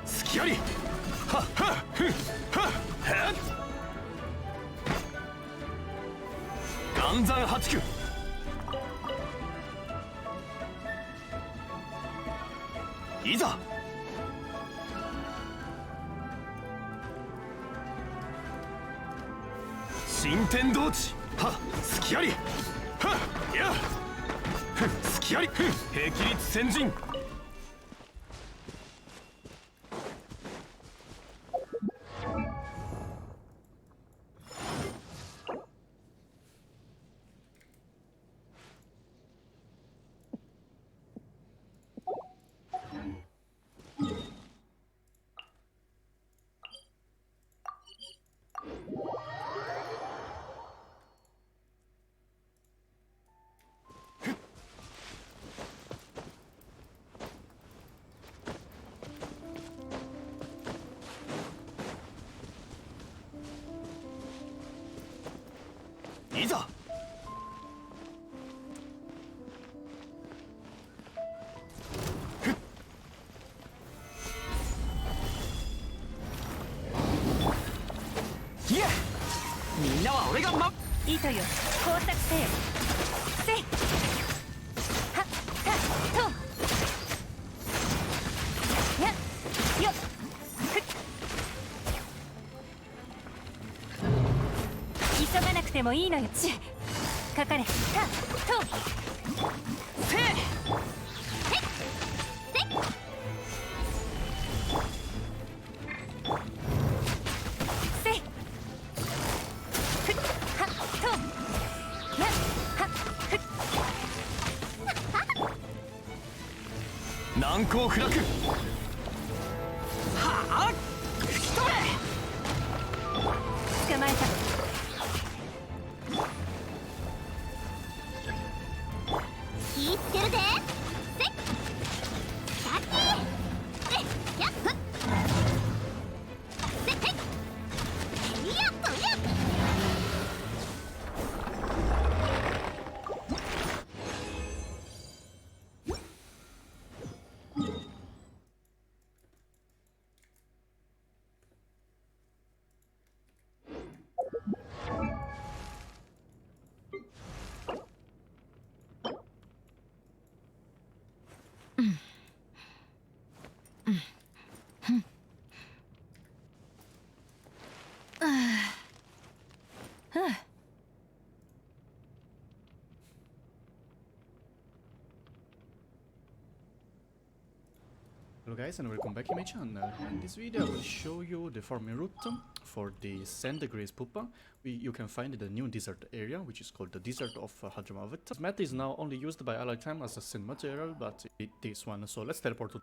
隙ありははふはは岩山八九。いざ新天道地は隙ありはいや隙あり霹靂先陣。いざいやみんなは俺が糸よ工作せよせはたとやよ急がなくてもいいのよ。かかれたとせへっせせふっはっとやはっふっ難攻不落。はあ吹き飛べ。捕まえた。気ぃつけるぜ。せっさっきせやっふっせっへいやっとやっHello guys and welcome back to my channel. In this video I will show you the farming route for the Sand Grace Pupa. You can find the new desert area which is called the Desert of Hadramavet. This map is now only used by ally time as a sand material, but this one, so let's teleport to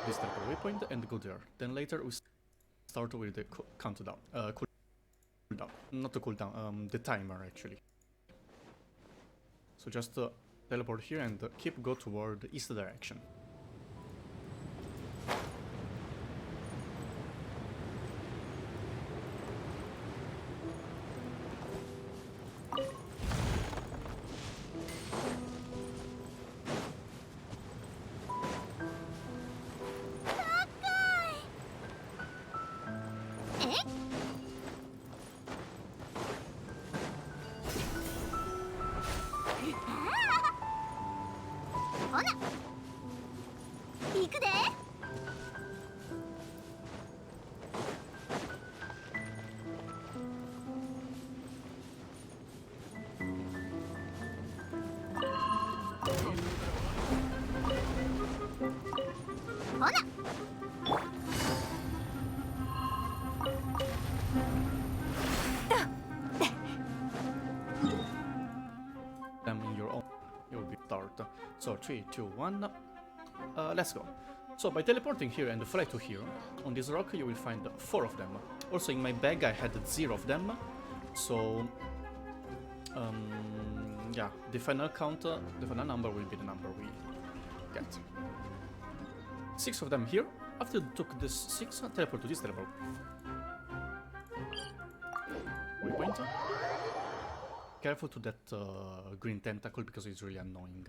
this teleport waypoint and go there. Then later we start with the countdown, cooldown, not the cooldown, the timer actually. So just teleport here and keep go toward the east direction. Them in your own. You will be start. So 3, 2, 1. Let's go. So by teleporting here and fly to here, on this rock you will find 4 of them. Also in my bag I had 0 of them. So yeah, the final count, the final number will be the number we get. 6 of them here. After you took this 6, teleport to this teleport. Waypoint. Careful to that green tentacle because it's really annoying.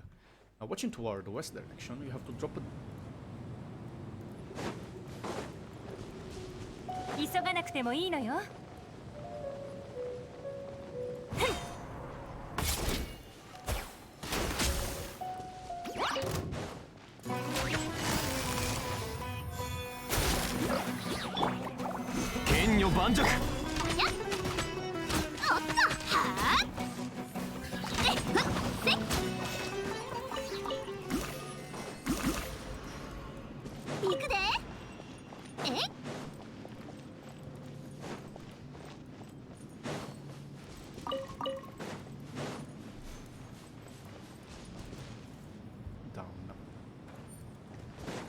Now watching toward the west direction, you have to drop a... 急がなくてもいいのよ。剣女盤石。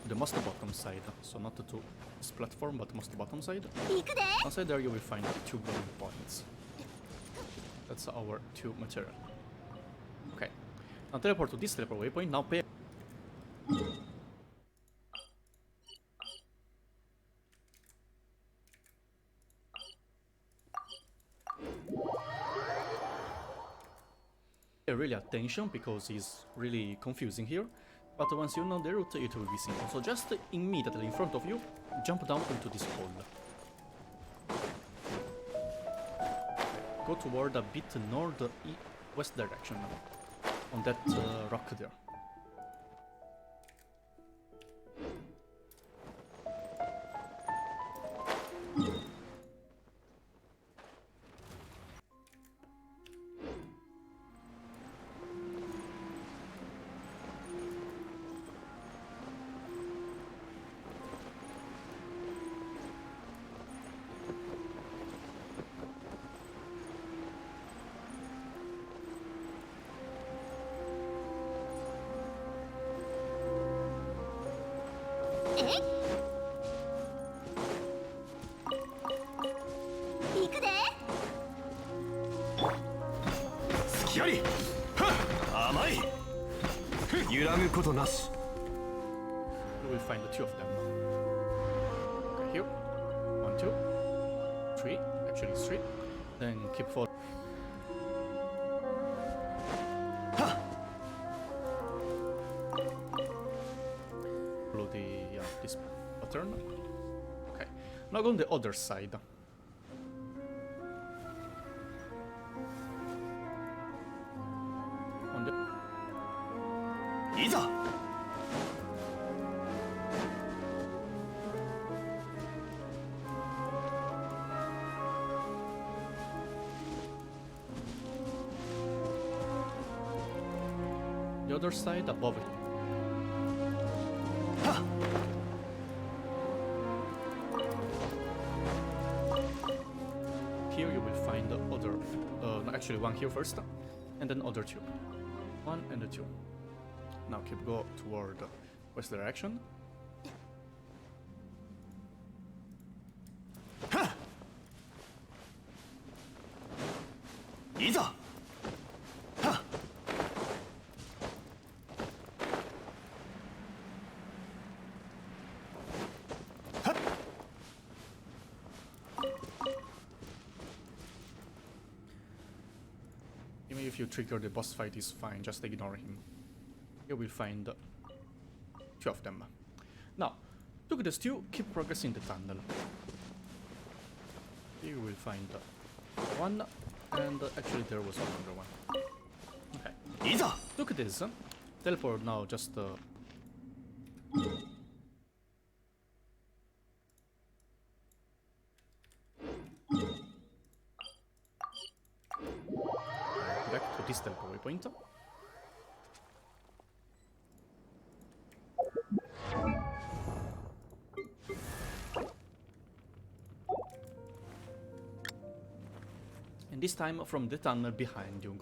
The most bottom side, so not to this platform, but most bottom side. Outside there you will find 2 glowing points. That's our 2 material. Okay, now teleport to this teleport waypoint, now pay. Pay really attention because it's really confusing here. But once you know the route, it will be simple. So just immediately in front of you, jump down into this hole. Go toward a bit north-west direction on that rock there. You will find the 2 of them. Okay, here. 1, 2, 3. Actually, it's 3. Then keep following. Follow the this pattern. Okay. Now go on the other side. On the the other side above it. Here you will find the other, no, actually 1 here first, and then other 2. 1 and the 2. Now keep go toward west direction. Even if you trigger the boss fight is fine, just ignore him. You will find 2 of them. Now, look at this 2, keep progressing the tunnel. You will find 1, and actually there was another one. Okay. Look at this. Teleport now, just back to this teleport waypoint. and this time from the tunnel behind you.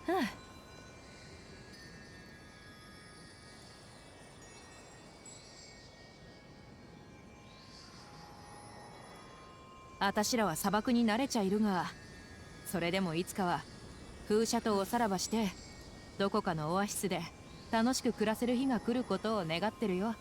Huh. あたしらは砂漠に慣れちゃいるが、それでもいつかは風車とおさらばしてどこかのオアシスで楽しく暮らせる日が来ることを願ってるよ。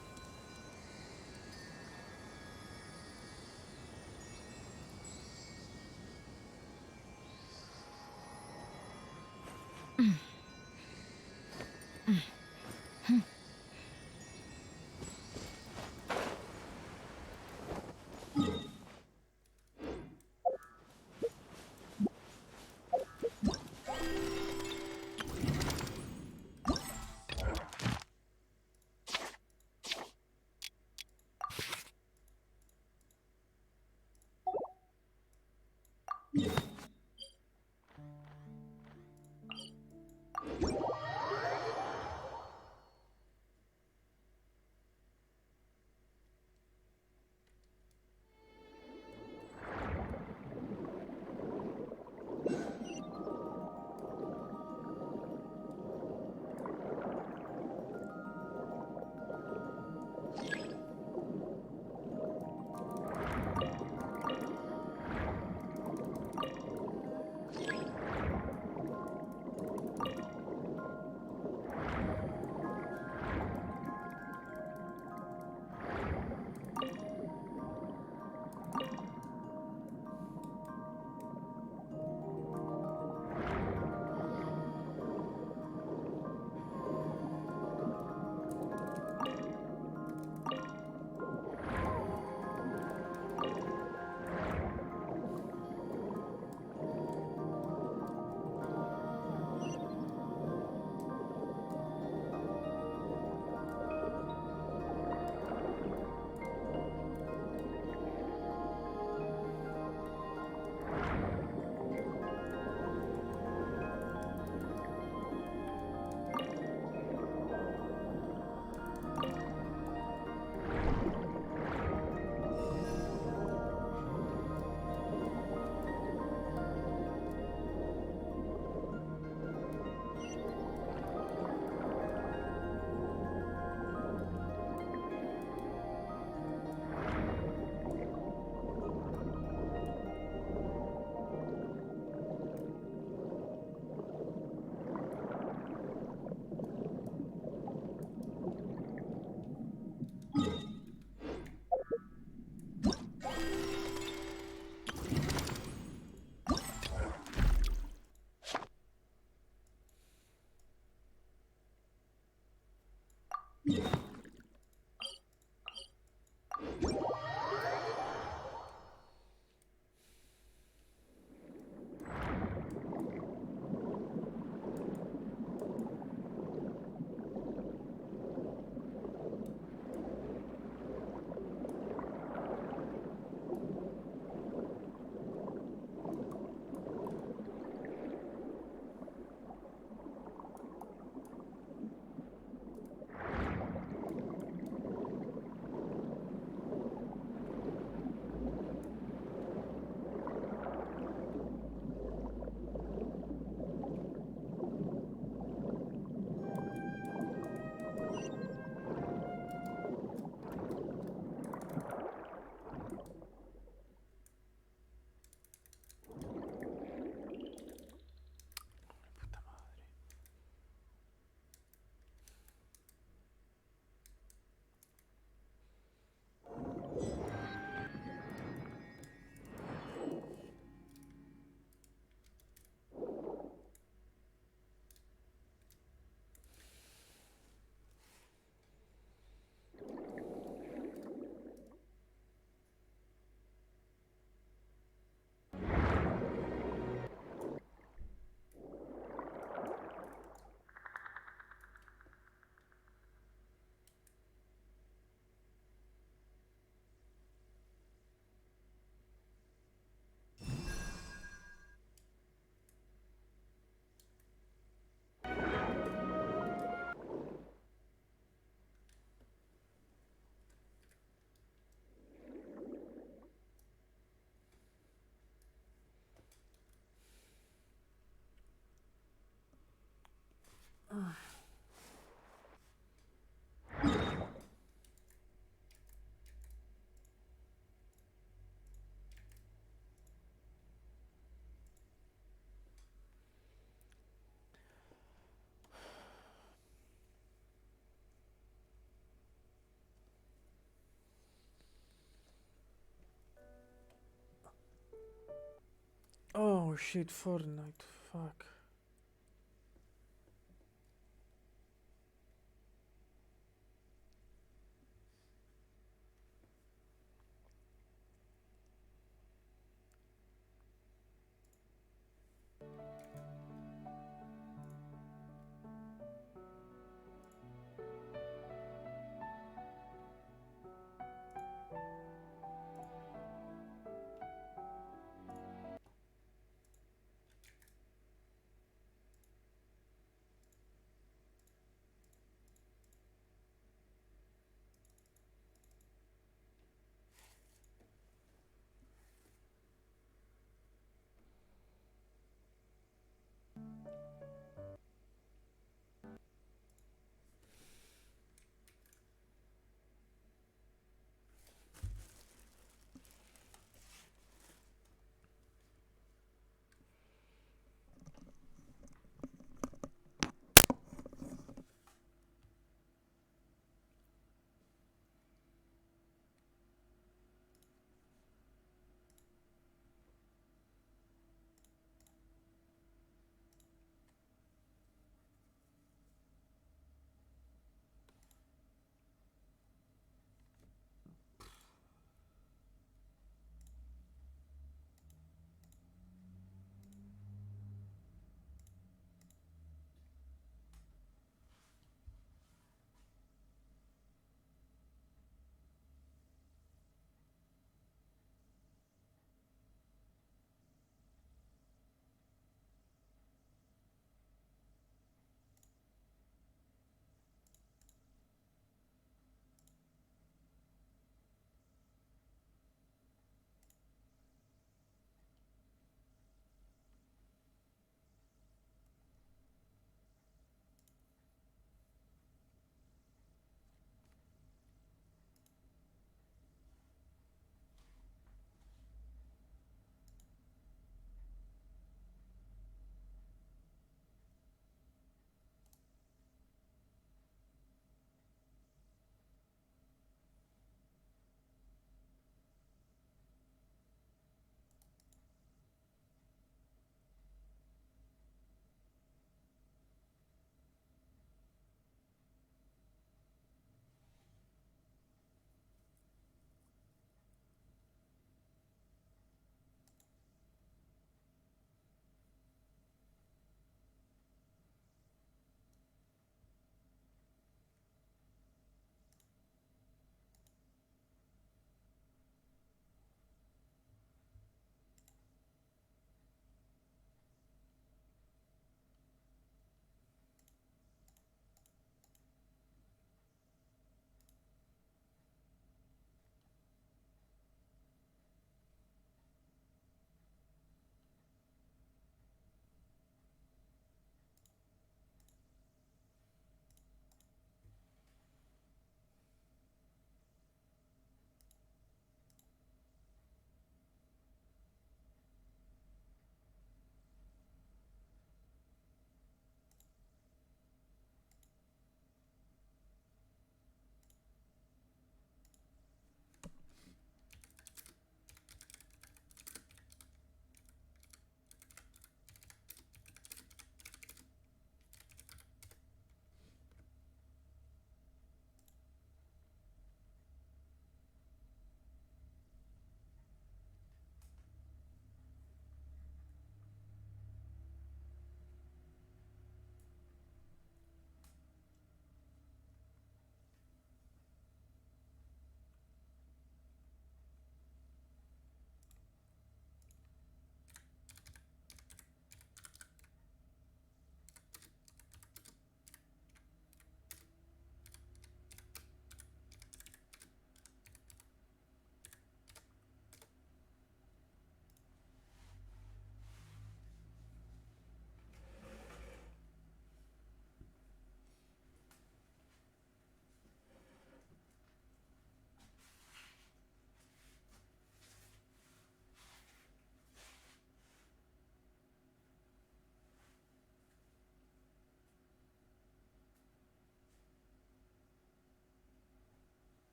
Oh shit, Fortnite. Fuck.